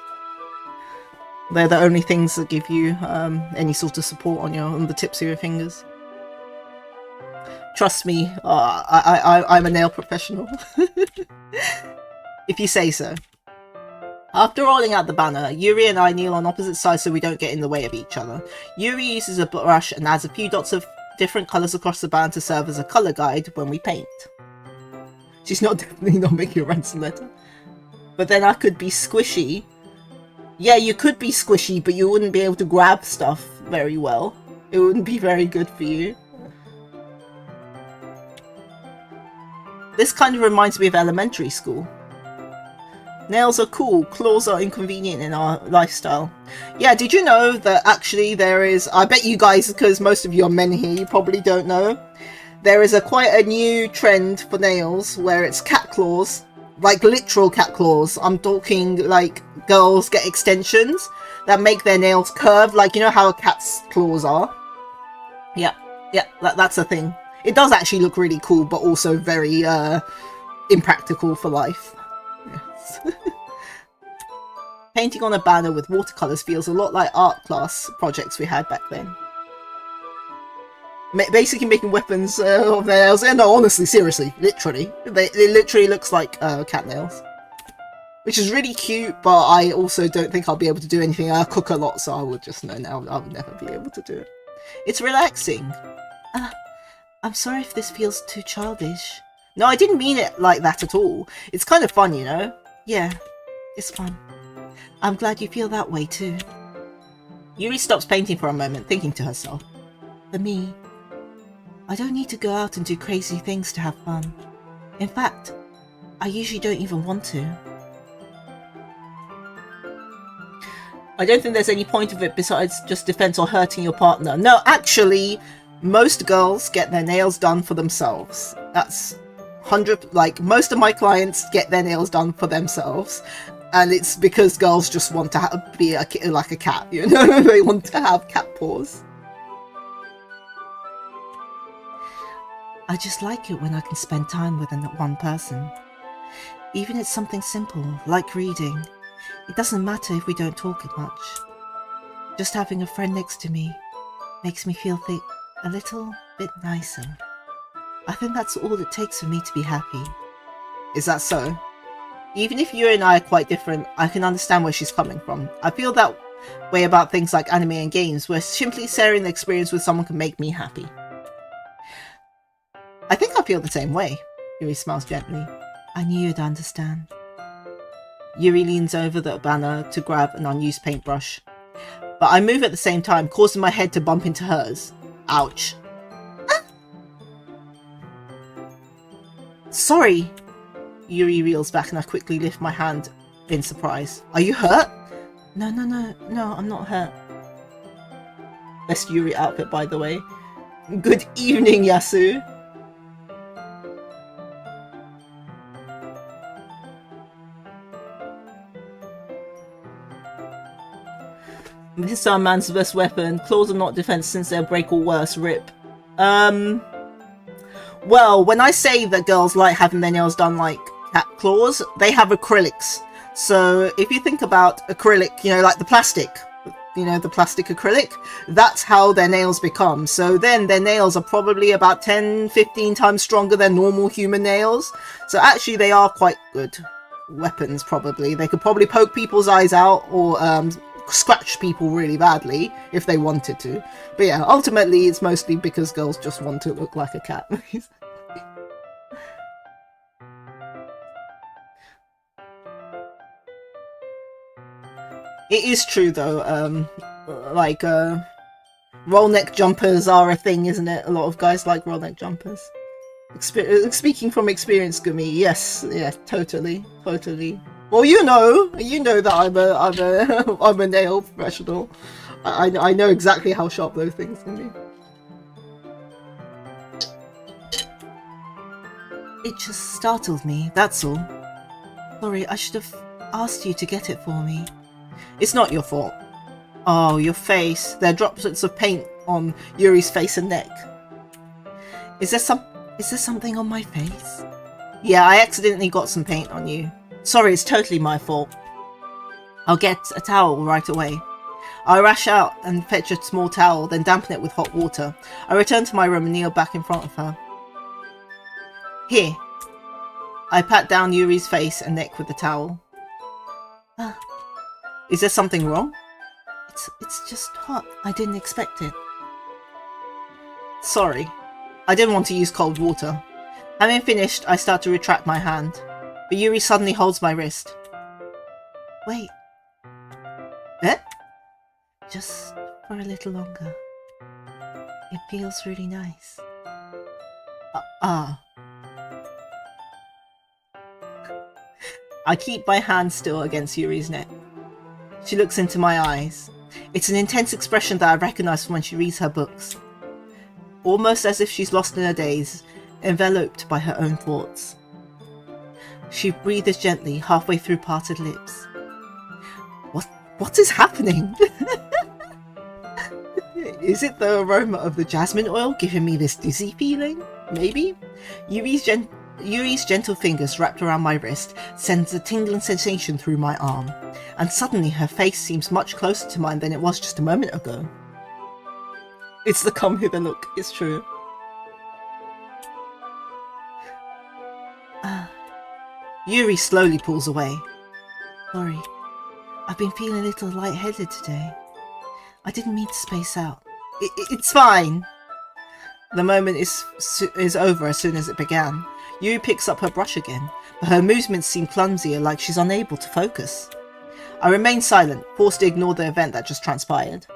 They're the only things that give you any sort of support on the tips of your fingers. Trust me, I'm a nail professional. If you say so. After rolling out the banner, Yuri and I kneel on opposite sides so we don't get in the way of each other. Yuri uses a brush and adds a few dots of different colours across the banner to serve as a colour guide when we paint. She's definitely not making a ransom letter. But then I could be squishy. Yeah, you could be squishy, but you wouldn't be able to grab stuff very well. It wouldn't be very good for you. This kind of reminds me of elementary school. Nails are cool, claws are inconvenient in our lifestyle. Yeah, did you know that actually there is, I bet you guys, because most of you are men here, you probably don't know, there is quite a new trend for nails where it's cat claws, like literal cat claws. I'm talking like girls get extensions that make their nails curved, like you know how a cat's claws are? Yeah, that's a thing. It does actually look really cool, but also very impractical for life. Yes. Painting on a banner with watercolours feels a lot like art class projects we had back then. Basically making weapons of nails. No, honestly, seriously, literally. It literally looks like cat nails. Which is really cute, but I also don't think I'll be able to do anything. I cook a lot, so I would just know now I would never be able to do it. It's relaxing. I'm sorry if this feels too childish. No, I didn't mean it like that at all. It's kind of fun, you know? Yeah, it's fun. I'm glad you feel that way too. Yuri stops painting for a moment, thinking to herself. For me, I don't need to go out and do crazy things to have fun. In fact, I usually don't even want to. I don't think there's any point of it besides just defense or hurting your partner. No, actually, most girls get their nails done for themselves. That's 100, like most of my clients get their nails done for themselves. And it's because girls just want to be like a cat, you know? They want to have cat paws. I just like it when I can spend time with one person. Even if it's something simple, like reading. It doesn't matter if we don't talk much. Just having a friend next to me makes me feel a little bit nicer. I think that's all it takes for me to be happy. Is that so? Even if you and I are quite different, I can understand where she's coming from. I feel that way about things like anime and games, where simply sharing the experience with someone can make me happy. I think I feel the same way. Yuri smiles gently. I knew you'd understand. Yuri leans over the banner to grab an unused paintbrush. But I move at the same time, causing my head to bump into hers. Ouch. Sorry. Yuri reels back and I quickly lift my hand in surprise. Are you hurt? No, I'm not hurt. Best Yuri outfit, by the way. Good evening, Yasu. This is our man's best weapon. Claws are not defense since they'll break or worse. Rip. Well, when I say that girls like having their nails done like cat claws, they have acrylics. So if you think about acrylic, you know, like the plastic, you know, the plastic acrylic, that's how their nails become. So then their nails are probably about 10-15 times stronger than normal human nails. So actually they are quite good weapons, probably. They could probably poke people's eyes out or scratch people really badly if they wanted to. But yeah, ultimately it's mostly because girls just want to look like a cat. It is true though, roll neck jumpers are a thing, isn't it? A lot of guys like roll neck jumpers. Speaking from experience, Gumi, yes, yeah, totally. Well, you know that I'm a nail professional. I know exactly how sharp those things can be. It just startled me, that's all. Sorry, I should have asked you to get it for me. It's not your fault. Oh, your face. There are droplets of paint on Yuri's face and neck. Is there something on my face? Yeah, I accidentally got some paint on you. Sorry, it's totally my fault. I'll get a towel right away. I rush out and fetch a small towel, then dampen it with hot water. I return to my room and kneel back in front of her. Here. I pat down Yuri's face and neck with the towel. Is there something wrong? It's just hot. I didn't expect it. Sorry. I didn't want to use cold water. Having finished, I start to retract my hand. But Yuri suddenly holds my wrist. Wait. Eh? Just for a little longer. It feels really nice. I keep my hand still against Yuri's neck. She looks into my eyes. It's an intense expression that I recognize from when she reads her books. Almost as if she's lost in her daze, enveloped by her own thoughts. She breathes gently, halfway through parted lips. What is happening? Is it the aroma of the jasmine oil giving me this dizzy feeling? Maybe? Yuri's gentle fingers wrapped around my wrist sends a tingling sensation through my arm, and suddenly her face seems much closer to mine than it was just a moment ago. It's the come hither look, it's true. Yuri slowly pulls away. Sorry, I've been feeling a little lightheaded today. I didn't mean to space out. It's fine. The moment is over as soon as it began. Yuri picks up her brush again, but her movements seem clumsier, like she's unable to focus. I remain silent, forced to ignore the event that just transpired.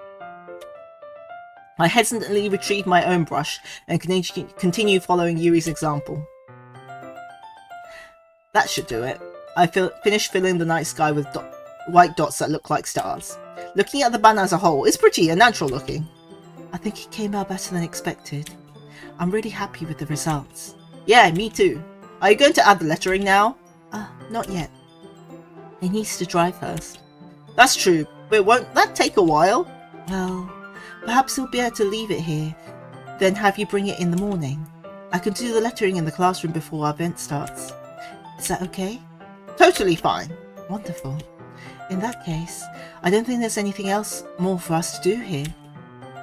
I hesitantly retrieve my own brush and continue following Yuri's example. That should do it. I finish filling the night sky with white dots that look like stars. Looking at the banner as a whole, it's pretty and natural looking. I think it came out better than expected. I'm really happy with the results. Yeah, me too. Are you going to add the lettering now? Not yet. It needs to dry first. That's true, but won't that take a while? Well, perhaps we'll be able to leave it here, then have you bring it in the morning. I can do the lettering in the classroom before our event starts. Is that okay? Totally fine. Wonderful. In that case, I don't think there's anything else more for us to do here.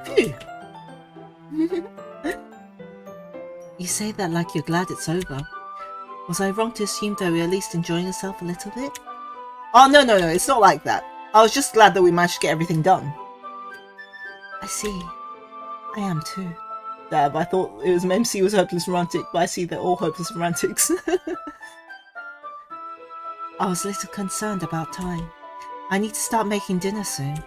Phew. You say that like you're glad it's over. Was I wrong to assume that we're at least enjoying yourself a little bit? Oh, no, it's not like that. I was just glad that we managed to get everything done. I see. I am too. Dab, I thought it was MC was hopeless romantic, but I see they're all hopeless romantics. I was a little concerned about time. I need to start making dinner soon.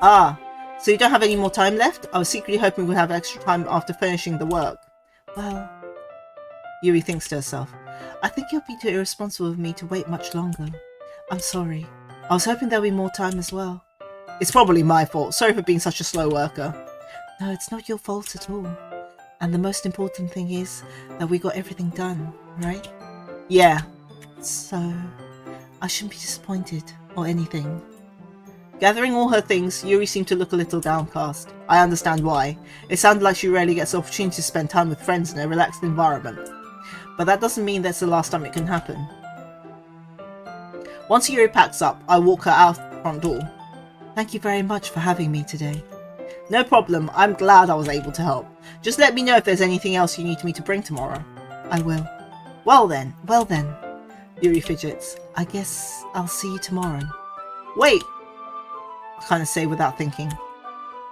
Ah, so you don't have any more time left? I was secretly hoping we'd have extra time after finishing the work. Well, Yuri thinks to herself. I think it'll be too irresponsible of me to wait much longer. I'm sorry. I was hoping there'll be more time as well. It's probably my fault. Sorry for being such a slow worker. No, it's not your fault at all. And the most important thing is that we got everything done, right? Yeah. So, I shouldn't be disappointed or anything. Gathering all her things, Yuri seemed to look a little downcast. I understand why. It sounded like she rarely gets the opportunity to spend time with friends in a relaxed environment. But that doesn't mean that's the last time it can happen. Once Yuri packs up, I walk her out the front door. Thank you very much for having me today. No problem, I'm glad I was able to help. Just let me know if there's anything else you need me to bring tomorrow. I will. Well then. Yuri fidgets. I guess I'll see you tomorrow. Wait! I kind of say without thinking.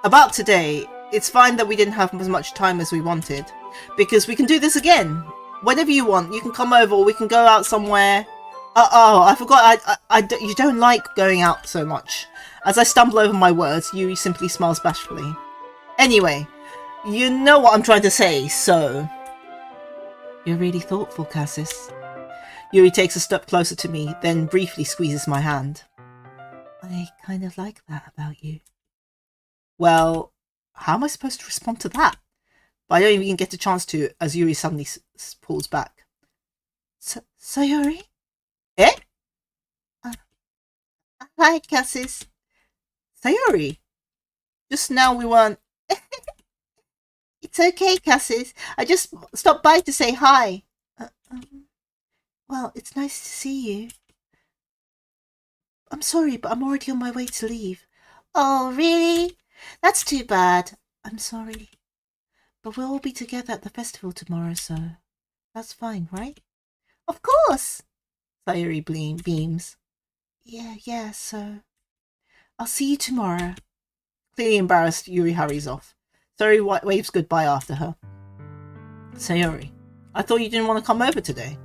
About today, it's fine that we didn't have as much time as we wanted. Because we can do this again. Whenever you want, you can come over or we can go out somewhere. Oh, I forgot, you don't like going out so much. As I stumble over my words, Yuri simply smiles bashfully. Anyway, you know what I'm trying to say, so... You're really thoughtful, Cassis. Yuri takes a step closer to me, then briefly squeezes my hand. I kind of like that about you. Well, how am I supposed to respond to that? But I don't even get a chance to, as Yuri suddenly pulls back. Sayori? Eh? Hi, Cassis. Sayori? Just now we weren't... It's okay, Cassis. I just stopped by to say hi. Well, it's nice to see you. I'm sorry, but I'm already on my way to leave. Oh, really? That's too bad. I'm sorry. But we'll all be together at the festival tomorrow, so that's fine, right? Of course! Sayori beams. Yeah, so... I'll see you tomorrow. Clearly embarrassed, Yuri hurries off. Sayori waves goodbye after her. Sayori, I thought you didn't want to come over today.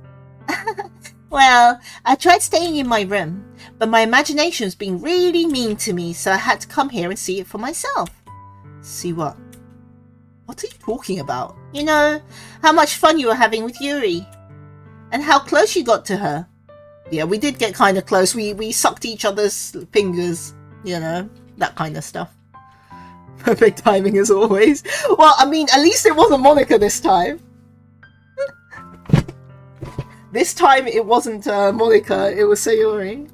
Well, I tried staying in my room, but my imagination's been really mean to me, so I had to come here and see it for myself. See what? What are you talking about? You know, how much fun you were having with Yuri. And how close you got to her. Yeah, we did get kind of close. We sucked each other's fingers, you know, that kind of stuff. Perfect timing as always. Well, I mean, at least it wasn't Monika this time. This time it wasn't Monika, it was Sayori.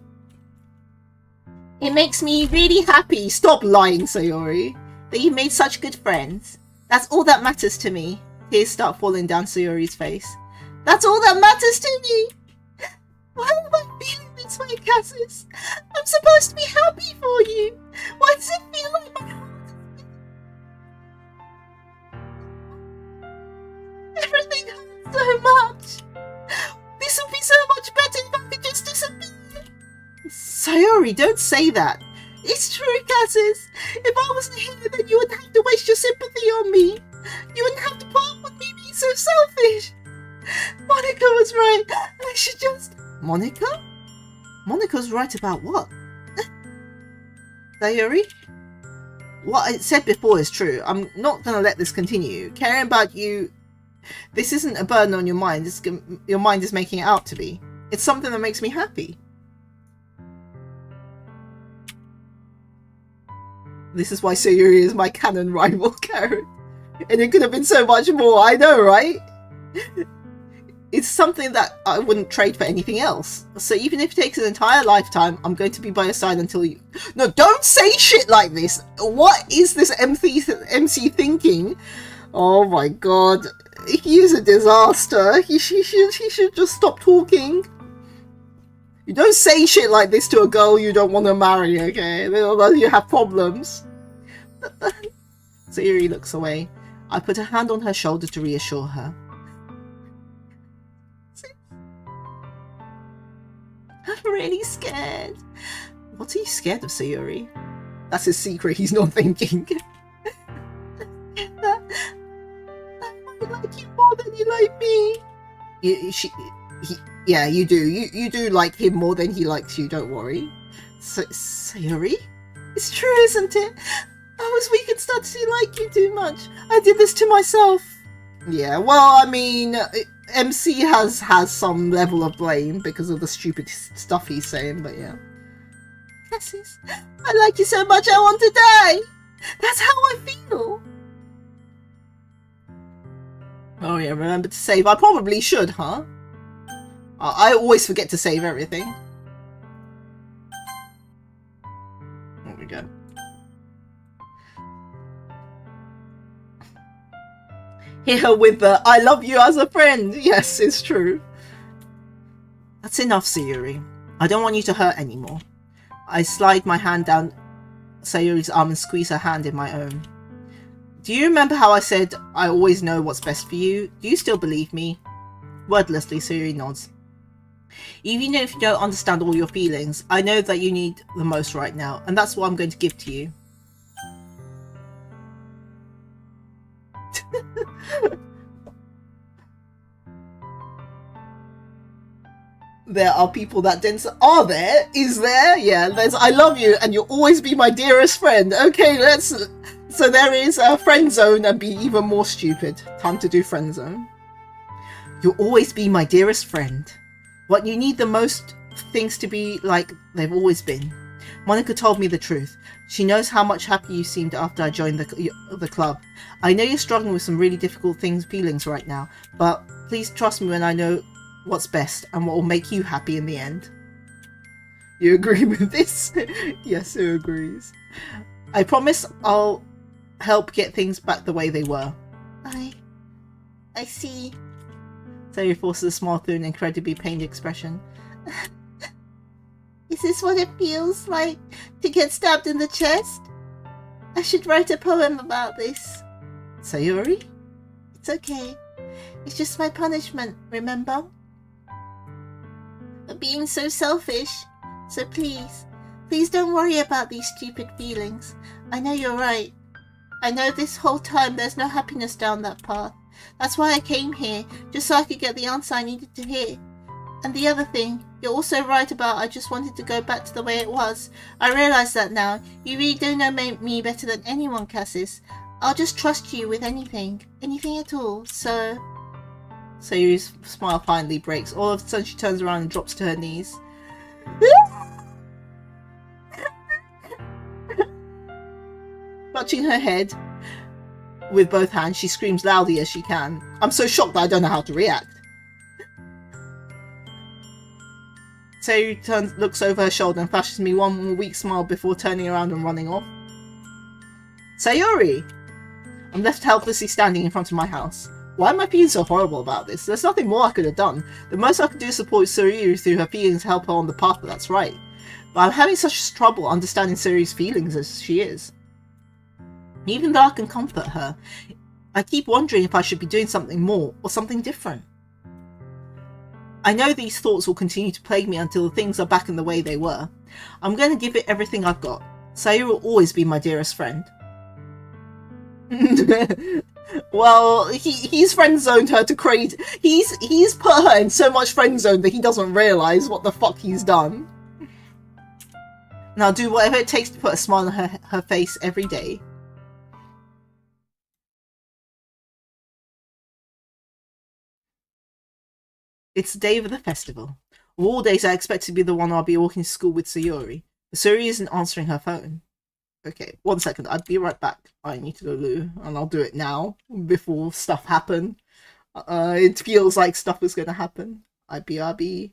It makes me really happy. Stop lying, Sayori. That you made such good friends. That's all that matters to me. Tears start falling down Sayori's face. That's all that matters to me. Why am I feeling this way, Cassis? I'm supposed to be happy for you. Why does it feel like my heart is beating? Everything hurts so much. This would be so much better if I could just disappear. Sayori, don't say that. It's true, Cassis. If I wasn't here, then you wouldn't have to waste your sympathy on me. You wouldn't have to put up with me being so selfish. Monika was right. I should just... Monika? Monika's right about what? Sayori? What I said before is true. I'm not going to let this continue. Caring about you... This isn't a burden on your mind. Your mind is making it out to be. It's something that makes me happy. This is why Sayori is my canon rival character. And it could have been so much more, I know, right? It's something that I wouldn't trade for anything else. So even if it takes an entire lifetime, I'm going to be by your side until you... No, don't say shit like this! What is this MC thinking? Oh my god. He is a disaster. He should just stop talking. You don't say shit like this to a girl you don't want to marry, okay? Otherwise you have problems. Sayori looks away. I put a hand on her shoulder to reassure her. I'm really scared. What are you scared of, Sayori? That's his secret, he's not thinking. I might like you more than you like me. Yeah, you do. You do like him more than he likes you, don't worry. Sayori? It's true, isn't it? I was weak and started to like you too much. I did this to myself. Yeah, well, I mean, MC has some level of blame because of the stupid stuff he's saying, but yeah. Cassis, I like you so much I want to die. That's how I feel. Oh yeah, remember to save. I probably should, huh? I always forget to save everything. There we go. Here with the I love you as a friend. Yes, it's true. That's enough, Sayuri. I don't want you to hurt anymore. I slide my hand down Sayuri's arm and squeeze her hand in my own. Do you remember how I said I always know what's best for you? Do you still believe me? Wordlessly, Sayuri nods. Even if you don't understand all your feelings, I know that you need the most right now, and that's what I'm going to give to you. There are people that didn't. Are there? Is there? Yeah, there's I love you and you'll always be my dearest friend. Okay, let's. So there is a friend zone and be even more stupid. Time to do friend zone. You'll always be my dearest friend. What you need the most, things to be like they've always been. Monika told me the truth. She knows how much happier you seemed after I joined the club. I know you're struggling with some really difficult feelings right now, but please trust me when I know what's best and what will make you happy in the end. You agree with this? Yes, who agrees? I promise I'll help get things back the way they were. I see. Sayuri forces a smile through an incredibly pained expression. Is this what it feels like to get stabbed in the chest? I should write a poem about this. Sayuri? It's okay. It's just my punishment, remember? For being so selfish. So please don't worry about these stupid feelings. I know you're right. I know this whole time there's no happiness down that path. That's why I came here, just so I could get the answer I needed to hear. And the other thing, you're also right about I just wanted to go back to the way it was. I realise that now. You really do know me better than anyone, Cassis. I'll just trust you with anything at all, so... Sayuri's smile finally breaks. All of a sudden she turns around and drops to her knees. Clutching her head with both hands, she screams loudly as she can. I'm so shocked that I don't know how to react. Sayuri looks over her shoulder and flashes me one more weak smile before turning around and running off. Sayuri! I'm left helplessly standing in front of my house. Why am I feeling so horrible about this? There's nothing more I could have done. The most I could do is support Sayuri through her feelings to help her on the path that's right. But I'm having such trouble understanding Sayuri's feelings as she is. Even though I can comfort her, I keep wondering if I should be doing something more or something different. I know these thoughts will continue to plague me until things are back in the way they were. I'm going to give it everything I've got. Sayuri will always be my dearest friend. Well, he's friend zoned her to crazy. He's put her in so much friend zone that he doesn't realise what the fuck he's done. And I'll do whatever it takes to put a smile on her face every day. It's the day of the festival. Of all days, I expect to be the one I'll be walking to school with Sayuri. But Sayuri isn't answering her phone. Okay, 1 second. I'll be right back. I need to go loo, and I'll do it now before stuff happen. It feels like stuff is gonna happen. IBRB.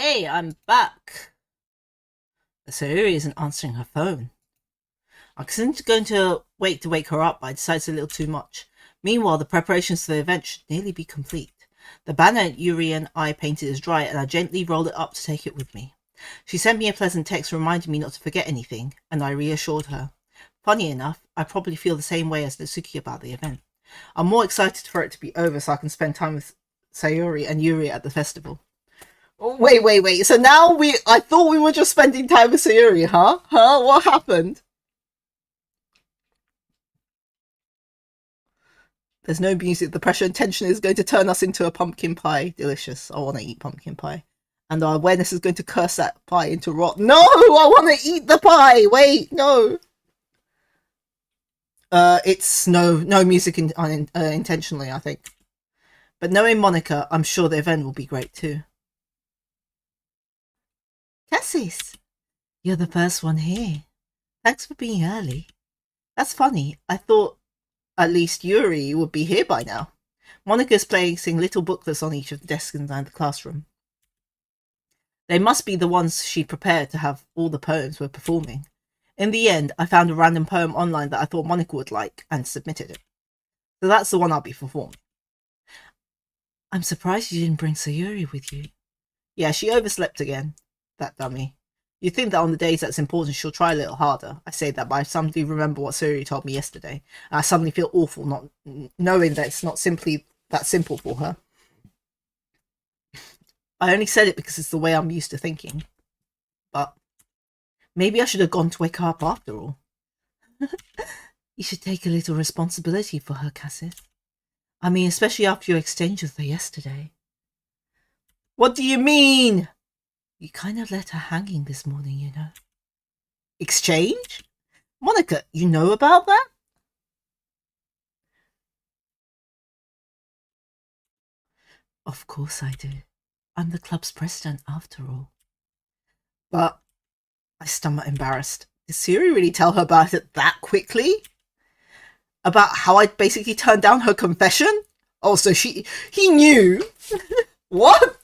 Hey, I'm back. Sayuri isn't answering her phone. I was going to wait her up, but I decided it's a little too much. Meanwhile, the preparations for the event should nearly be complete. The banner Yuri and I painted is dry, and I gently rolled it up to take it with me. She sent me a pleasant text reminding me not to forget anything, and I reassured her. Funny enough, I probably feel the same way as Natsuki about the event. I'm more excited for it to be over so I can spend time with Sayuri and Yuri at the festival. Wait. So now I thought we were just spending time with Sayuri, huh? What happened? There's no music. The pressure and tension is going to turn us into a pumpkin pie. Delicious. I want to eat pumpkin pie. And our awareness is going to curse that pie into rot. No! I want to eat the pie! Wait, no! It's no music intentionally, I think. But knowing Monika, I'm sure the event will be great too. Cassis, you're the first one here. Thanks for being early. That's funny. I thought at least Yuri would be here by now. Monika's placing little booklets on each of the desks inside the classroom. They must be the ones she prepared to have all the poems we're performing. In the end, I found a random poem online that I thought Monika would like and submitted it. So that's the one I'll be performing. I'm surprised you didn't bring Sayuri with you. Yeah, she overslept again. That dummy. You'd think that on the days that's important she'll try a little harder. I say that, but I suddenly remember what Sayuri told me yesterday. And I suddenly feel awful not knowing that it's not simply that simple for her. I only said it because it's the way I'm used to thinking. But maybe I should have gone to wake her up after all. You should take a little responsibility for her, Cassis. I mean, especially after your exchange with her yesterday. What do you mean? You kind of left her hanging this morning, you know. Exchange? Monika, you know about that? Of course I do. I'm the club's president after all. But I stammer embarrassed. Did Sayuri really tell her about it that quickly? About how I basically turned down her confession? Oh, so he knew? What?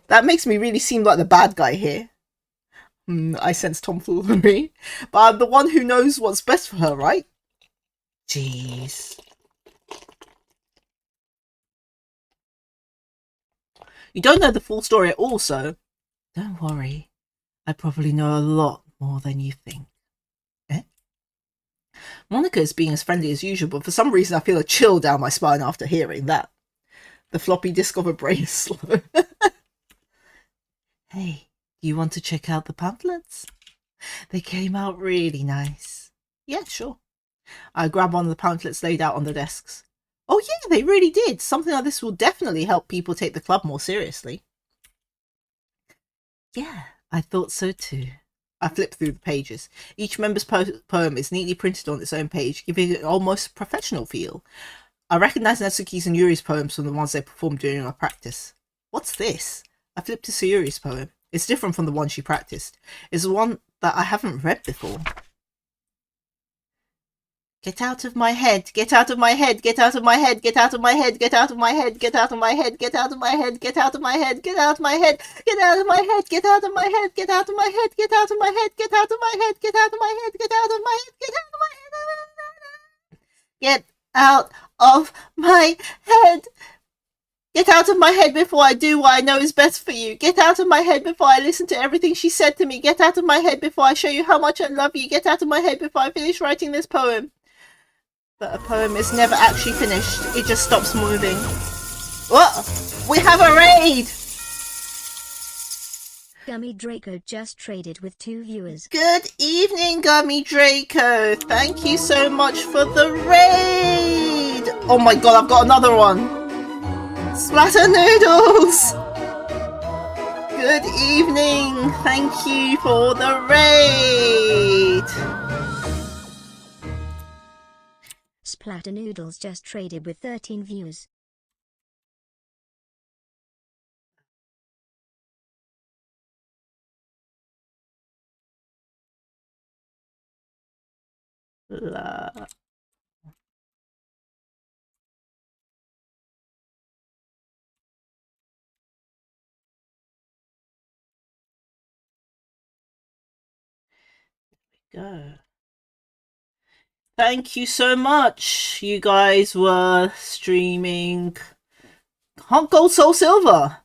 That makes me really seem like the bad guy here. I sense tomfoolery. But I'm the one who knows what's best for her, right? Jeez. You don't know the full story at all, so don't worry. I probably know a lot more than you think. Eh? Monika is being as friendly as usual, but for some reason I feel a chill down my spine after hearing that. The floppy disk of a brain is slow. Hey, do you want to check out the pamphlets? They came out really nice. Yeah, sure. I grab one of the pamphlets laid out on the desks. Oh yeah, they really did. Something like this will definitely help people take the club more seriously. Yeah, I thought so too. I flip through the pages. Each member's poem is neatly printed on its own page, giving it an almost professional feel. I recognise Natsuki's and Yuri's poems from the ones they performed during our practice. What's this? I flipped to Sayuri's poem. It's different from the one she practiced. It's one that I haven't read before. Get out of my head, get out of my head, get out of my head, get out of my head, get out of my head, get out of my head, get out of my head, get out of my head, get out of my head, get out of my head, get out of my head, get out of my head, get out of my head, get out of my head, get out of my head, get out of my head, get out of my head, get out of my head. Get out of my head before I do what I know is best for you. Get out of my head before I listen to everything she said to me. Get out of my head before I show you how much I love you. Get out of my head before I finish writing this poem. But a poem is never actually finished. It just stops moving. What? We have a raid! Gummy Draco just traded with 2 viewers. Good evening, Gummy Draco. Thank you so much for the raid. Oh my god, I've got another one. Splatter Noodles! Good evening! Thank you for the raid! Splatter Noodles just traded with 13 views. La. go. Thank you so much. You guys were streaming Hunt Gold Soul Silver.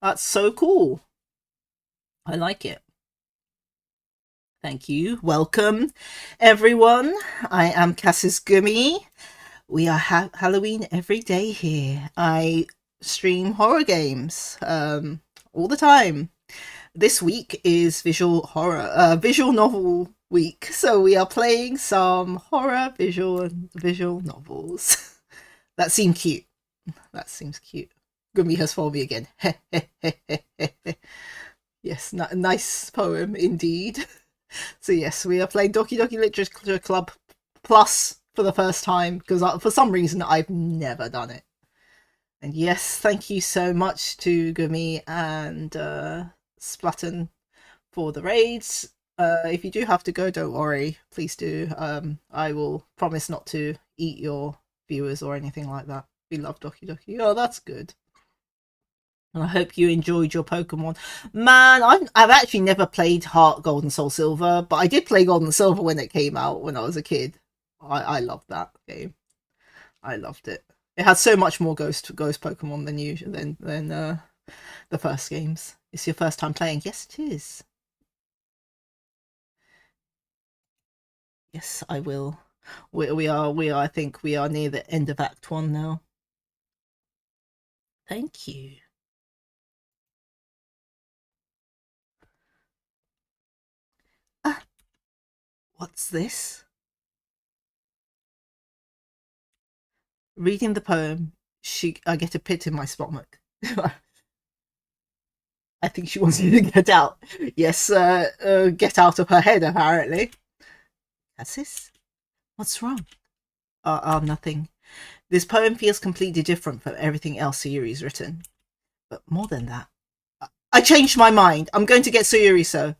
That's so cool. I like it. Thank you. Welcome, everyone. I am ᕐΙStream. We are Halloween every day here. I stream horror games all the time. This week is visual novel week, so we are playing some horror visual novels. That seemed cute. That seems cute. Gumi has followed me again. Yes, nice poem indeed. So yes, we are playing Doki Doki Literature Club Plus for the first time, because for some reason I've never done it. And yes, thank you so much to Gumi and Splutton for the raids. If you do have to go, don't worry, please do. I will promise not to eat your viewers or anything like that. We love Doki Doki. Oh, that's good. And I hope you enjoyed your Pokemon. Man, I've actually never played Heart Gold and Soul Silver, but I did play Gold and Silver when it came out when I was a kid. I loved that game. I loved it. It had so much more ghost Pokemon than the first games. It's your first time playing? Yes, it is. Yes, I will. We are. I think we are near the end of Act 1 now. Thank you. What's this? Reading the poem, I get a pit in my stomach. I think she wants you to get out. Yes, get out of her head, apparently. ᕐΙS? What's wrong? Nothing. This poem feels completely different from everything else Sayuri's written. But more than that, I changed my mind. I'm going to get Sayuri, so.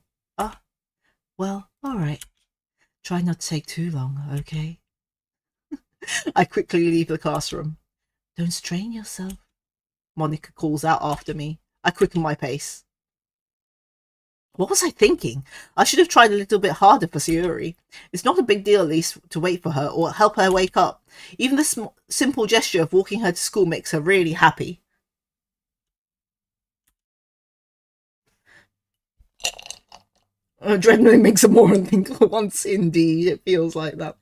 Well, alright. Try not to take too long, okay? I quickly leave the classroom. Don't strain yourself. Monika calls out after me. I quicken my pace. What was I thinking? I should have tried a little bit harder for Sayuri. It's not a big deal, at least, to wait for her or help her wake up. Even the simple gesture of walking her to school makes her really happy. Adrenaline makes a moron think once, indeed. It feels like that.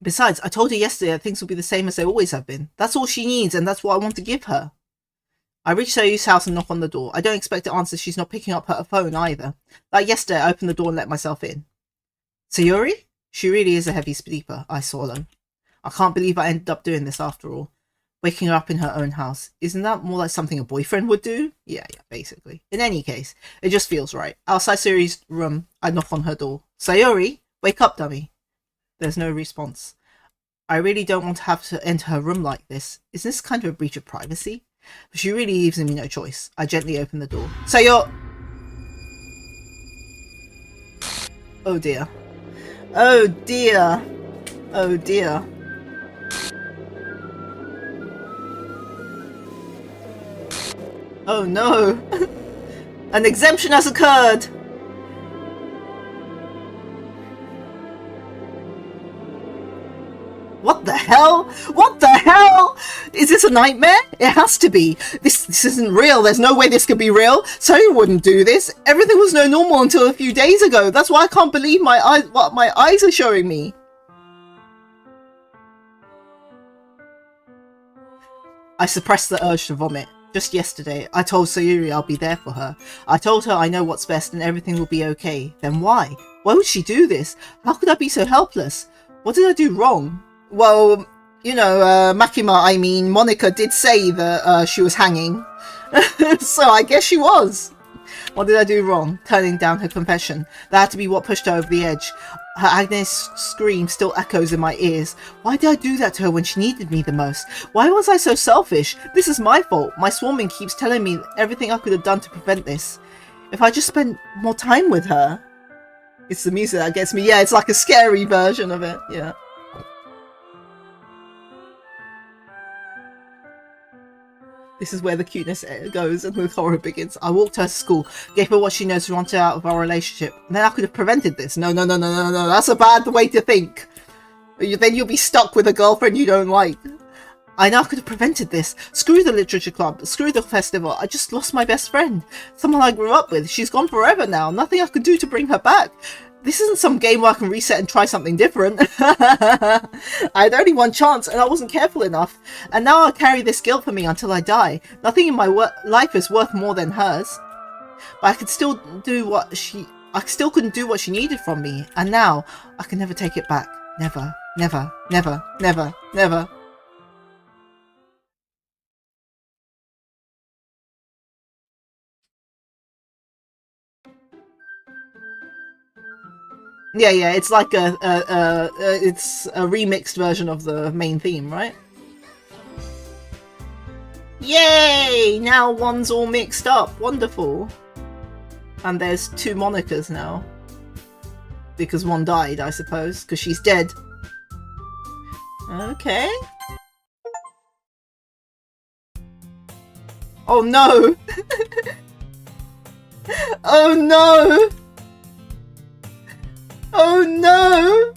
Besides, I told her yesterday that things will be the same as they always have been. That's all she needs, and that's what I want to give her. I reach Sayuri's house and knock on the door. I don't expect to answer. She's not picking up her phone either. Like yesterday, I opened the door and let myself in. Sayuri? She really is a heavy sleeper, I swallow. I can't believe I ended up doing this after all. Waking her up in her own house. Isn't that more like something a boyfriend would do? Yeah, basically. In any case, it just feels right. Outside Sayuri's room, I knock on her door. Sayuri? Wake up, dummy. There's no response. I really don't want to have to enter her room like this. Is this kind of a breach of privacy? But she really leaves me no choice. I gently open the door. Oh dear. Oh dear. Oh dear. Oh no! An exemption has occurred! What the hell? What the hell? Is this a nightmare? It has to be. This isn't real. There's no way this could be real. Sayuri wouldn't do this. Everything was no normal until a few days ago. That's why I can't believe what my eyes are showing me. I suppressed the urge to vomit. Just yesterday, I told Sayuri I'll be there for her. I told her I know what's best and everything will be okay. Then why? Why would she do this? How could I be so helpless? What did I do wrong? Well, you know, Makim-Monika did say that she was hanging. So I guess she was. What did I do wrong? Turning down her confession. That had to be what pushed her over the edge. Her Agnes scream still echoes in my ears. Why did I do that to her when she needed me the most? Why was I so selfish? This is my fault. My swarming keeps telling me everything I could have done to prevent this. If I just spent more time with her. It's the music that gets me. Yeah, it's like a scary version of it. Yeah. This is where the cuteness goes and the horror begins. I walked her to school, gave her what she knows to want out of our relationship. And then I could have prevented this. No. That's a bad way to think. Then you'll be stuck with a girlfriend you don't like. I now could have prevented this. Screw the literature club. Screw the festival. I just lost my best friend. Someone I grew up with. She's gone forever now. Nothing I could do to bring her back. This isn't some game where I can reset and try something different. I had only one chance and I wasn't careful enough. And now I carry this guilt for me until I die. Nothing in my life is worth more than hers. But I could still do what she... I still couldn't do what she needed from me. And now I can never take it back. Never. Never. Never. Never. Never. Yeah, it's like it's a remixed version of the main theme, right? Yay! Now one's all mixed up. Wonderful. And there's two Monikas now. Because one died, I suppose, because she's dead. Okay. Oh no! Oh no! Oh no!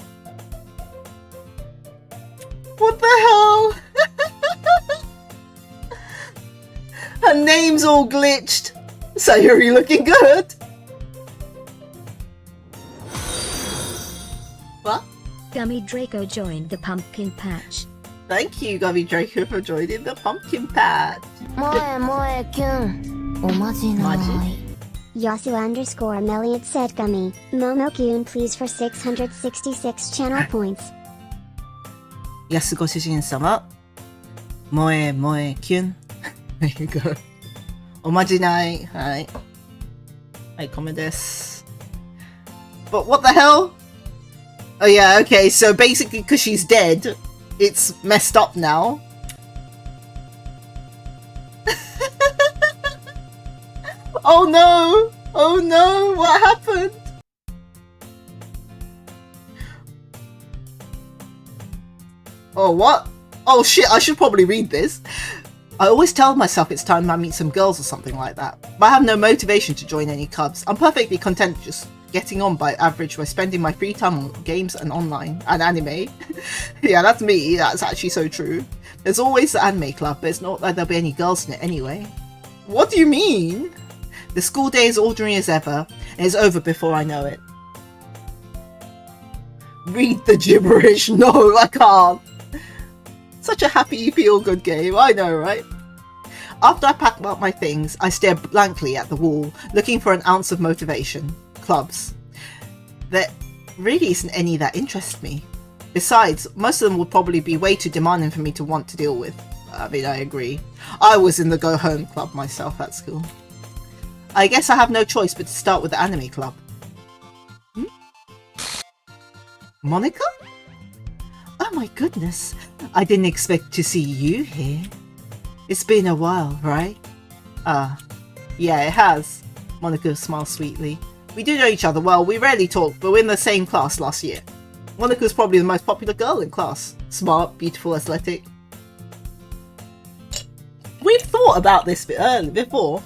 What the hell? Her name's all glitched. Sayuri looking good. What? Gummy Draco joined the pumpkin patch. Thank you, Gummy Draco, for joining the pumpkin patch. Yasu_Million said Gummy, Momo-kun please for 666 channel points. Yasugo-shijin-sama. Moe-moe-kyun. There you go. Omajinai. Hi. Hi, comment desu. But what the hell? Oh yeah, okay, so basically because she's dead, it's messed up now. Oh no! Oh no! What happened? Oh, what? Oh shit, I should probably read this. I always tell myself it's time I meet some girls or something like that, but I have no motivation to join any clubs. I'm perfectly content just getting on by average by spending my free time on games and online and anime. Yeah, that's me. That's actually so true. There's always the anime club, but it's not like there'll be any girls in it anyway. What do you mean? The school day is ordinary as ever, and it's over before I know it. Read the gibberish. No, I can't. Such a happy, feel-good game. I know, right? After I pack up my things, I stare blankly at the wall, looking for an ounce of motivation. Clubs. There really isn't any that interest me. Besides, most of them would probably be way too demanding for me to want to deal with. I mean, I agree. I was in the Go Home Club myself at school. I guess I have no choice but to start with the anime club. Monika? Oh my goodness, I didn't expect to see you here. It's been a while, right? Yeah, it has. Monika smiled sweetly. We do know each other well, we rarely talk, but we're in the same class last year. Monika's probably the most popular girl in class. Smart, beautiful, athletic. We've thought about this before.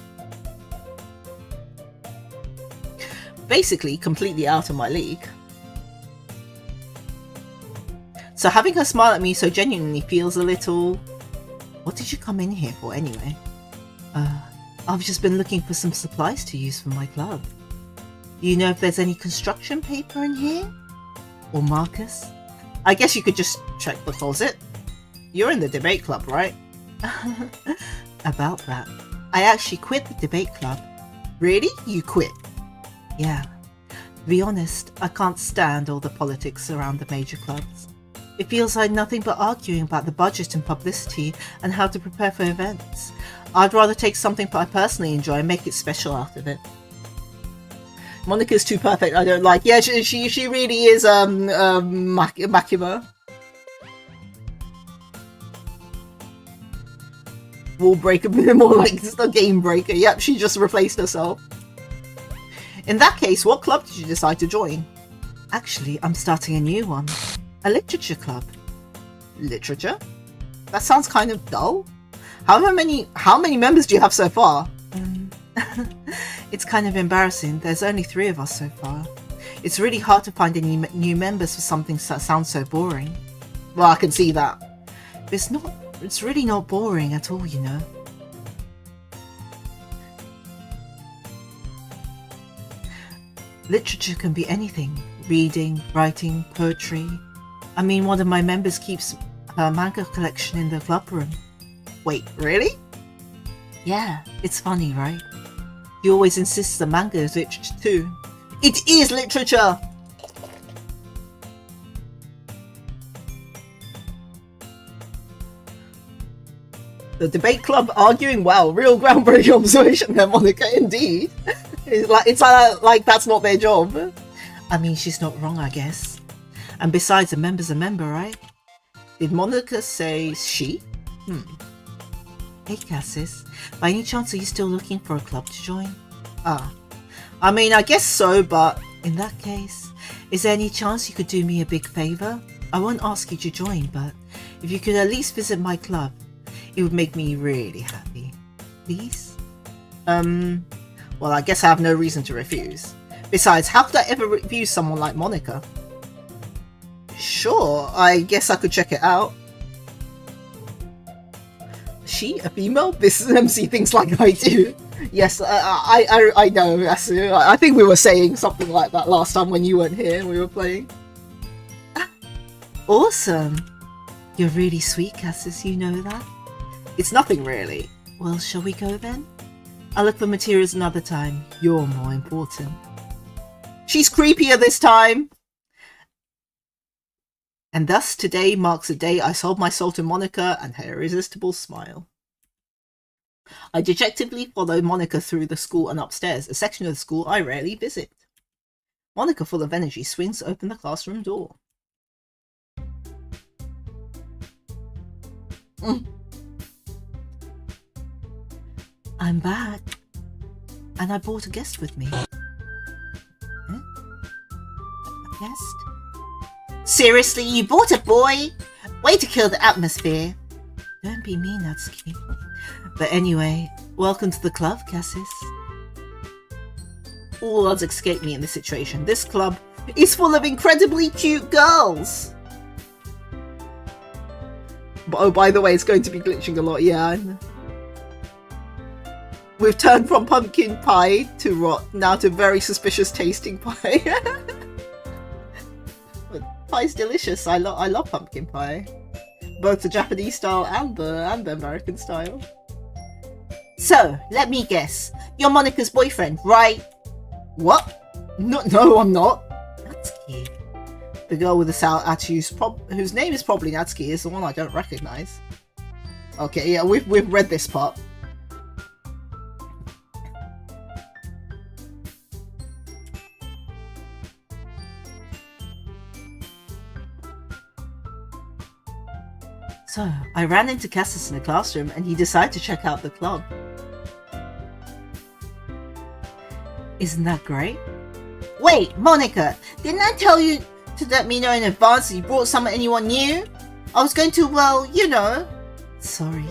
Basically, completely out of my league. So having her smile at me so genuinely feels a little... What did you come in here for anyway? I've just been looking for some supplies to use for my club. Do you know if there's any construction paper in here? Or markers? I guess you could just check the closet. You're in the debate club, right? About that. I actually quit the debate club. Really? You quit? Yeah. To be honest, I can't stand all the politics around the major clubs. It feels like nothing but arguing about the budget and publicity and how to prepare for events. I'd rather take something I personally enjoy and make it special out of it. Monika's too perfect, I don't like. Yeah, she really is Makima. Wall breaker, more like just a game breaker. Yep, she just replaced herself. In that case, what club did you decide to join? Actually, I'm starting a new one. A literature club. Literature? That sounds kind of dull. How many members do you have so far? It's kind of embarrassing. There's only 3 of us so far. It's really hard to find any new members for something that sounds so boring. Well, I can see that. But it's really not boring at all, you know. Literature can be anything. Reading, writing, poetry. I mean, one of my members keeps her manga collection in the club room. Wait, really? Yeah, it's funny, right? He always insists the manga is literature too. It is literature! The debate club arguing well. Real groundbreaking observation there, Monika, indeed. It's like that's not their job. I mean, she's not wrong, I guess. And besides, a member's a member, right? Did Monika say she? Hey, Cassis. By any chance, are you still looking for a club to join? I mean, I guess so, but... In that case, is there any chance you could do me a big favour? I won't ask you to join, but if you could at least visit my club, it would make me really happy. Please? Well, I guess I have no reason to refuse. Besides, how could I ever refuse someone like Monika? Sure, I guess I could check it out. She a female? This MC thinks like I do. Yes, I know, Yasu. I think we were saying something like that last time when you weren't here and we were playing. Awesome! You're really sweet, Cassis, you know that? It's nothing really. Well, shall we go then? I'll look for materials another time. You're more important. She's creepier this time! And thus today marks the day I sold my soul to Monika and her irresistible smile. I dejectedly follow Monika through the school and upstairs, a section of the school I rarely visit. Monika, full of energy, swings open the classroom door. I'm back. And I brought a guest with me. Huh? A guest? Seriously, you brought a boy? Way to kill the atmosphere. Don't be mean, Natsuki. But anyway, welcome to the club, Cassis. All odds escape me in this situation. This club is full of incredibly cute girls. Oh, by the way, it's going to be glitching a lot, yeah. We've turned from pumpkin pie to rot, now to very suspicious tasting pie. But pie's delicious. I love pumpkin pie. Both the Japanese style and the American style. So, let me guess. You're Monika's boyfriend, right? What? No, I'm not. Natsuki. The girl with the sour attitude, whose name is probably Natsuki, is the one I don't recognize. Okay, yeah, we've read this part. So, I ran into Cassis in the classroom and he decided to check out the club. Isn't that great? Wait, Monika, didn't I tell you to let me know in advance that you brought anyone new? I was going to, well, you know. Sorry.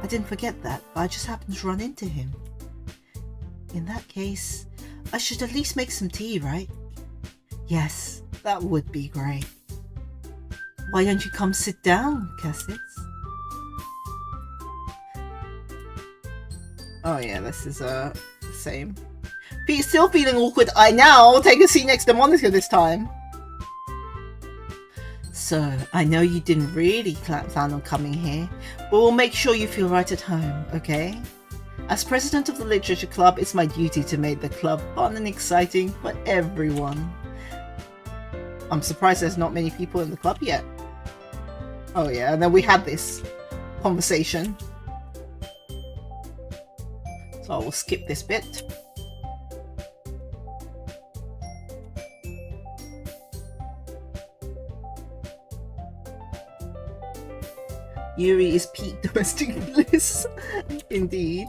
I didn't forget that, but I just happened to run into him. In that case, I should at least make some tea, right? Yes, that would be great. Why don't you come sit down, Cassis? Oh yeah, this is the same. Still feeling awkward. I now take a seat next to Monika this time. So, I know you didn't really plan on coming here, but we'll make sure you feel right at home, okay? As president of the Literature Club, it's my duty to make the club fun and exciting for everyone. I'm surprised there's not many people in the club yet. Oh yeah, and then we had this conversation. So I will skip this bit. Yuri is peak domestic bliss. Indeed.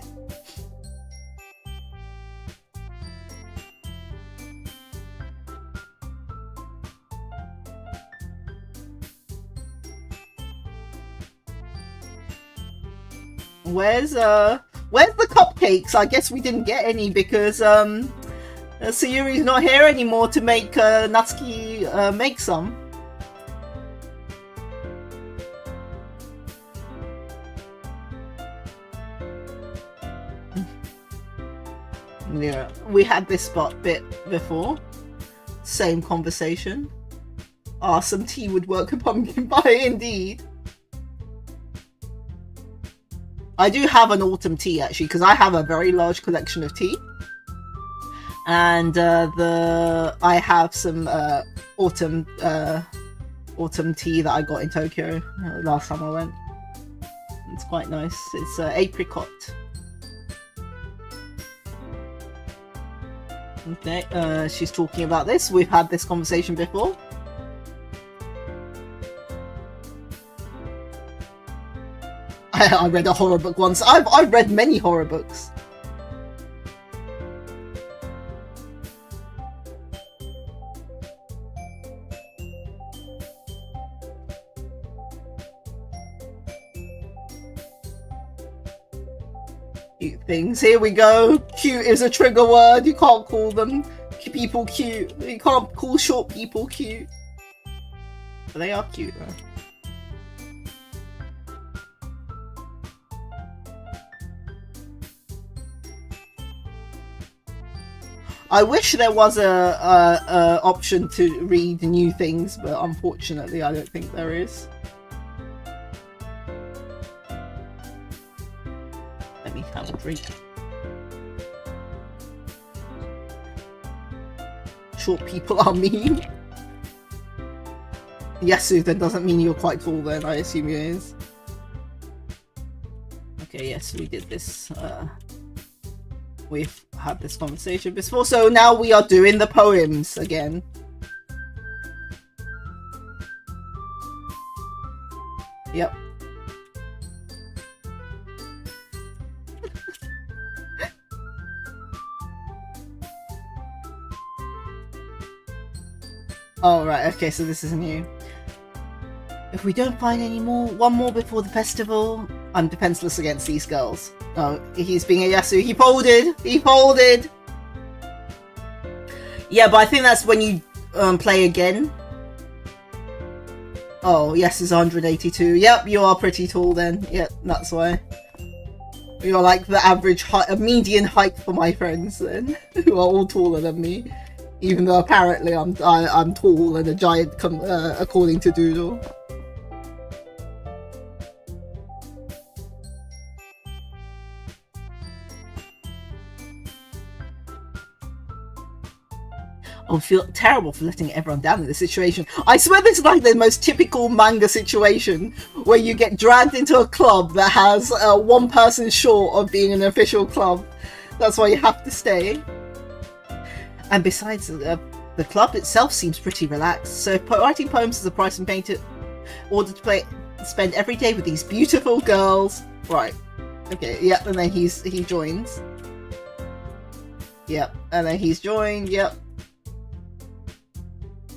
Where's the cupcakes? I guess we didn't get any because Sayuri's not here anymore to make Natsuki make some. Yeah, we had this bit before. Same conversation. Ah, some tea would work with pumpkin pie indeed. I do have an autumn tea actually, because I have a very large collection of tea. And I have some autumn tea that I got in Tokyo last time I went. It's quite nice. It's apricot. Okay, she's talking about this. We've had this conversation before. I read a horror book once. I've read many horror books. Cute things. Here we go. Cute is a trigger word. You can't call them people cute. You can't call short people cute. But they are cute though. I wish there was a option to read new things, but unfortunately I don't think there is. Let me have a drink. Short people are mean. Yasu then doesn't mean you're quite tall then, I assume it is. Okay, yes, we did this. We've had this conversation before, so now we are doing the poems again. Yep. Oh, right, okay, so this is new. If we don't find any more, one more before the festival, I'm defenseless against these girls. Oh, he's being a Yasu. He folded! He folded! Yeah, but I think that's when you play again. Oh, yes, it's 182. Yep, you are pretty tall then. Yep, that's why. You're like the average height, a median height for my friends then, who are all taller than me. Even though apparently I'm tall and a giant according to Doodle. I feel terrible for letting everyone down in this situation. I swear this is like the most typical manga situation where you get dragged into a club that has one person short of being an official club. That's why you have to stay. And besides, the club itself seems pretty relaxed. So if writing poems is a price I'm paying to order to spend every day with these beautiful girls. Right. Okay, yep, and then he joins. Yep, and then he's joined, yep.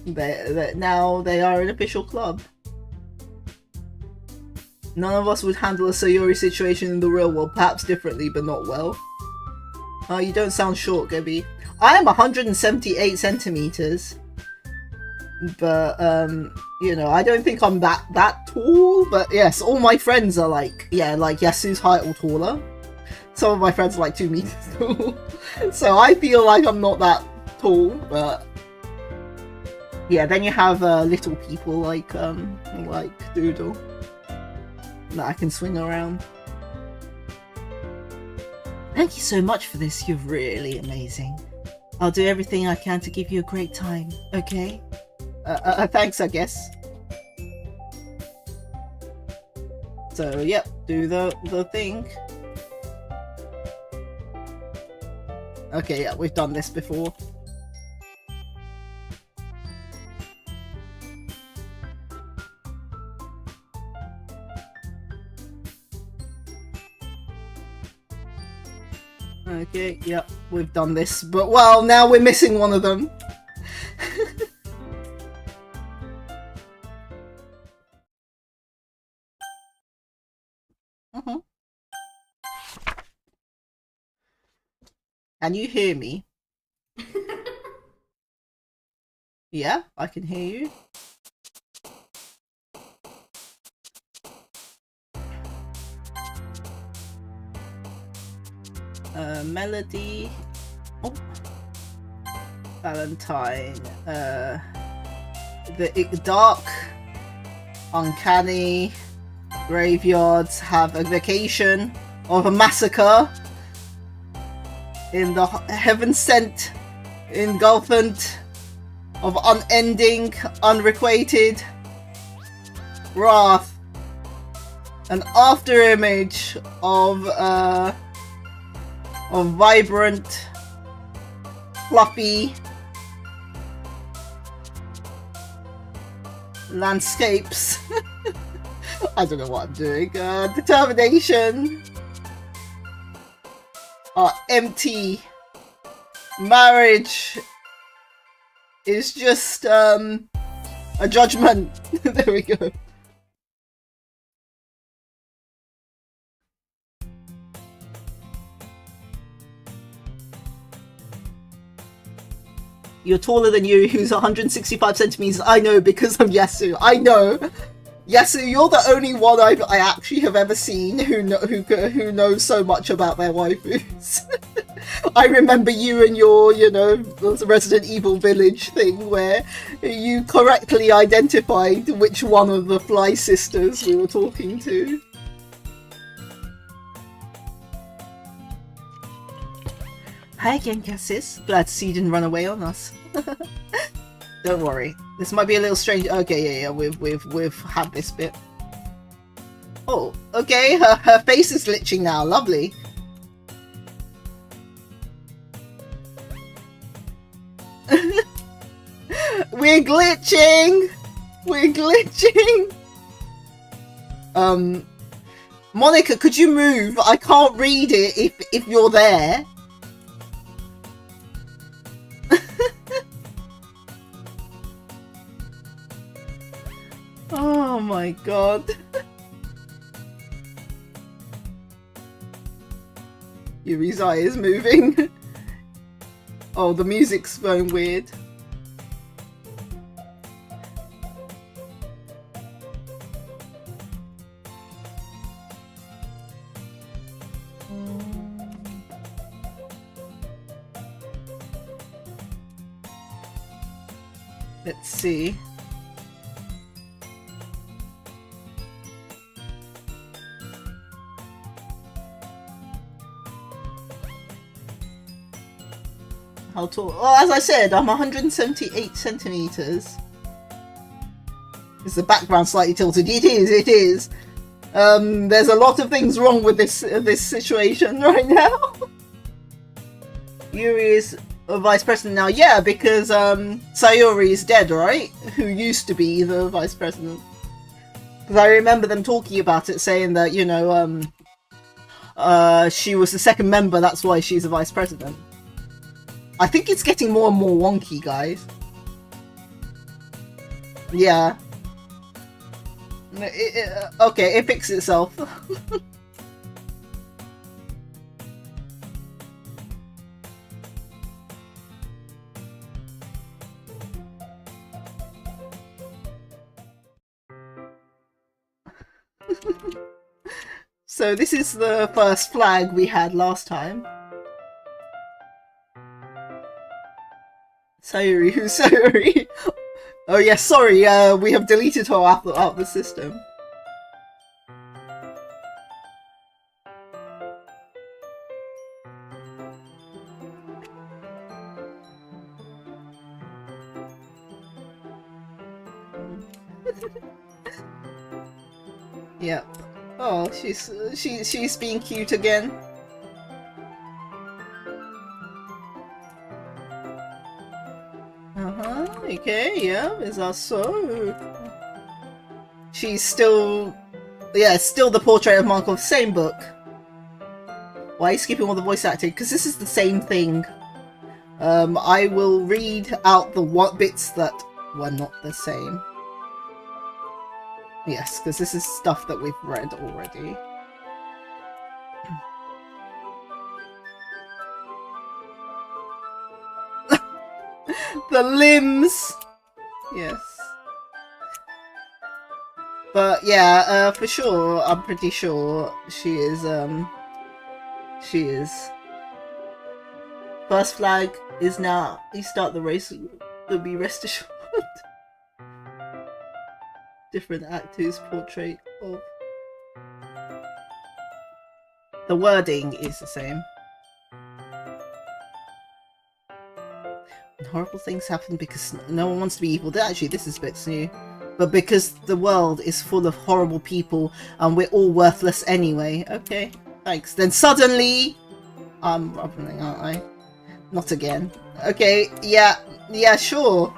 Now they are an official club. None of us would handle a Sayuri situation in the real world, perhaps differently, but not well. Oh, you don't sound short, Gabby. I am 178 centimeters. But, you know, I don't think I'm that tall. But yes, all my friends are like, yeah, like Yasu's height or taller. Some of my friends are like 2 meters tall. So I feel like I'm not that tall, but... yeah, then you have little people like Doodle that I can swing around. Thank you so much for this, you're really amazing. I'll do everything I can to give you a great time, okay? Thanks, I guess. So, yep, do the thing. Okay, yeah, we've done this before. Okay, yep, we've done this, but well, now we're missing one of them. Can you hear me? Yeah, I can hear you. Melody. Oh. Valentine. The dark, uncanny graveyards have a vacation of a massacre in the heaven-sent engulfment of unending, unrequited wrath. An after-image of vibrant, fluffy landscapes. I don't know what I'm doing. Determination are empty. Marriage is just a judgment. There we go. You're taller than you, who's 165 centimeters. I know, because I'm Yasu. I know. Yasu, you're the only one I actually have ever seen who knows so much about their waifus. I remember you and your, you know, Resident Evil Village thing where you correctly identified which one of the Fly sisters we were talking to. Hi again, Cassis. Glad to see you didn't run away on us. Don't worry. This might be a little strange. Okay, yeah, we've had this bit. Oh, okay. Her face is glitching now. Lovely. We're glitching. We're glitching. Monica, could you move? I can't read it if you're there. Oh my god. Yuri's eye is moving. Oh, the music's going weird. Let's see. How tall? Well, as I said, I'm 178 centimeters. Is the background slightly tilted? It is. There's a lot of things wrong with this situation right now. Yuri is a vice president now. Yeah, because Sayori is dead, right? Who used to be the vice president. Because I remember them talking about it, saying that, you know, she was the second member, that's why she's a vice president. I think it's getting more and more wonky, guys. Yeah. Okay, it fixed itself. So this is the first flag we had last time. Sayori, who's Sayori? Oh yeah, sorry, we have deleted her out of the system. Yep. Oh, she's being cute again. Okay, yeah, is that so? She's still... Yeah, still the portrait of Markov, same book. Why are you skipping all the voice acting? Because this is the same thing. I will read out the bits that were not the same. Yes, because this is stuff that we've read already. The limbs! Yes. But yeah, for sure, I'm pretty sure she is, she is. First flag is now, you start the race, will be rest assured. Different actors' portrait of. The wording is the same. And horrible things happen because no one wants to be evil. Actually, this is a bit new. But because the world is full of horrible people and we're all worthless anyway. Okay, thanks. Then suddenly... I'm rubbing, aren't I? Not again. Okay, yeah, sure.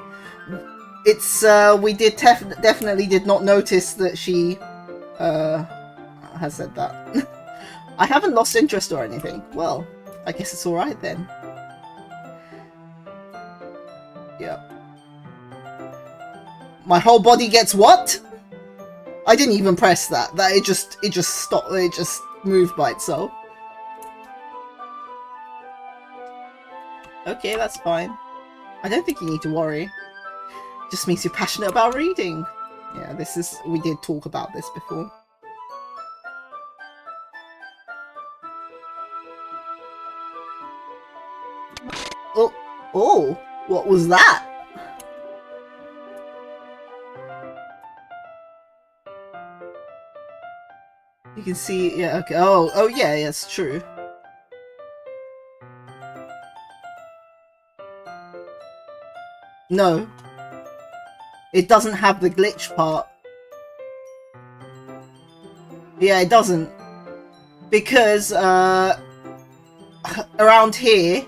It's, we did definitely did not notice that she, has said that. I haven't lost interest or anything. Well, I guess it's alright then. Yeah. My whole body gets what? I didn't even press that. It just stopped, it just moved by itself. Okay, that's fine. I don't think you need to worry. Just means you're passionate about reading. Yeah, this is... we did talk about this before. Oh, what was that? You can see, yeah, okay. Oh yeah, it's true. No. It doesn't have the glitch part. Yeah, it doesn't. Because, around here,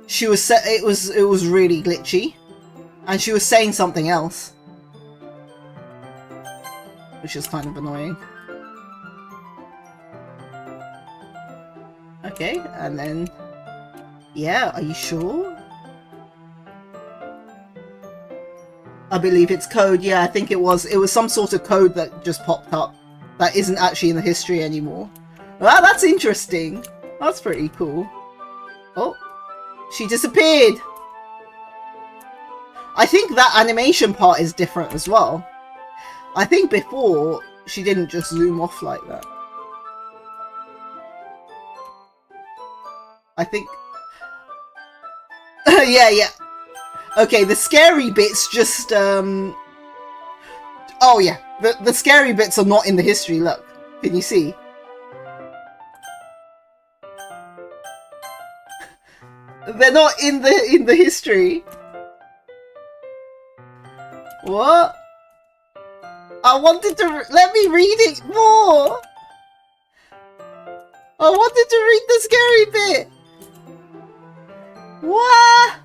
she was it was really glitchy. And she was saying something else. Which is kind of annoying. Okay, and then... yeah, are you sure? I believe it's code. Yeah, I think it was some sort of code that just popped up that isn't actually in the history anymore. Well, that's interesting. That's pretty cool. Oh, she disappeared. I think that animation part is different as well. I think before she didn't just zoom off like that. I think... yeah. Okay, the scary bits just, oh yeah, the scary bits are not in the history, look. Can you see? They're not in the history. What? I wanted to, let me read it more! I wanted to read the scary bit! What?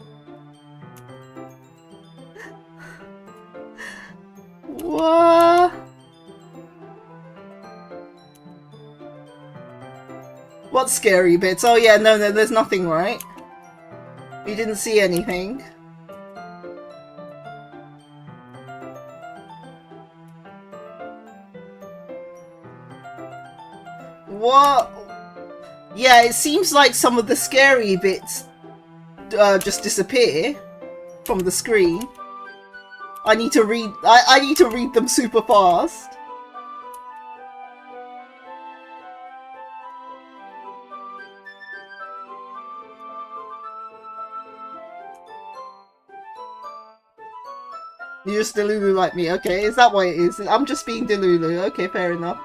What? What scary bits? Oh yeah, no, there's nothing, right? You didn't see anything. What? Yeah, it seems like some of the scary bits just disappear from the screen. I need to read. I need to read them super fast. You're just Delulu like me, okay? Is that what it is? I'm just being Delulu. Okay, fair enough.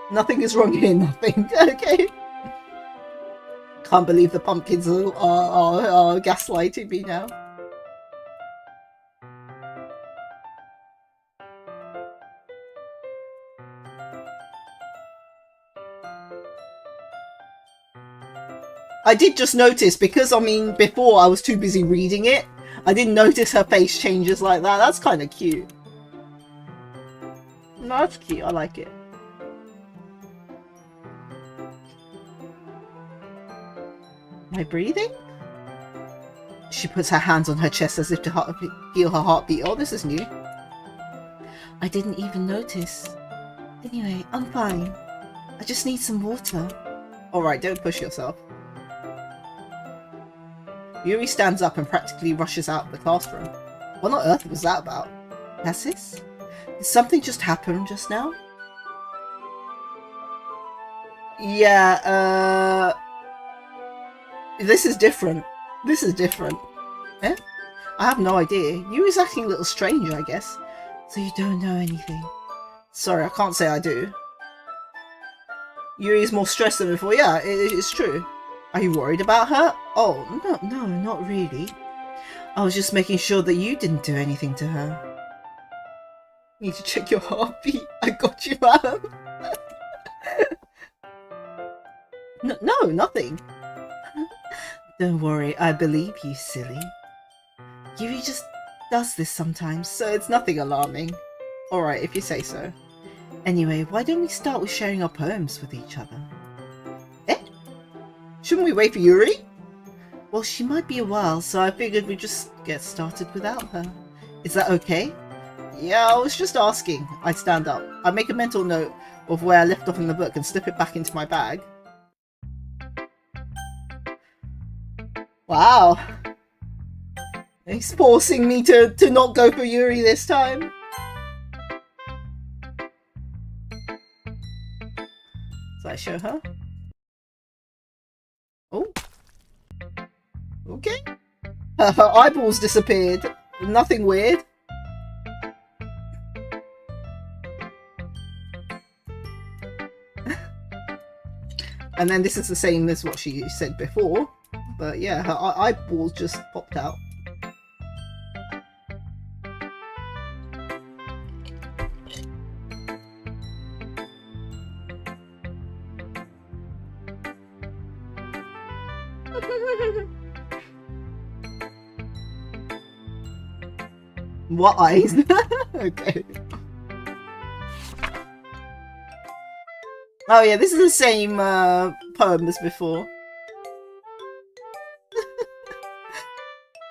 Nothing is wrong here. Nothing. Okay. Can't believe the pumpkins are gaslighting me now. I did just notice, because, I mean, before I was too busy reading it, I didn't notice her face changes like that. That's kind of cute. No, that's cute. I like it. Am I breathing? She puts her hands on her chest as if to feel her heartbeat. Oh, this is new. I didn't even notice. Anyway, I'm fine. I just need some water. Alright, don't push yourself. Yuri stands up and practically rushes out of the classroom. What on earth was that about? Cassis? Did something just happen just now? Yeah, this is different. This is different. Eh? I have no idea. Yuri's acting a little strange, I guess. So you don't know anything? Sorry, I can't say I do. Yuri's more stressed than before. Yeah, it's true. Are you worried about her? Oh, no, not really. I was just making sure that you didn't do anything to her. Need to check your heartbeat. I got you, man. No, nothing. Don't worry, I believe you, silly. Yuri just does this sometimes, so it's nothing alarming. Alright, if you say so. Anyway, why don't we start with sharing our poems with each other? Eh? Shouldn't we wait for Yuri? Well, she might be a while, so I figured we'd just get started without her. Is that okay? Yeah, I was just asking. I'd stand up. I'd make a mental note of where I left off in the book and slip it back into my bag. Wow. He's forcing me to not go for Yuri this time. So I show her. Oh. Okay. Her eyeballs disappeared. Nothing weird. And then this is the same as what she said before. But yeah, her eyeballs just popped out. What eyes? Okay. Oh yeah, this is the same poem as before.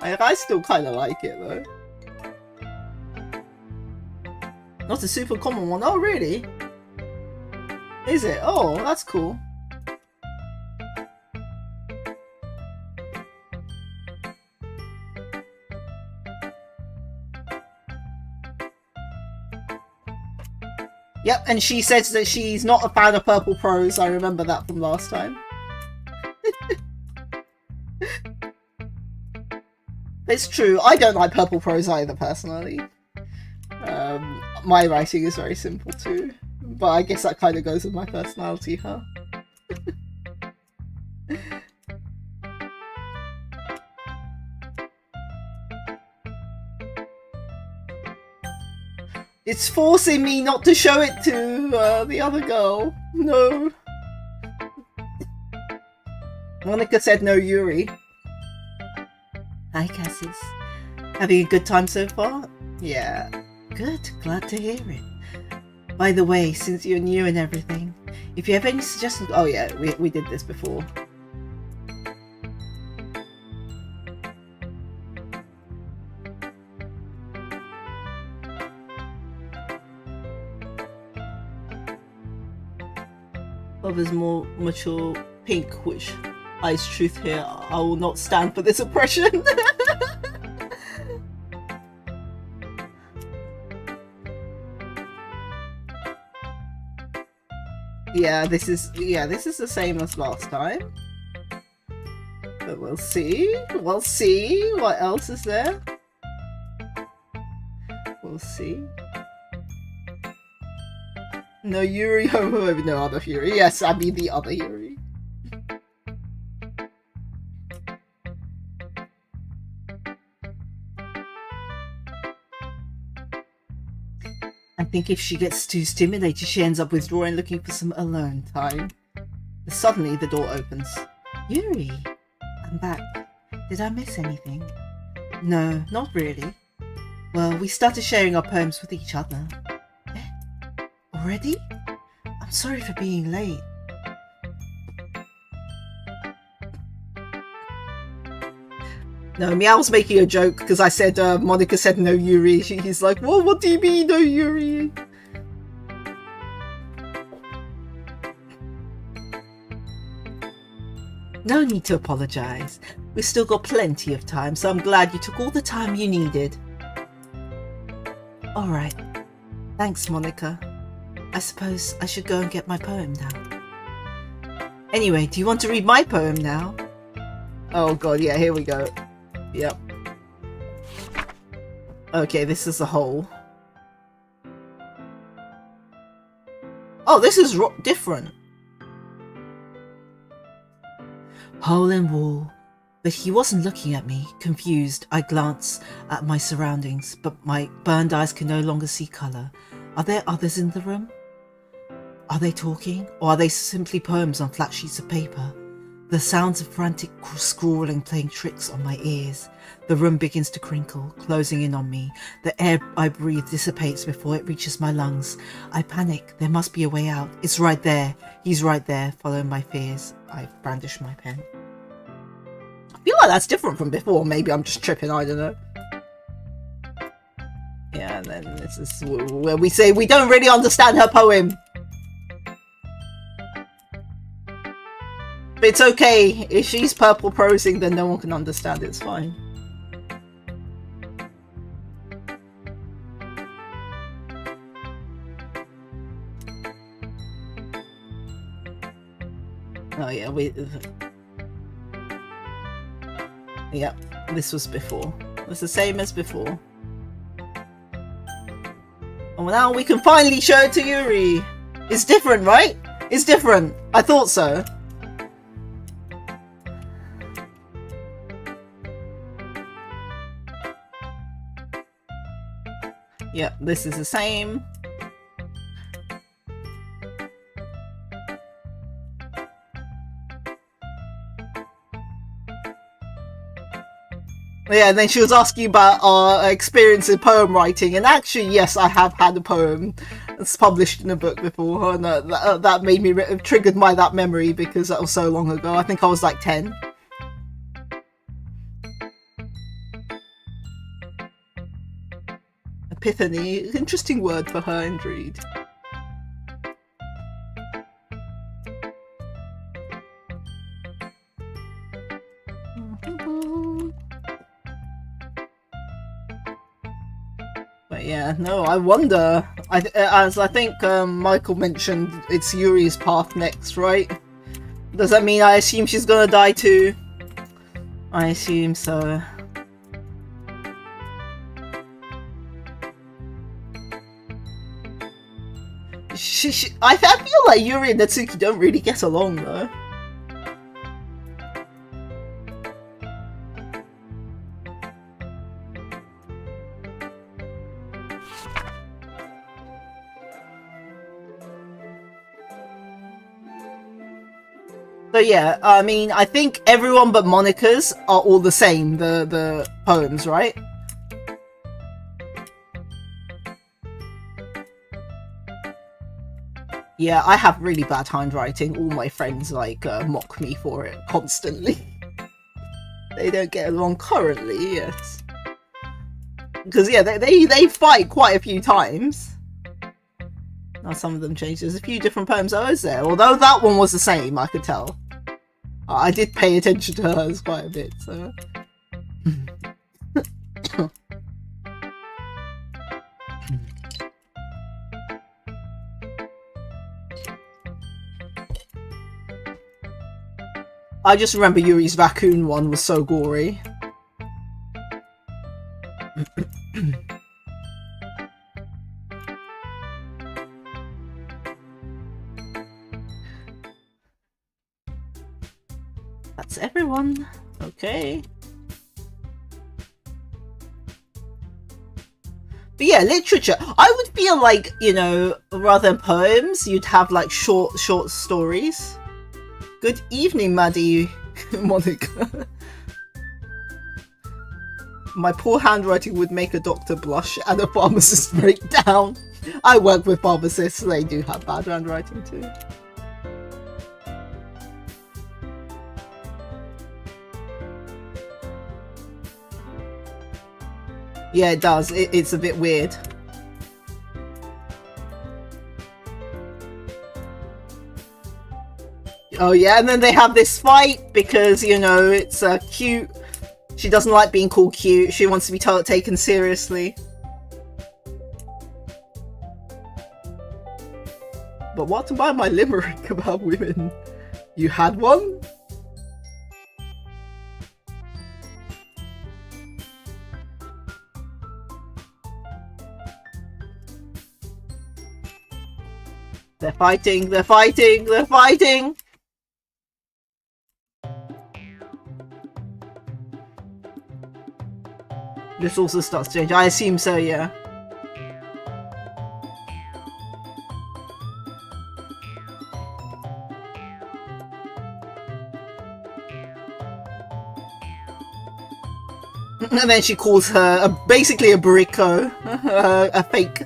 I still kind of like it though. Not a super common one. Oh really? Is it? Oh, that's cool. Yep, and she says that she's not a fan of purple prose. I remember that from last time. It's true, I don't like purple prose either, personally. My writing is very simple too. But I guess that kind of goes with my personality, huh? It's forcing me not to show it to the other girl. No. Monika said no Yuri. Hi, Cassis. Having a good time so far? Yeah. Good, glad to hear it. By the way, since you're new and everything, if you have any suggestions... Oh yeah, we did this before. Others more mature pink, which eyes truth here. I will not stand for this oppression. Yeah, this is the same as last time. But we'll see. We'll see what else is there. We'll see. No Yuri, no other Yuri. Yes, I mean the other Yuri. I think if she gets too stimulated, she ends up withdrawing, looking for some alone time. Suddenly, the door opens. Yuri, I'm back. Did I miss anything? No, not really. Well, we started sharing our poems with each other. Already? I'm sorry for being late. No, Meow's making a joke because I said Monika said no Yuri. He's like, well, what do you mean no Yuri? No need to apologize. We've still got plenty of time, so I'm glad you took all the time you needed. Alright. Thanks, Monika. I suppose I should go and get my poem now. Anyway, do you want to read my poem now? Oh god, yeah, here we go. Yep. Okay, this is the hole. Oh, this is different. Hole in wall. But he wasn't looking at me. Confused, I glanced at my surroundings, but my burned eyes can no longer see colour. Are there others in the room? Are they talking? Or are they simply poems on flat sheets of paper? The sounds of frantic scrawling playing tricks on my ears. The room begins to crinkle, closing in on me. The air I breathe dissipates before it reaches my lungs. I panic. There must be a way out. It's right there. He's right there, following my fears. I brandish my pen. I feel like that's different from before. Maybe I'm just tripping, I don't know. Yeah, and then this is where we say we don't really understand her poem. But it's okay. If she's purple prosing, then no one can understand it. It's fine. Oh yeah, yep, this was before. It's the same as before. And now we can finally show it to Yuri. It's different, right? It's different. I thought so. Yep, this is the same. Yeah, and then she was asking about our experience in poem writing, and actually, yes, I have had a poem that's published in a book before, and that made me triggered that memory because that was so long ago. I think I was like 10. Epiphany, interesting word for her indeed. But yeah, no, I wonder. As I think Michael mentioned, it's Yuri's path next, right? Does that mean I assume she's gonna die too? I assume so. I feel like Yuri and Natsuki don't really get along though. So yeah, I mean, I think everyone but Monika's are all the same, the poems, right? Yeah, I have really bad handwriting. All my friends like mock me for it constantly. They don't get along currently, yes. Because yeah, they fight quite a few times. Now some of them changed. There's a few different poems I was there. Although that one was the same, I could tell. I did pay attention to hers quite a bit, so... I just remember Yuri's raccoon one was so gory. That's everyone. Okay. But yeah, literature. I would feel like, you know, rather than poems, you'd have like short stories. Good evening, Maddie Monika. My poor handwriting would make a doctor blush and a pharmacist break down. I work with pharmacists, they do have bad handwriting too. Yeah, it does. It's a bit weird. Oh yeah, and then they have this fight because, you know, it's cute. She doesn't like being called cute. She wants to be taken seriously. But what about my limerick about women? You had one? They're fighting, they're fighting, they're fighting! This also starts to change. I assume so, yeah. And then she calls her basically a bricko, a fake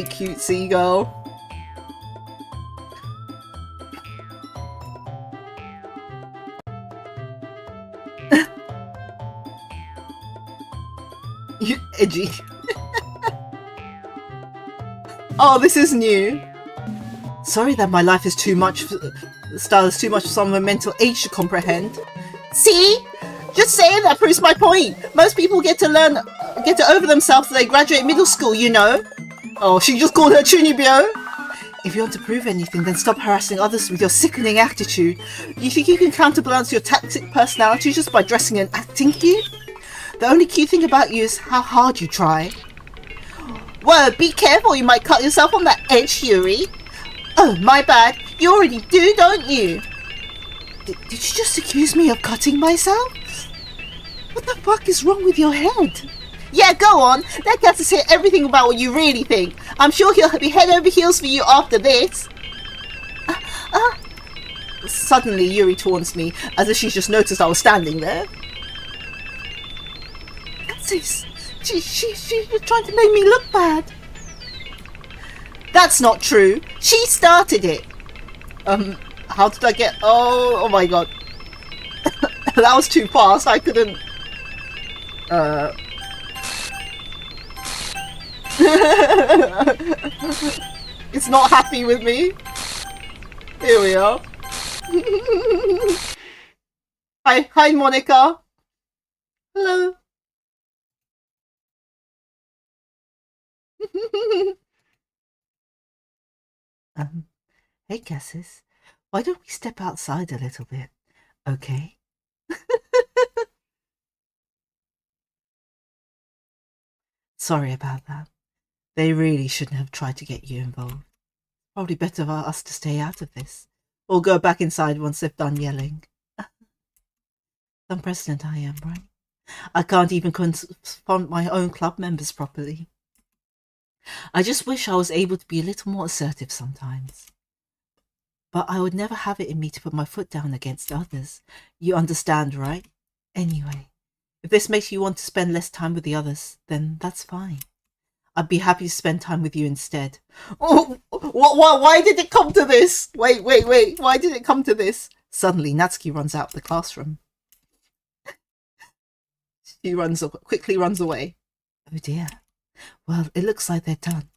cutesy girl. You edgy. Oh, this is new. Sorry that my life is too much. Style is too much for someone with mental age to comprehend. See? Just saying that proves my point. Most people get to over themselves when they graduate middle school, you know. Oh, she just called her Chunibyo. If you want to prove anything, then stop harassing others with your sickening attitude. You think you can counterbalance your toxic personality just by dressing and acting cute? The only cute thing about you is how hard you try. Whoa, be careful, you might cut yourself on that edge, Yuri. Oh, my bad. You already do, don't you? Did you just accuse me of cutting myself? What the fuck is wrong with your head? Yeah, go on. Let Cassis hear everything about what you really think. I'm sure he'll be head over heels for you after this. Suddenly, Yuri taunts me, as if she's just noticed I was standing there. Cassis, she's trying to make me look bad. That's not true. She started it. How did I get... Oh my god. That was too fast. I couldn't... It's not happy with me. Here we are. Hi, Monika. Hello. Hey, Cassis. Why don't we step outside a little bit, okay? Sorry about that. They really shouldn't have tried to get you involved. Probably better for us to stay out of this. Or go back inside once they've done yelling. Some president I am, right? I can't even confront my own club members properly. I just wish I was able to be a little more assertive sometimes. But I would never have it in me to put my foot down against others. You understand, right? Anyway, if this makes you want to spend less time with the others, then that's fine. I'd be happy to spend time with you instead. Oh, why did it come to this? Wait. Why did it come to this? Suddenly, Natsuki runs out of the classroom. She quickly runs away. Oh dear. Well, it looks like they're done.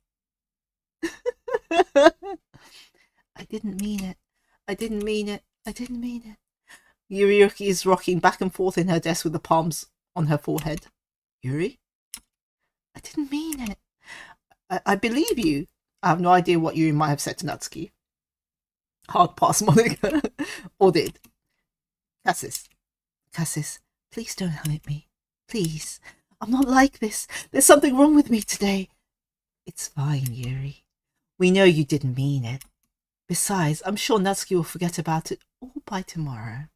I didn't mean it. I didn't mean it. I didn't mean it. Yuri is rocking back and forth in her desk with the palms on her forehead. Yuri? I didn't mean it. I believe you. I have no idea what Yuri might have said to Natsuki. Hard pass, Monika. Or did. Cassis, please don't hurt me. Please. I'm not like this. There's something wrong with me today. It's fine, Yuri. We know you didn't mean it. Besides, I'm sure Natsuki will forget about it all by tomorrow.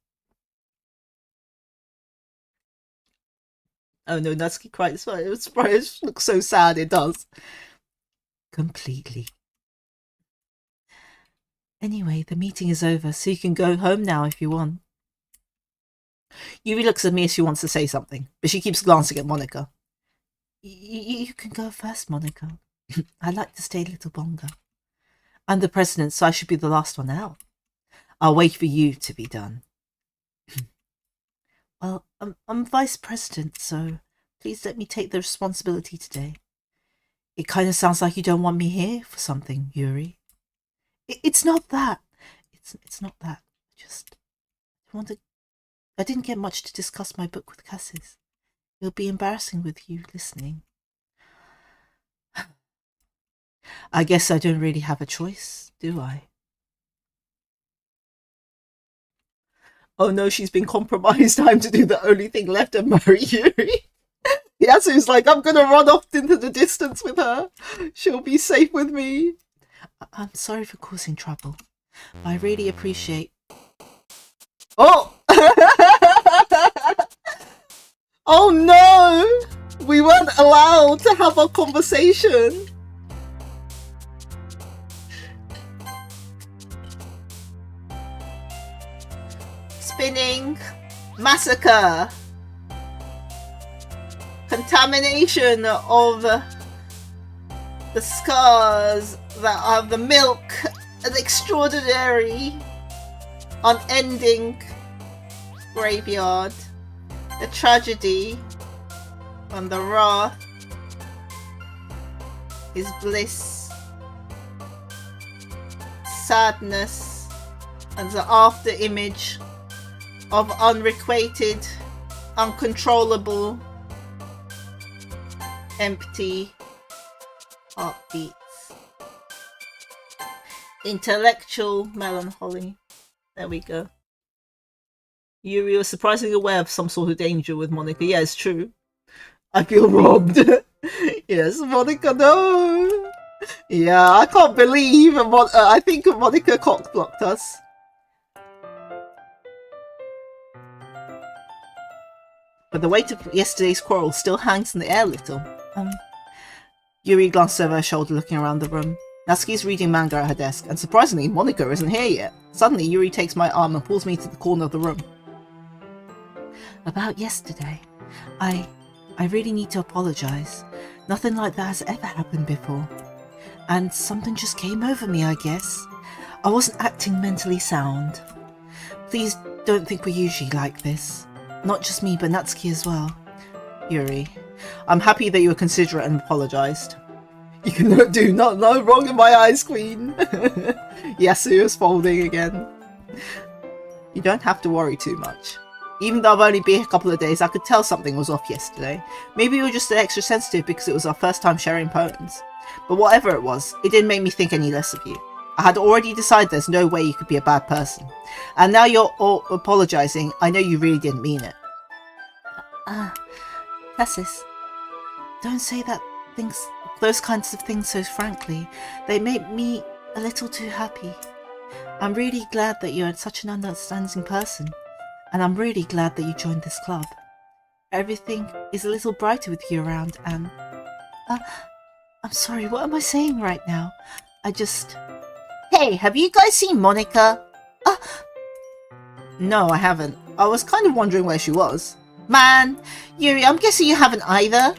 Oh no, Natsuki cries. It looks so sad, it does. Completely. Anyway, the meeting is over, so you can go home now if you want. Yuri looks at me as she wants to say something, but she keeps glancing at Monika. You can go first, Monika. I'd like to stay a little longer. I'm the president, so I should be the last one out. I'll wait for you to be done. Well, I'm vice president, so please let me take the responsibility today. It kind of sounds like you don't want me here for something, Yuri. It's not that. It's not that. I didn't get much to discuss my book with Cassis. It'll be embarrassing with you listening. I guess I don't really have a choice, do I? Oh no, she's been compromised. Time to do the only thing left and marry Yuri. Yasu's like, I'm gonna run off into the distance with her. She'll be safe with me. I'm sorry for causing trouble, but I really appreciate... Oh! Oh no! We weren't allowed to have a conversation. Spinning, massacre, contamination of the scars that are the milk, an extraordinary, unending graveyard, the tragedy, and the wrath is bliss, sadness, and the after image of unrequited, uncontrollable, empty heartbeats. Intellectual melancholy. There we go. Yuri was surprisingly aware of some sort of danger with Monika. Yeah, it's true. I feel robbed. Yes, Monika, no. Yeah, I can't believe I think Monika cock-blocked us. But the weight of yesterday's quarrel still hangs in the air a little. Yuri glanced over her shoulder, looking around the room. Natsuki's reading manga at her desk, and surprisingly, Monika isn't here yet. Suddenly, Yuri takes my arm and pulls me to the corner of the room. About yesterday, I really need to apologize. Nothing like that has ever happened before. And something just came over me, I guess. I wasn't acting mentally sound. Please don't think we're usually like this. Not just me, but Natsuki as well. Yuri, I'm happy that you were considerate and apologized. You can do no wrong in my eyes, Queen. Yasu is folding again. You don't have to worry too much. Even though I've only been here a couple of days, I could tell something was off yesterday. Maybe you were just extra sensitive because it was our first time sharing poems. But whatever it was, it didn't make me think any less of you. I had already decided there's no way you could be a bad person. And now you're all apologizing, I know you really didn't mean it. Cassis, don't say those kinds of things so frankly. They make me a little too happy. I'm really glad that you're such an understanding person. And I'm really glad that you joined this club. Everything is a little brighter with you around and... I'm sorry, what am I saying right now? Hey, have you guys seen Monika? No, I haven't. I was kind of wondering where she was. Man, Yuri, I'm guessing you haven't either.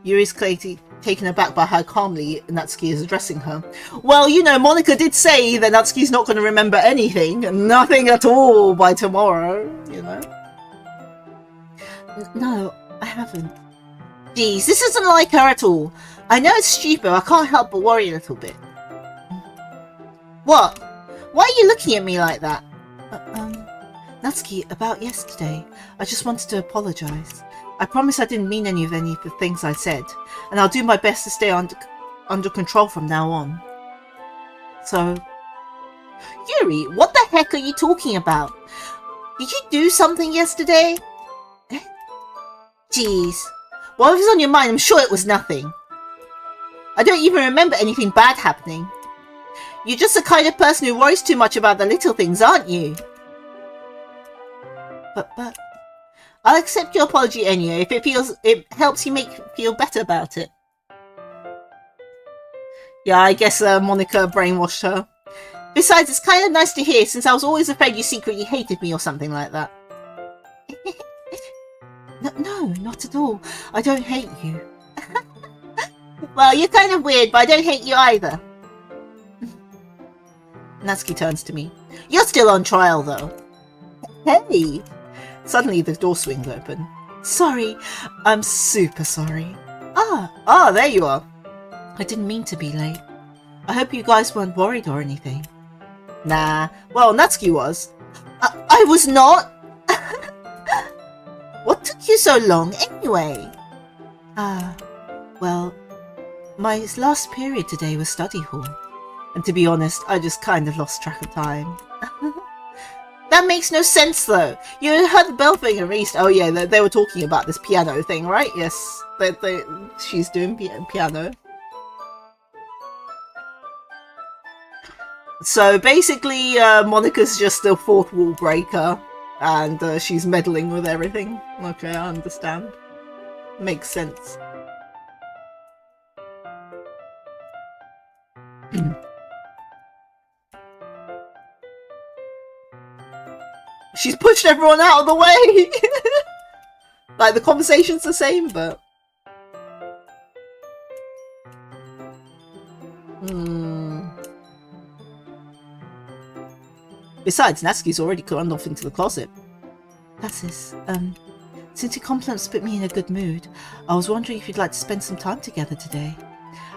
Yuri's taken aback by how calmly Natsuki is addressing her. Well, you know, Monika did say that Natsuki's not going to remember anything, nothing at all by tomorrow, you know? No, I haven't. Geez, this isn't like her at all. I know it's stupid, I can't help but worry a little bit. What? Why are you looking at me like that? Natsuki, about yesterday, I just wanted to apologise. I promise I didn't mean any of the things I said, and I'll do my best to stay under control from now on. So... Yuri, what the heck are you talking about? Did you do something yesterday? Jeez. What was on your mind? I'm sure it was nothing. I don't even remember anything bad happening. You're just the kind of person who worries too much about the little things, aren't you? But... I'll accept your apology anyway if it helps you feel better about it. Yeah, I guess Monika brainwashed her. Besides, it's kind of nice to hear since I was always afraid you secretly hated me or something like that. No, not at all. I don't hate you. Well, you're kind of weird, but I don't hate you either. Natsuki turns to me. You're still on trial, though. Hey! Suddenly, the door swings open. Sorry. I'm super sorry. There you are. I didn't mean to be late. I hope you guys weren't worried or anything. Nah, well, Natsuki was. I was not! What took you so long, anyway? Well, my last period today was study hall. And to be honest, I just kind of lost track of time. That makes no sense, though. You heard the bell thing at least. Oh yeah, they were talking about this piano thing, right? Yes, she's doing piano. So basically, Monika's just a fourth wall breaker, and she's meddling with everything. Okay, I understand. Makes sense. She's pushed everyone out of the way! Like, the conversation's the same, but... Besides, Natsuki's already gone off into the closet. Cassis, since your compliments put me in a good mood, I was wondering if you'd like to spend some time together today.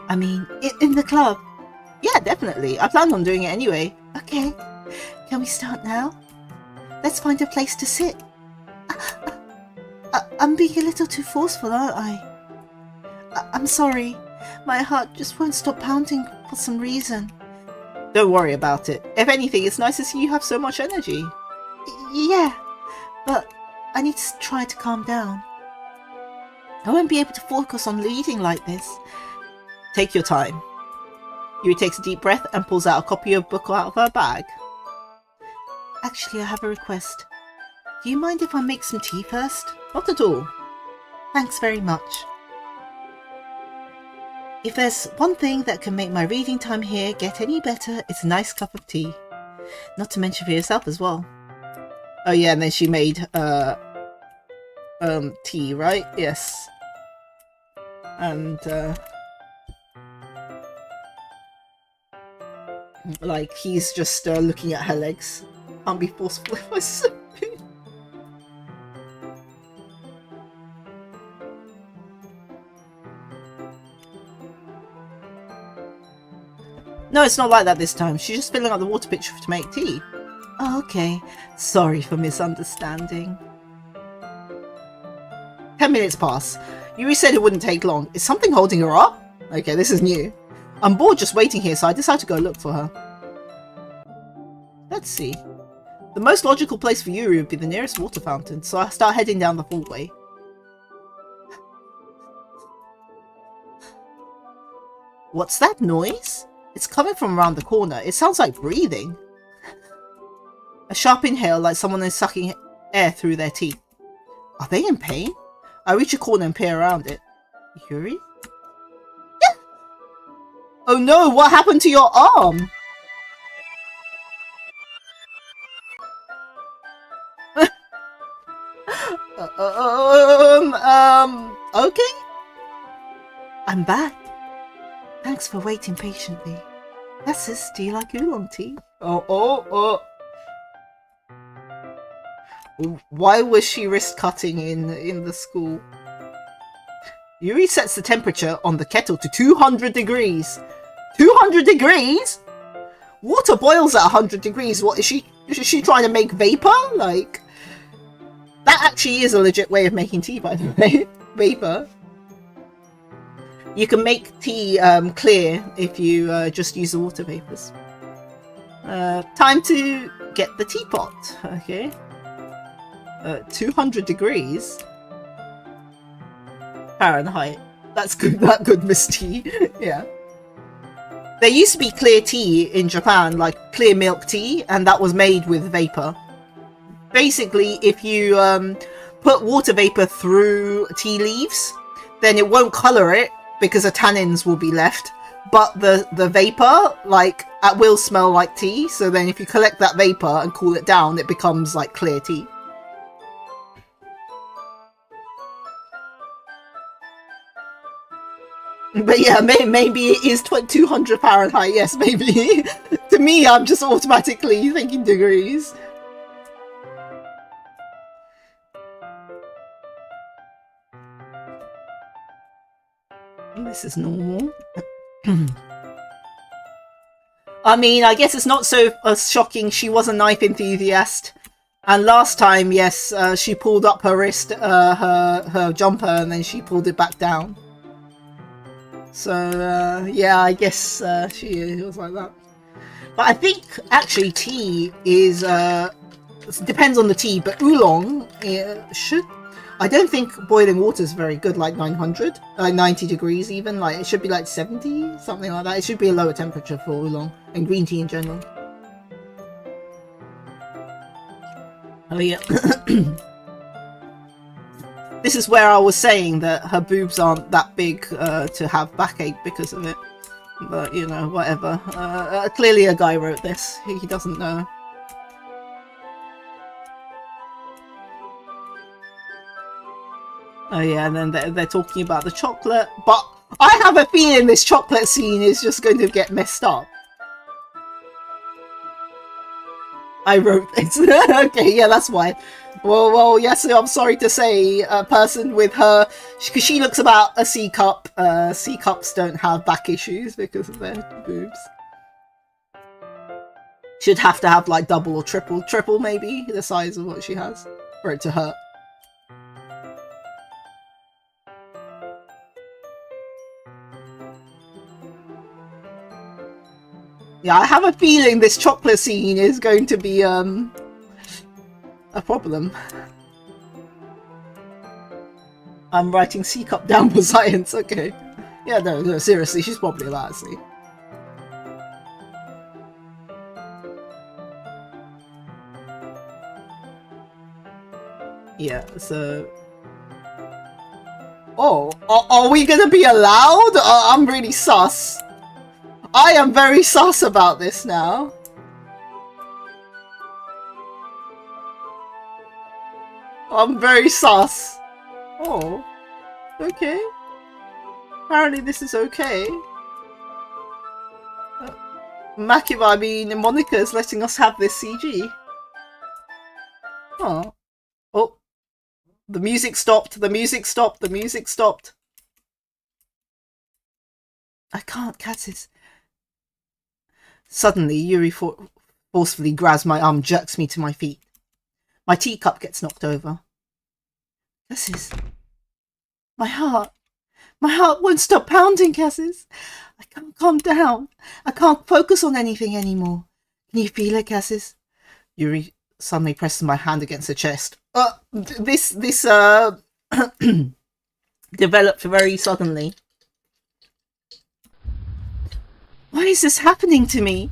I mean, in the club. Yeah, definitely. I plan on doing it anyway. Okay. Can we start now? Let's find a place to sit. I'm being a little too forceful, aren't I? I'm sorry. My heart just won't stop pounding for some reason. Don't worry about it. If anything, it's nice to see you have so much energy. Yeah, but I need to try to calm down. I won't be able to focus on leading like this. Take your time. Yuri takes a deep breath and pulls out a copy of a book out of her bag. Actually, I have a request. Do you mind if I make some tea first? Not at all. Thanks very much. If there's one thing that can make my reading time here get any better, it's a nice cup of tea. Not to mention for yourself as well. Oh yeah, and then she made tea, right? Yes. And like he's just looking at her legs. Can't be forceful if I say. No, it's not like that this time. She's just filling up the water pitcher to make tea. Oh, okay. Sorry for misunderstanding. 10 minutes pass. Yuri said it wouldn't take long. Is something holding her up? Okay, this is new. I'm bored just waiting here, so I decided to go look for her. Let's see. The most logical place for Yuri would be the nearest water fountain, so I start heading down the hallway. What's that noise? It's coming from around the corner. It sounds like breathing. A sharp inhale, like someone is sucking air through their teeth. Are they in pain? I reach a corner and peer around it. Yuri? Yeah. Oh no, what happened to your arm? Okay. I'm back. Thanks for waiting patiently. Cassis, do you like oolong tea? Oh. Why was she wrist cutting in the school? Yuri sets the temperature on the kettle to 200 degrees. 200 degrees? Water boils at 100 degrees. What is she trying to make vapor? Like, that actually is a legit way of making tea, by the way. Vapor. You can make tea clear if you just use the water vapors. Time to get the teapot. Okay. 200 degrees Fahrenheit. That's good. That good, Miss Tea. Yeah. There used to be clear tea in Japan, like clear milk tea, and that was made with vapor. Basically, if you put water vapor through tea leaves, then it won't color it because the tannins will be left, but the vapor, like, will smell like tea. So then if you collect that vapor and cool it down, it becomes like clear tea. But yeah, maybe it is 200 Fahrenheit. Yes, maybe. To me, I'm just automatically thinking degrees. This is normal. I mean, I guess it's not so shocking. She was a knife enthusiast. And last time, yes, she pulled up her wrist, her jumper, and then she pulled it back down. So, yeah, I guess she was like that. But I think, actually, tea is, depends on the tea, but oolong should... I don't think boiling water is very good, like 900, like 90 degrees even, like it should be like 70, something like that. It should be a lower temperature for oolong, and green tea in general. Oh yeah. This is where I was saying that her boobs aren't that big to have backache because of it. But, you know, whatever. Clearly a guy wrote this. He doesn't know. Oh yeah, and then they're talking about the chocolate. But I have a feeling this chocolate scene is just going to get messed up. I wrote this. Okay, yeah, that's why. Well, yes, I'm sorry to say, a person with her, because she looks about a C cup. C cups don't have back issues because of their boobs. Should have to have like double or triple maybe the size of what she has for it to hurt. Yeah, I have a feeling this chocolate scene is going to be a problem. I'm writing C cup down for science, okay. Yeah, no, seriously, she's probably allowed to see. Yeah, so... Oh, are we gonna be allowed? I'm really sus. I am very sus about this now. I'm very sus. Oh, okay. Apparently this is okay. Makim-Monika is letting us have this CG. Oh. Oh. The music stopped. The music stopped. The music stopped. I can't, Cassis. Suddenly, Yuri forcefully grabs my arm, jerks me to my feet. My teacup gets knocked over. Cassis. My heart won't stop pounding, Cassis. I can't calm down. I can't focus on anything anymore. Can you feel it, Cassis? Yuri suddenly presses my hand against her chest. This developed very suddenly. Why is this happening to me?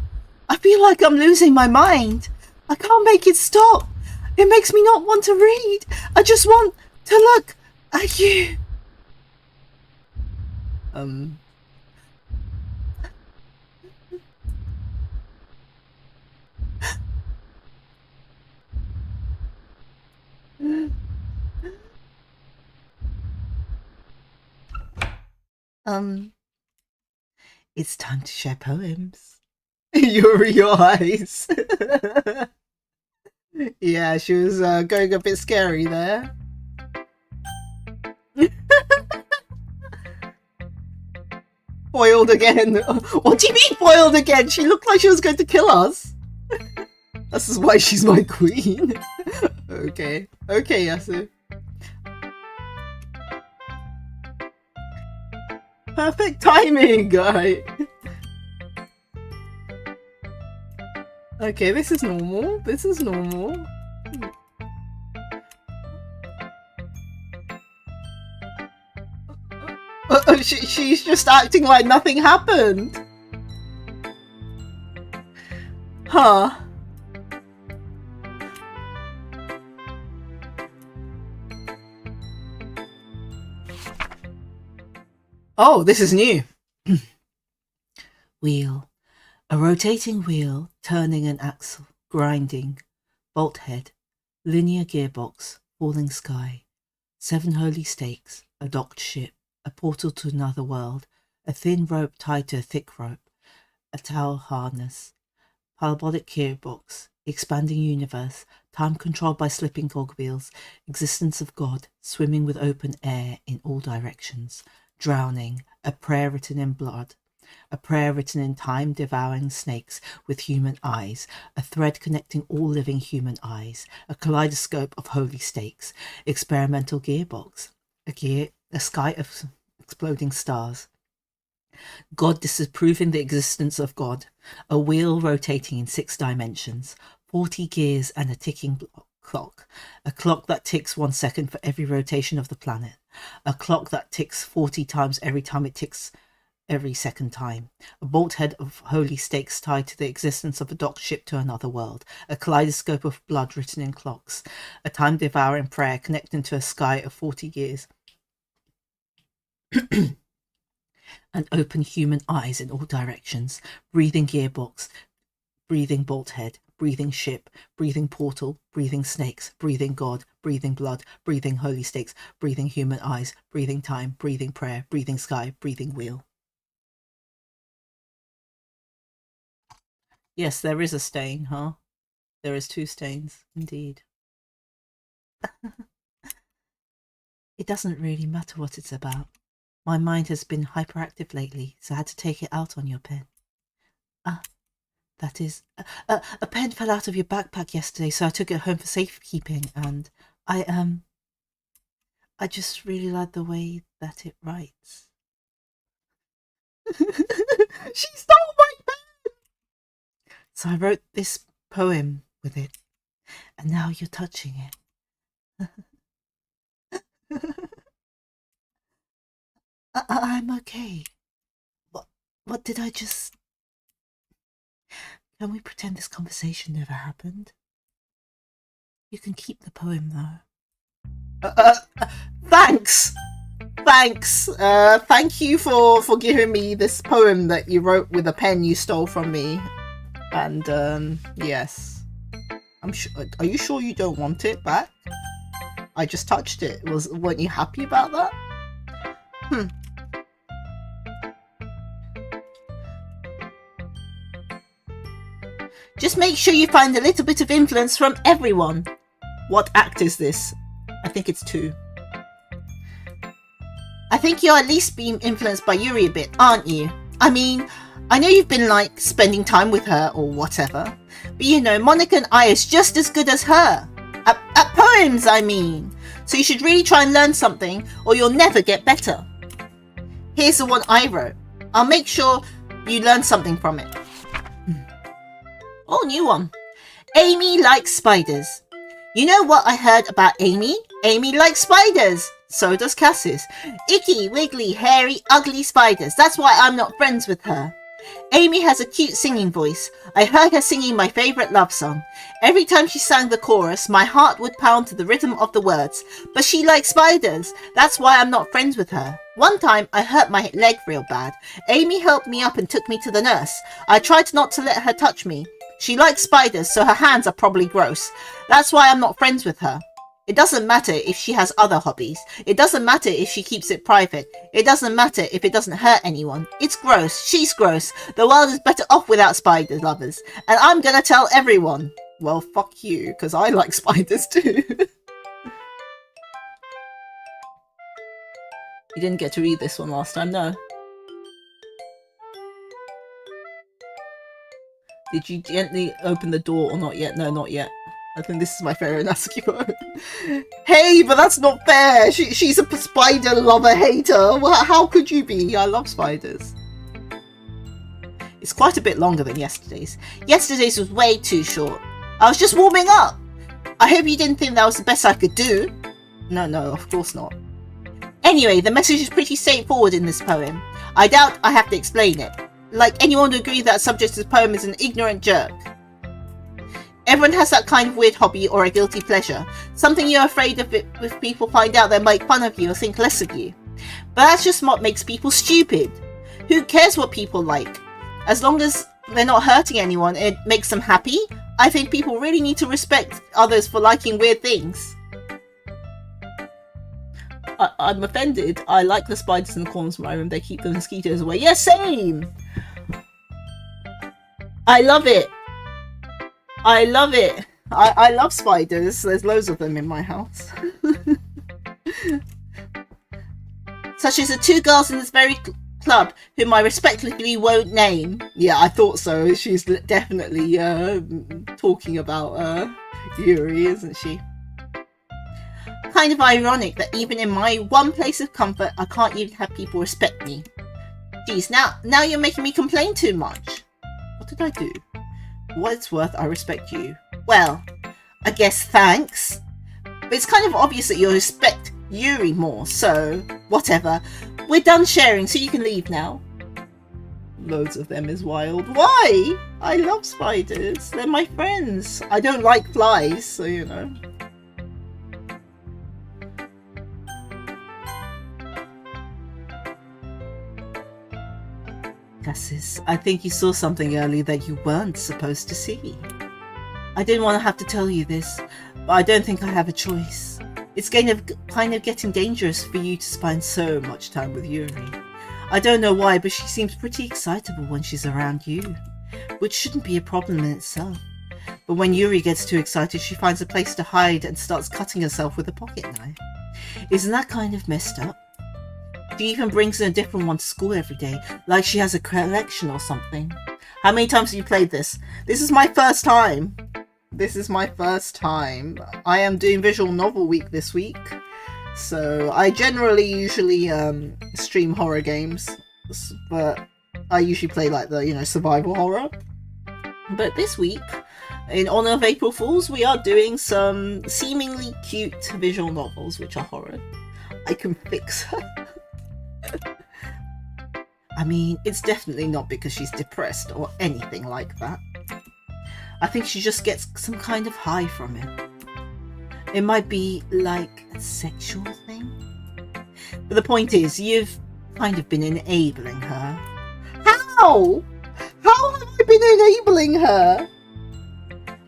I feel like I'm losing my mind. I can't make it stop. It makes me not want to read. I just want to look at you. It's time to share poems. Your eyes. Yeah, she was going a bit scary there. Foiled again. What do you mean foiled again? She looked like she was going to kill us. This is why she's my queen. Okay. Okay, Yasu. Perfect timing, guy. Okay, this is normal. This is normal. She's just acting like nothing happened. Huh. Oh, this is new. Wheel. A rotating wheel, turning an axle, grinding. Bolt head. Linear gearbox, falling sky. 7 holy stakes, a docked ship, a portal to another world, a thin rope tied to a thick rope, a tower harness, parabolic gearbox, expanding universe, time controlled by slipping cogwheels, existence of God, swimming with open air in all directions, drowning, a prayer written in blood, A prayer written in time-devouring snakes with human eyes, a thread connecting all living human eyes, a kaleidoscope of holy stakes, experimental gearbox, a sky of exploding stars. God disapproving the existence of God, a wheel rotating in 6 dimensions, 40 gears and a ticking clock, a clock that ticks 1 second for every rotation of the planet, a clock that ticks 40 times every time it ticks every second time, a bolt head of holy stakes tied to the existence of a docked ship to another world, a kaleidoscope of blood written in clocks, a time-devouring prayer connecting to a sky of 40 gears, and open human eyes in all directions, breathing gearbox, breathing bolt head, breathing ship, breathing portal, breathing snakes, breathing God, breathing blood, breathing holy stakes, breathing human eyes, breathing time, breathing prayer, breathing sky, breathing wheel. Yes, there is a stain, huh? There is 2 stains, indeed. It doesn't really matter what it's about. My mind has been hyperactive lately, so I had to take it out on your pen. That is... a pen fell out of your backpack yesterday, so I took it home for safekeeping, and I just really like the way that it writes. She stole my pen! So I wrote this poem with it, and now you're touching it. I'm okay. What did I just... Can we pretend this conversation never happened? You can keep the poem, though. Thanks! Thanks! Thank you for giving me this poem that you wrote with a pen you stole from me. And, yes. I'm sure... Are you sure you don't want it back? I just touched it. Weren't you happy about that? Just make sure you find a little bit of influence from everyone. What act is this? I think it's 2. I think you're at least being influenced by Yuri a bit, aren't you? I mean, I know you've been like spending time with her or whatever, but you know, Monika and I is just as good as her. At poems, I mean. So you should really try and learn something or you'll never get better. Here's the one I wrote. I'll make sure you learn something from it. Oh, new one. Amy likes spiders. You know what I heard about Amy? Amy likes spiders. So does Cassis. Icky, wiggly, hairy, ugly spiders. That's why I'm not friends with her. Amy has a cute singing voice. I heard her singing my favourite love song. Every time she sang the chorus, my heart would pound to the rhythm of the words. But she likes spiders. That's why I'm not friends with her. One time, I hurt my leg real bad. Amy helped me up and took me to the nurse. I tried not to let her touch me. She likes spiders, so her hands are probably gross. That's why I'm not friends with her. It doesn't matter if she has other hobbies. It doesn't matter if she keeps it private. It doesn't matter if it doesn't hurt anyone. It's gross. She's gross. The world is better off without spider lovers. And I'm gonna tell everyone. Well, fuck you, because I like spiders too. You didn't get to read this one last time, no? Did you gently open the door or not yet? No, not yet. I think this is my favourite Natsuki quote. Hey, but that's not fair! She's a spider lover hater! Well, how could you be? I love spiders. It's quite a bit longer than yesterday's. Yesterday's was way too short. I was just warming up! I hope you didn't think that was the best I could do. No, of course not. Anyway, the message is pretty straightforward in this poem. I doubt I have to explain it. Like, anyone would agree that the subject of the poem is an ignorant jerk. Everyone has that kind of weird hobby or a guilty pleasure. Something you're afraid of it if people find out they'll make fun of you or think less of you. But that's just what makes people stupid. Who cares what people like? As long as they're not hurting anyone and it makes them happy, I think people really need to respect others for liking weird things. I'm offended. I like the spiders in the corners of my room. They keep the mosquitoes away. Yeah, same! I love it. I love it. I love spiders. There's loads of them in my house. Such as the 2 girls in this very club, whom I respectfully won't name. Yeah, I thought so. She's definitely talking about Yuri, isn't she? Kind of ironic that even in my one place of comfort, I can't even have people respect me. Geez, now you're making me complain too much. What did I do? For what it's worth, I respect you. Well, I guess thanks. But it's kind of obvious that you respect Yuri more, so whatever. We're done sharing, so you can leave now. Loads of them is wild. Why? I love spiders. They're my friends. I don't like flies, so you know. Cassis, I think you saw something earlier that you weren't supposed to see. I didn't want to have to tell you this, but I don't think I have a choice. It's kind of getting dangerous for you to spend so much time with Yuri. I don't know why, but she seems pretty excitable when she's around you, which shouldn't be a problem in itself. But when Yuri gets too excited, she finds a place to hide and starts cutting herself with a pocket knife. Isn't that kind of messed up? She even brings in a different one to school every day, like she has a collection or something. How many times have you played this? This is my first time. This is my first time. I am doing visual novel week this week, so I usually stream horror games, but I usually play like the survival horror. But this week, in honor of April Fools, we are doing some seemingly cute visual novels which are horror. I can fix her. I mean, it's definitely not because she's depressed or anything like that. I think she just gets some kind of high from it. It might be like a sexual thing. But the point is, you've kind of been enabling her. How? How have I been enabling her?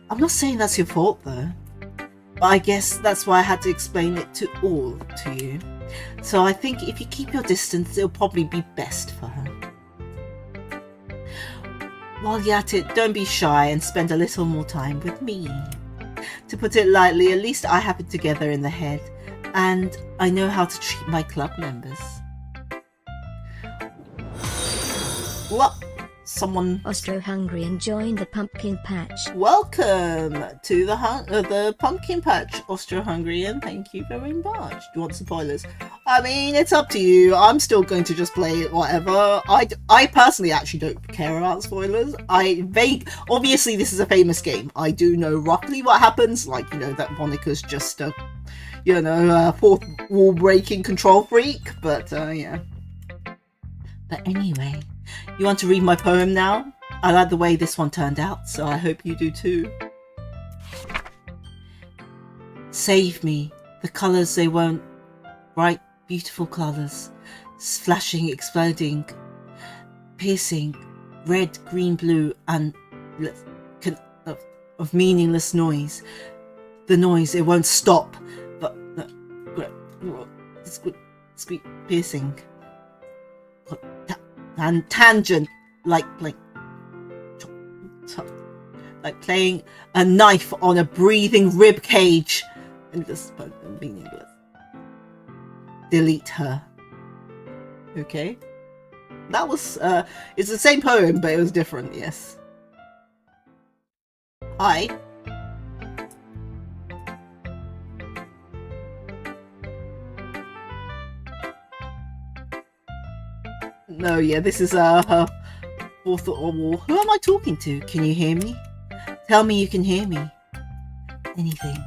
I'm not saying that's your fault though. But I guess that's why I had to explain it to you. So I think if you keep your distance, it'll probably be best for her. While you're at it, don't be shy and spend a little more time with me. To put it lightly, at least I have it together in the head, and I know how to treat my club members. What? Someone Austro-Hungarian joined the pumpkin patch. Welcome to the pumpkin patch, Austro-Hungarian. Thank you very much. Do you want spoilers? I mean, it's up to you. I'm still going to just play it, whatever. I personally actually don't care about spoilers. Obviously this is a famous game. I do know roughly what happens, like, that Monika's just a fourth wall breaking control freak, but yeah. But anyway, you want to read my poem now? I like the way this one turned out, so I hope you do too. Save me, the colours they won't, bright, beautiful colours, flashing, exploding, piercing, red, green, blue, and of meaningless noise. The noise, it won't stop, but squeak, piercing. And tangent, like playing a knife on a breathing rib cage. And just meaningless. Delete her. Okay. That was it's the same poem, but it was different. Yes. Hi. No, yeah, this is her fourth wall. Who am I talking to? Can you hear me? Tell me you can hear me. Anything.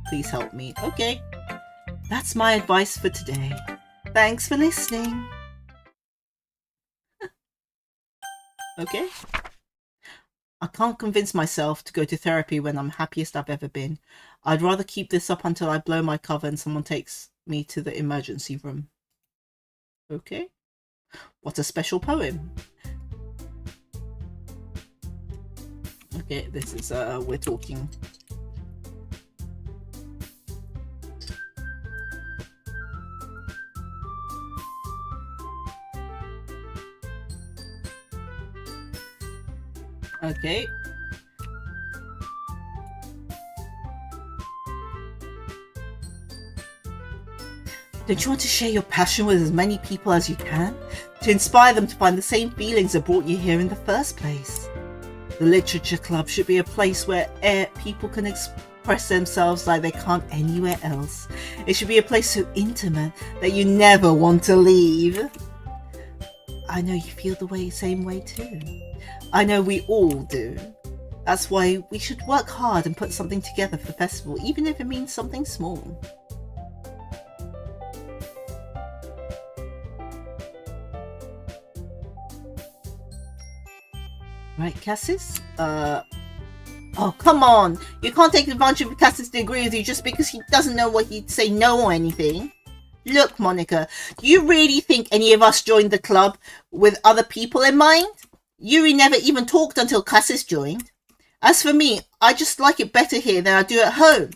Please help me. Okay. That's my advice for today. Thanks for listening. Okay. I can't convince myself to go to therapy when I'm happiest I've ever been. I'd rather keep this up until I blow my cover and someone takes me to the emergency room. Okay. What a special poem. Okay, this is we're talking. Okay. Don't you want to share your passion with as many people as you can? to inspire them to find the same feelings that brought you here in the first place. The literature club should be a place where people can express themselves like they can't anywhere else. It should be a place so intimate that you never want to leave. I know you feel the same way too. I know we all do. That's why we should work hard and put something together for the festival, even if it means something small. Right, Cassis? Oh, come on! You can't take advantage of Cassis to agree with you just because he doesn't know what he'd say no or anything. Look, Monika, do you really think any of us joined the club with other people in mind? Yuri never even talked until Cassis joined. As for me, I just like it better here than I do at home.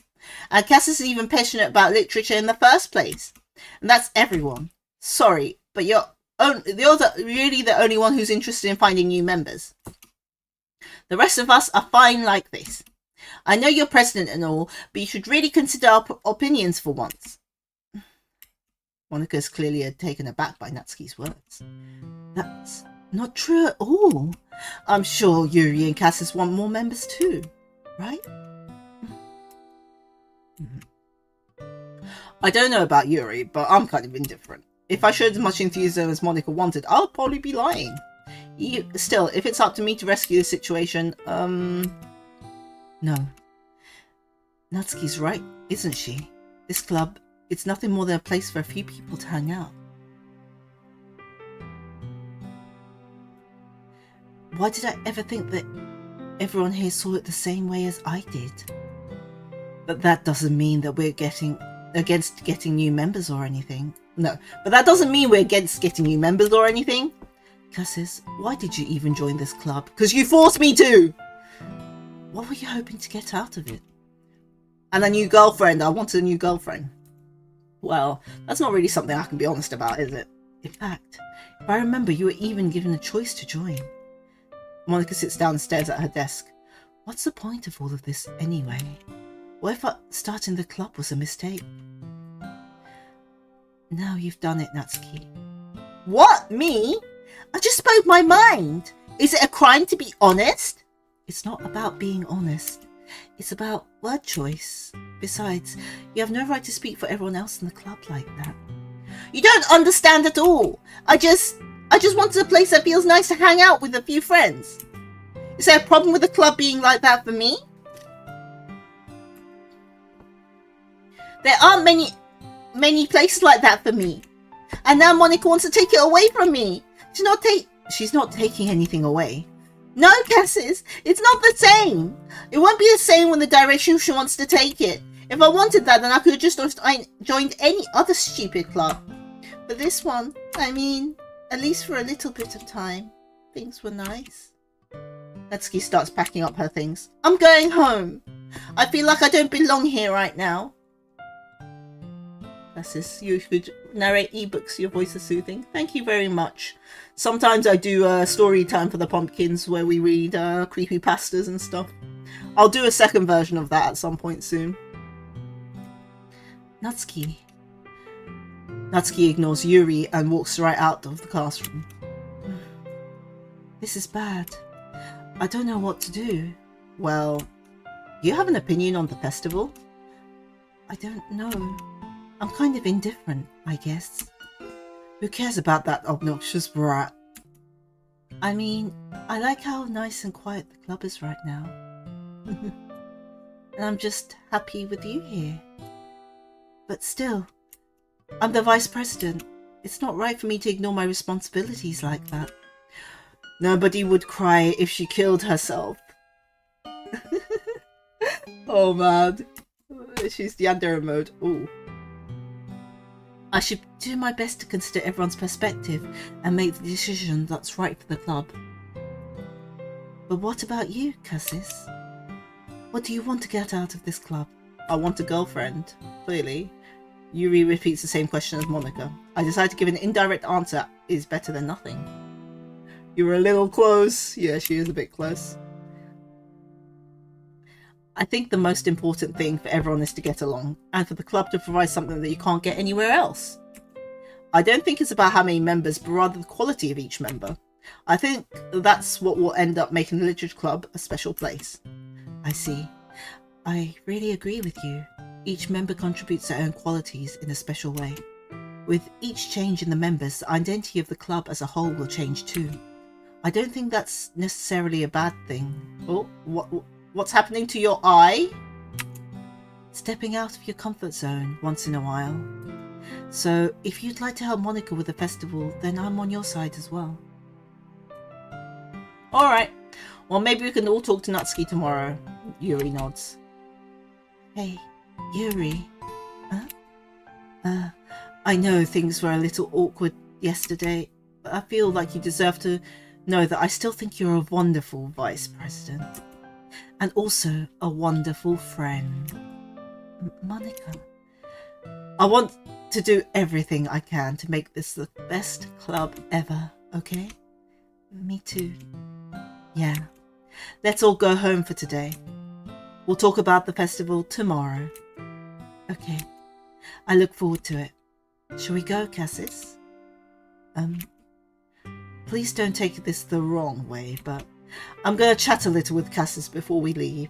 And Cassis is even passionate about literature in the first place. And that's everyone. Sorry, but you're really the only one who's interested in finding new members. The rest of us are fine like this. I know you're president and all, but you should really consider our opinions for once. Monika's clearly taken aback by Natsuki's words. That's not true at all. I'm sure Yuri and Cassis want more members too, right? I don't know about Yuri, but I'm kind of indifferent. If I showed as much enthusiasm as Monika wanted, I'll probably be lying. Still, if it's up to me to rescue the situation, no. Natsuki's right, isn't she? This club, it's nothing more than a place for a few people to hang out. Why did I ever think that everyone here saw it the same way as I did? But that doesn't mean that we're against getting new members or anything. No, but that doesn't mean we're against getting new members or anything. Cassis, why did you even join this club? Because you forced me to! What were you hoping to get out of it? And a new girlfriend. I wanted a new girlfriend. Well, that's not really something I can be honest about, is it? In fact, if I remember, you were even given a choice to join. Monika sits down and stares at her desk. What's the point of all of this anyway? What if starting the club was a mistake? Now you've done it, Natsuki. What? Me? I just spoke my mind. Is it a crime to be honest? It's not about being honest. It's about word choice. Besides, you have no right to speak for everyone else in the club like that. You don't understand at all. I just wanted a place that feels nice to hang out with a few friends. Is there a problem with the club being like that for me? There aren't many places like that for me. And now Monika wants to take it away from me. She's not taking anything away. No, Cassis, it's not the same. It won't be the same when the direction she wants to take it. If I wanted that, then I could have just joined any other stupid club. But this one, I mean, at least for a little bit of time, things were nice. Natsuki starts packing up her things. I'm going home. I feel like I don't belong here right now. Cassis, you could narrate ebooks. Your voice is soothing. Thank you very much. Sometimes I do story time for the pumpkins where we read creepypastas and stuff. I'll do a second version of that at some point soon. Natsuki. Natsuki ignores Yuri and walks right out of the classroom. This is bad. I don't know what to do. Well, you have an opinion on the festival? I don't know. I'm kind of indifferent, I guess. Who cares about that obnoxious brat? I mean, I like how nice and quiet the club is right now. And I'm just happy with you here. But still, I'm the vice president. It's not right for me to ignore my responsibilities like that. Nobody would cry if she killed herself. Oh man. She's the yandere mode. Ooh. I should do my best to consider everyone's perspective and make the decision that's right for the club. But what about you, Cassis? What do you want to get out of this club? I want a girlfriend, clearly. Yuri repeats the same question as Monika. I decided to give an indirect answer is better than nothing. You were a little close. Yeah, she is a bit close. I think the most important thing for everyone is to get along, and for the club to provide something that you can't get anywhere else. I don't think it's about how many members, but rather the quality of each member. I think that's what will end up making the Literature Club a special place. I see. I really agree with you. Each member contributes their own qualities in a special way. With each change in the members, the identity of the club as a whole will change too. I don't think that's necessarily a bad thing. Oh, what's happening to your eye? Stepping out of your comfort zone once in a while. So, if you'd like to help Monika with the festival, then I'm on your side as well. Alright. Well, maybe we can all talk to Natsuki tomorrow. Yuri nods. Hey, Yuri. Huh? I know things were a little awkward yesterday, but I feel like you deserve to know that I still think you're a wonderful vice president. And also a wonderful friend. Monika. I want to do everything I can to make this the best club ever, okay? Me too. Yeah. Let's all go home for today. We'll talk about the festival tomorrow. Okay. I look forward to it. Shall we go, Cassis? Please don't take this the wrong way, but I'm going to chat a little with Cassis before we leave.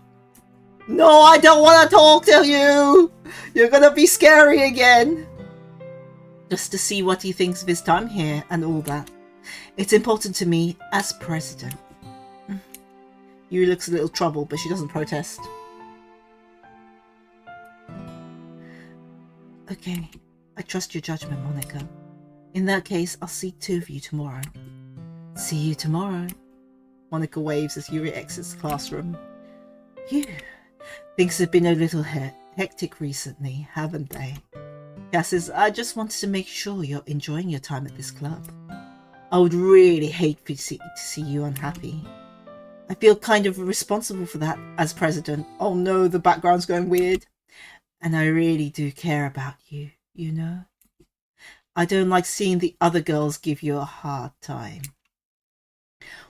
No, I don't want to talk to you! You're going to be scary again! Just to see what he thinks of his time here and all that. It's important to me as president. Yuri looks a little troubled, but she doesn't protest. Okay, I trust your judgment, Monika. In that case, I'll see two of you tomorrow. See you tomorrow. Monika waves as Yuri exits the classroom. Phew. Things have been a little hectic recently, haven't they? Cassis, I just wanted to make sure you're enjoying your time at this club. I would really hate to see you unhappy. I feel kind of responsible for that as president. Oh no, the background's going weird. And I really do care about you, you know? I don't like seeing the other girls give you a hard time.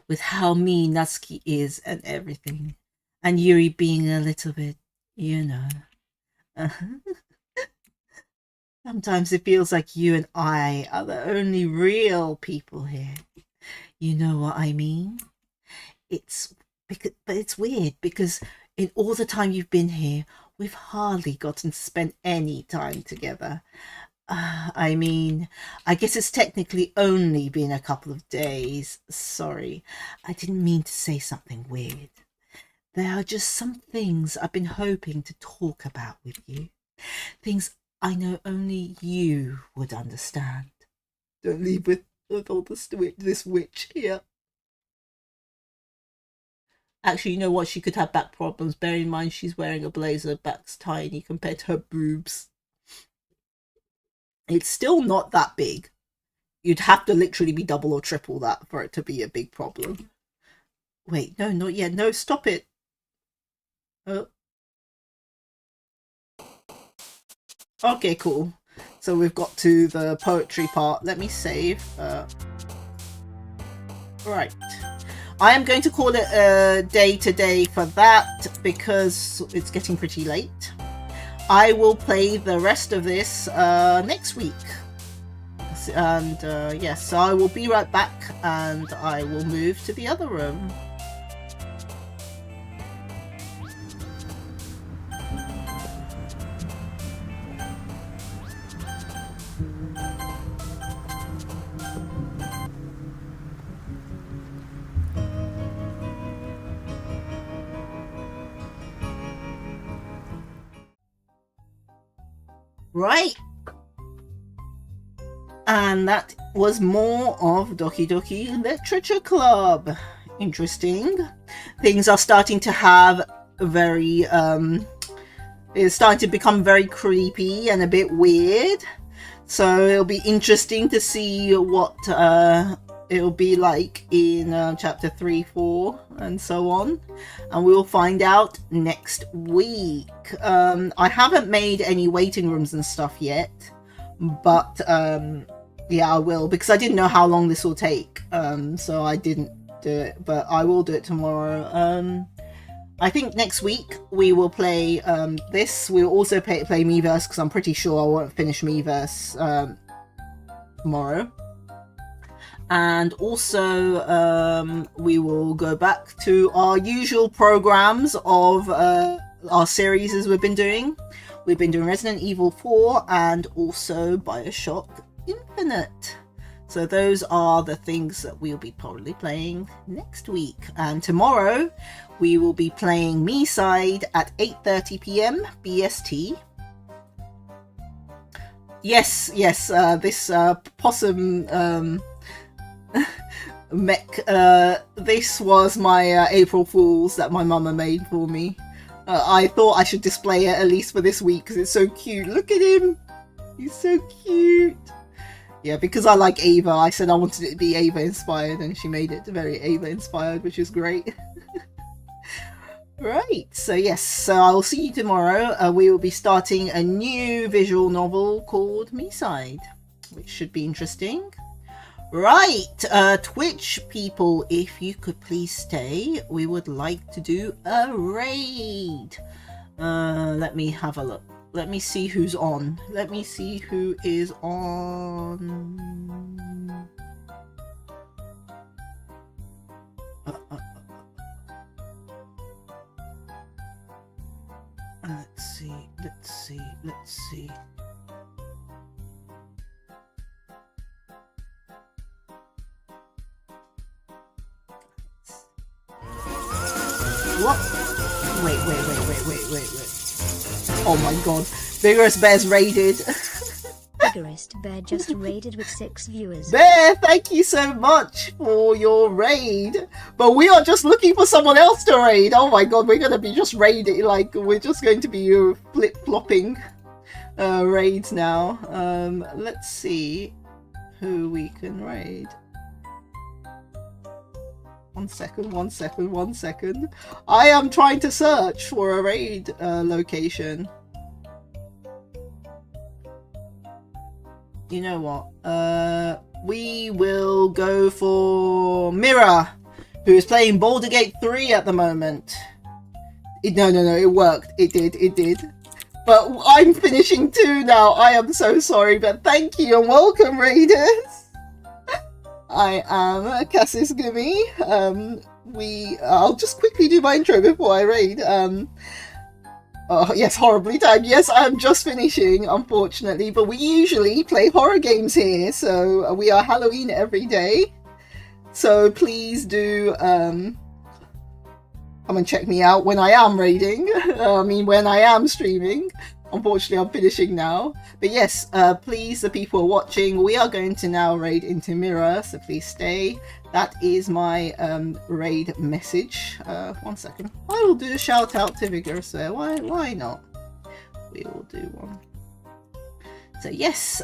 With how mean Natsuki is and everything. And Yuri being a little bit, you know. Sometimes it feels like you and I are the only real people here. You know what I mean? But it's weird because in all the time you've been here, we've hardly gotten to spend any time together. I mean, I guess it's technically only been a couple of days. Sorry, I didn't mean to say something weird. There are just some things I've been hoping to talk about with you. Things I know only you would understand. Don't leave with all this witch here. Actually, you know what? She could have back problems. Bear in mind she's wearing a blazer. Back's tiny compared to her boobs. It's still not that big. You'd have to literally be double or triple that for it to be a big problem. Wait, no, not yet. No, stop it. Oh. Okay, cool. So we've got to the poetry part. Let me save. Right. I am going to call it a day today for that because it's getting pretty late. I will play the rest of this next week. And yes, so I will be right back and I will move to the other room. Right, and that was more of Doki Doki Literature Club. Interesting. Things are starting to have very it's starting to become very creepy and a bit weird, so it'll be interesting to see what it'll be like in chapter 3, 4 and so on, and we'll find out next week. I haven't made any waiting rooms and stuff yet, but yeah, I will, because I didn't know how long this will take, so I didn't do it, but I will do it tomorrow. I think next week we will play this. We'll also play Miiverse, because I'm pretty sure I won't finish Miiverse tomorrow. And also, we will go back to our usual programs of our series as we've been doing. We've been doing Resident Evil 4 and also Bioshock Infinite. So those are the things that we'll be probably playing next week. And tomorrow, we will be playing ᕐÄside at 8:30 p.m. BST. Yes, this possum mech, this was my April Fool's that my mama made for me. I thought I should display it at least for this week because it's so cute. Look at him! He's so cute! Yeah, because I like Ava, I said I wanted it to be Ava inspired, and she made it very Ava inspired, which is great. Right, so yes, so I'll see you tomorrow. We will be starting a new visual novel called ᕐÄside, which should be interesting. Right, Twitch people, if you could please stay, we would like to do a raid. Let me have a look. Let me see who's on. Let me see who is on. Let's see. What? Wait. Oh my god. Vigorous Bear's raided. Vigorous Bear just raided with 6 viewers. Bear, thank you so much for your raid. But we are just looking for someone else to raid. Oh my god, we're going to be just raiding. Like, we're just going to be flip-flopping raids now. Let's see who we can raid. One second. I am trying to search for a raid location. You know what? We will go for Mira, who is playing Baldur's Gate 3 at the moment. No, it worked. It did. But I'm finishing 2 now. I am so sorry, but thank you and welcome, raiders. I am Cassis Gummy. I'll just quickly do my intro before I raid. Oh, yes, horribly timed. Yes, I'm just finishing, unfortunately, but we usually play horror games here, so we are Halloween every day. So please do come and check me out when I am raiding. When I am streaming. Unfortunately, I'm finishing now. But yes, please, the people watching, we are going to now raid into Mira, so please stay. That is my raid message. 1 second. I will do a shout out to Vigorous Bear. Why not? We will do one. So yes,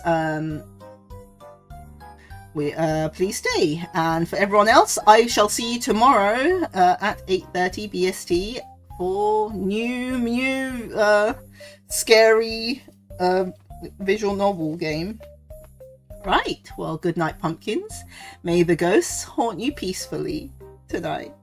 please stay. And for everyone else, I shall see you tomorrow at 8:30 BST for new scary visual novel game. Right, well, good night, pumpkins. May the ghosts haunt you peacefully tonight.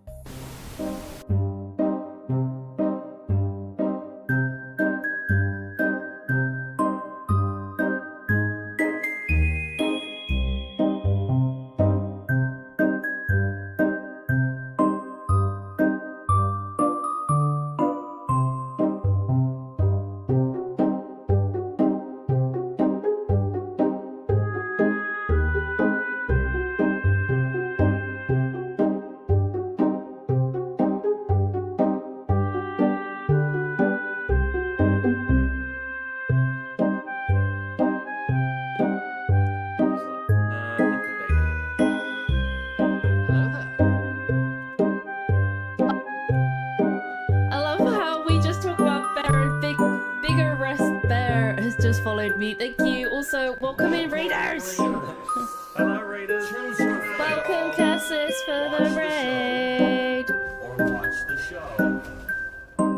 me. Thank you. Also, welcome in, Raiders. Hello, Raiders. Welcome, Cassis, for the raid. Or watch the show.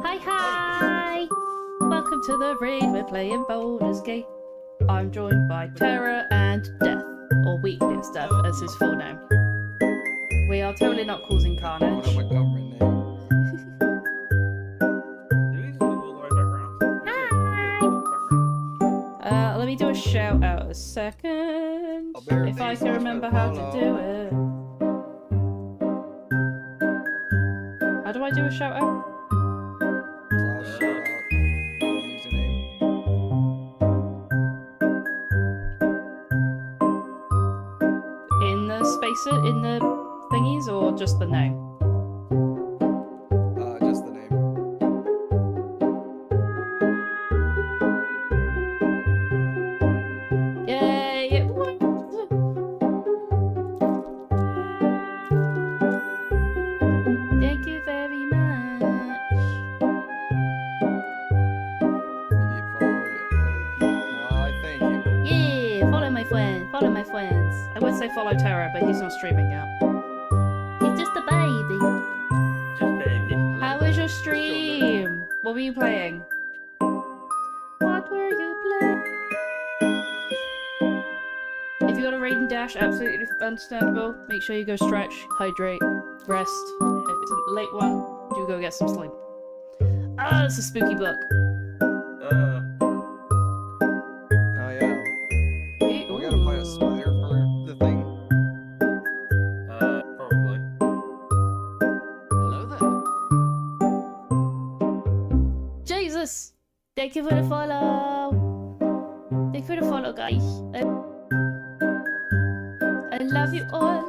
Hi, hi. Welcome to the raid. We're playing Baldur's Gate. I'm joined by Terror and Death, or Weakness Death as his full name. We are totally not causing carnage. Let me do a shout out a second. If I can remember how to do it. How do I do a shout out? In the spacer, in the thingies, or just the name? Just the name. Yay! Thank you very much. Why, thank you. Yeah, follow my friends. Follow my friends. I would say follow Terra, but he's not streaming yet. He's just a baby. Just baby. How was your stream? What were you playing? What were you playing? If you got a raid and dash, absolutely understandable. Make sure you go stretch, hydrate, rest. If it's a late one, do go get some sleep. Ah, it's a spooky book. Oh yeah. We gotta play a spider for the thing. Probably. Hello there. Jesus! Thank you for the follow! Thank you for the follow, guys. I love you all.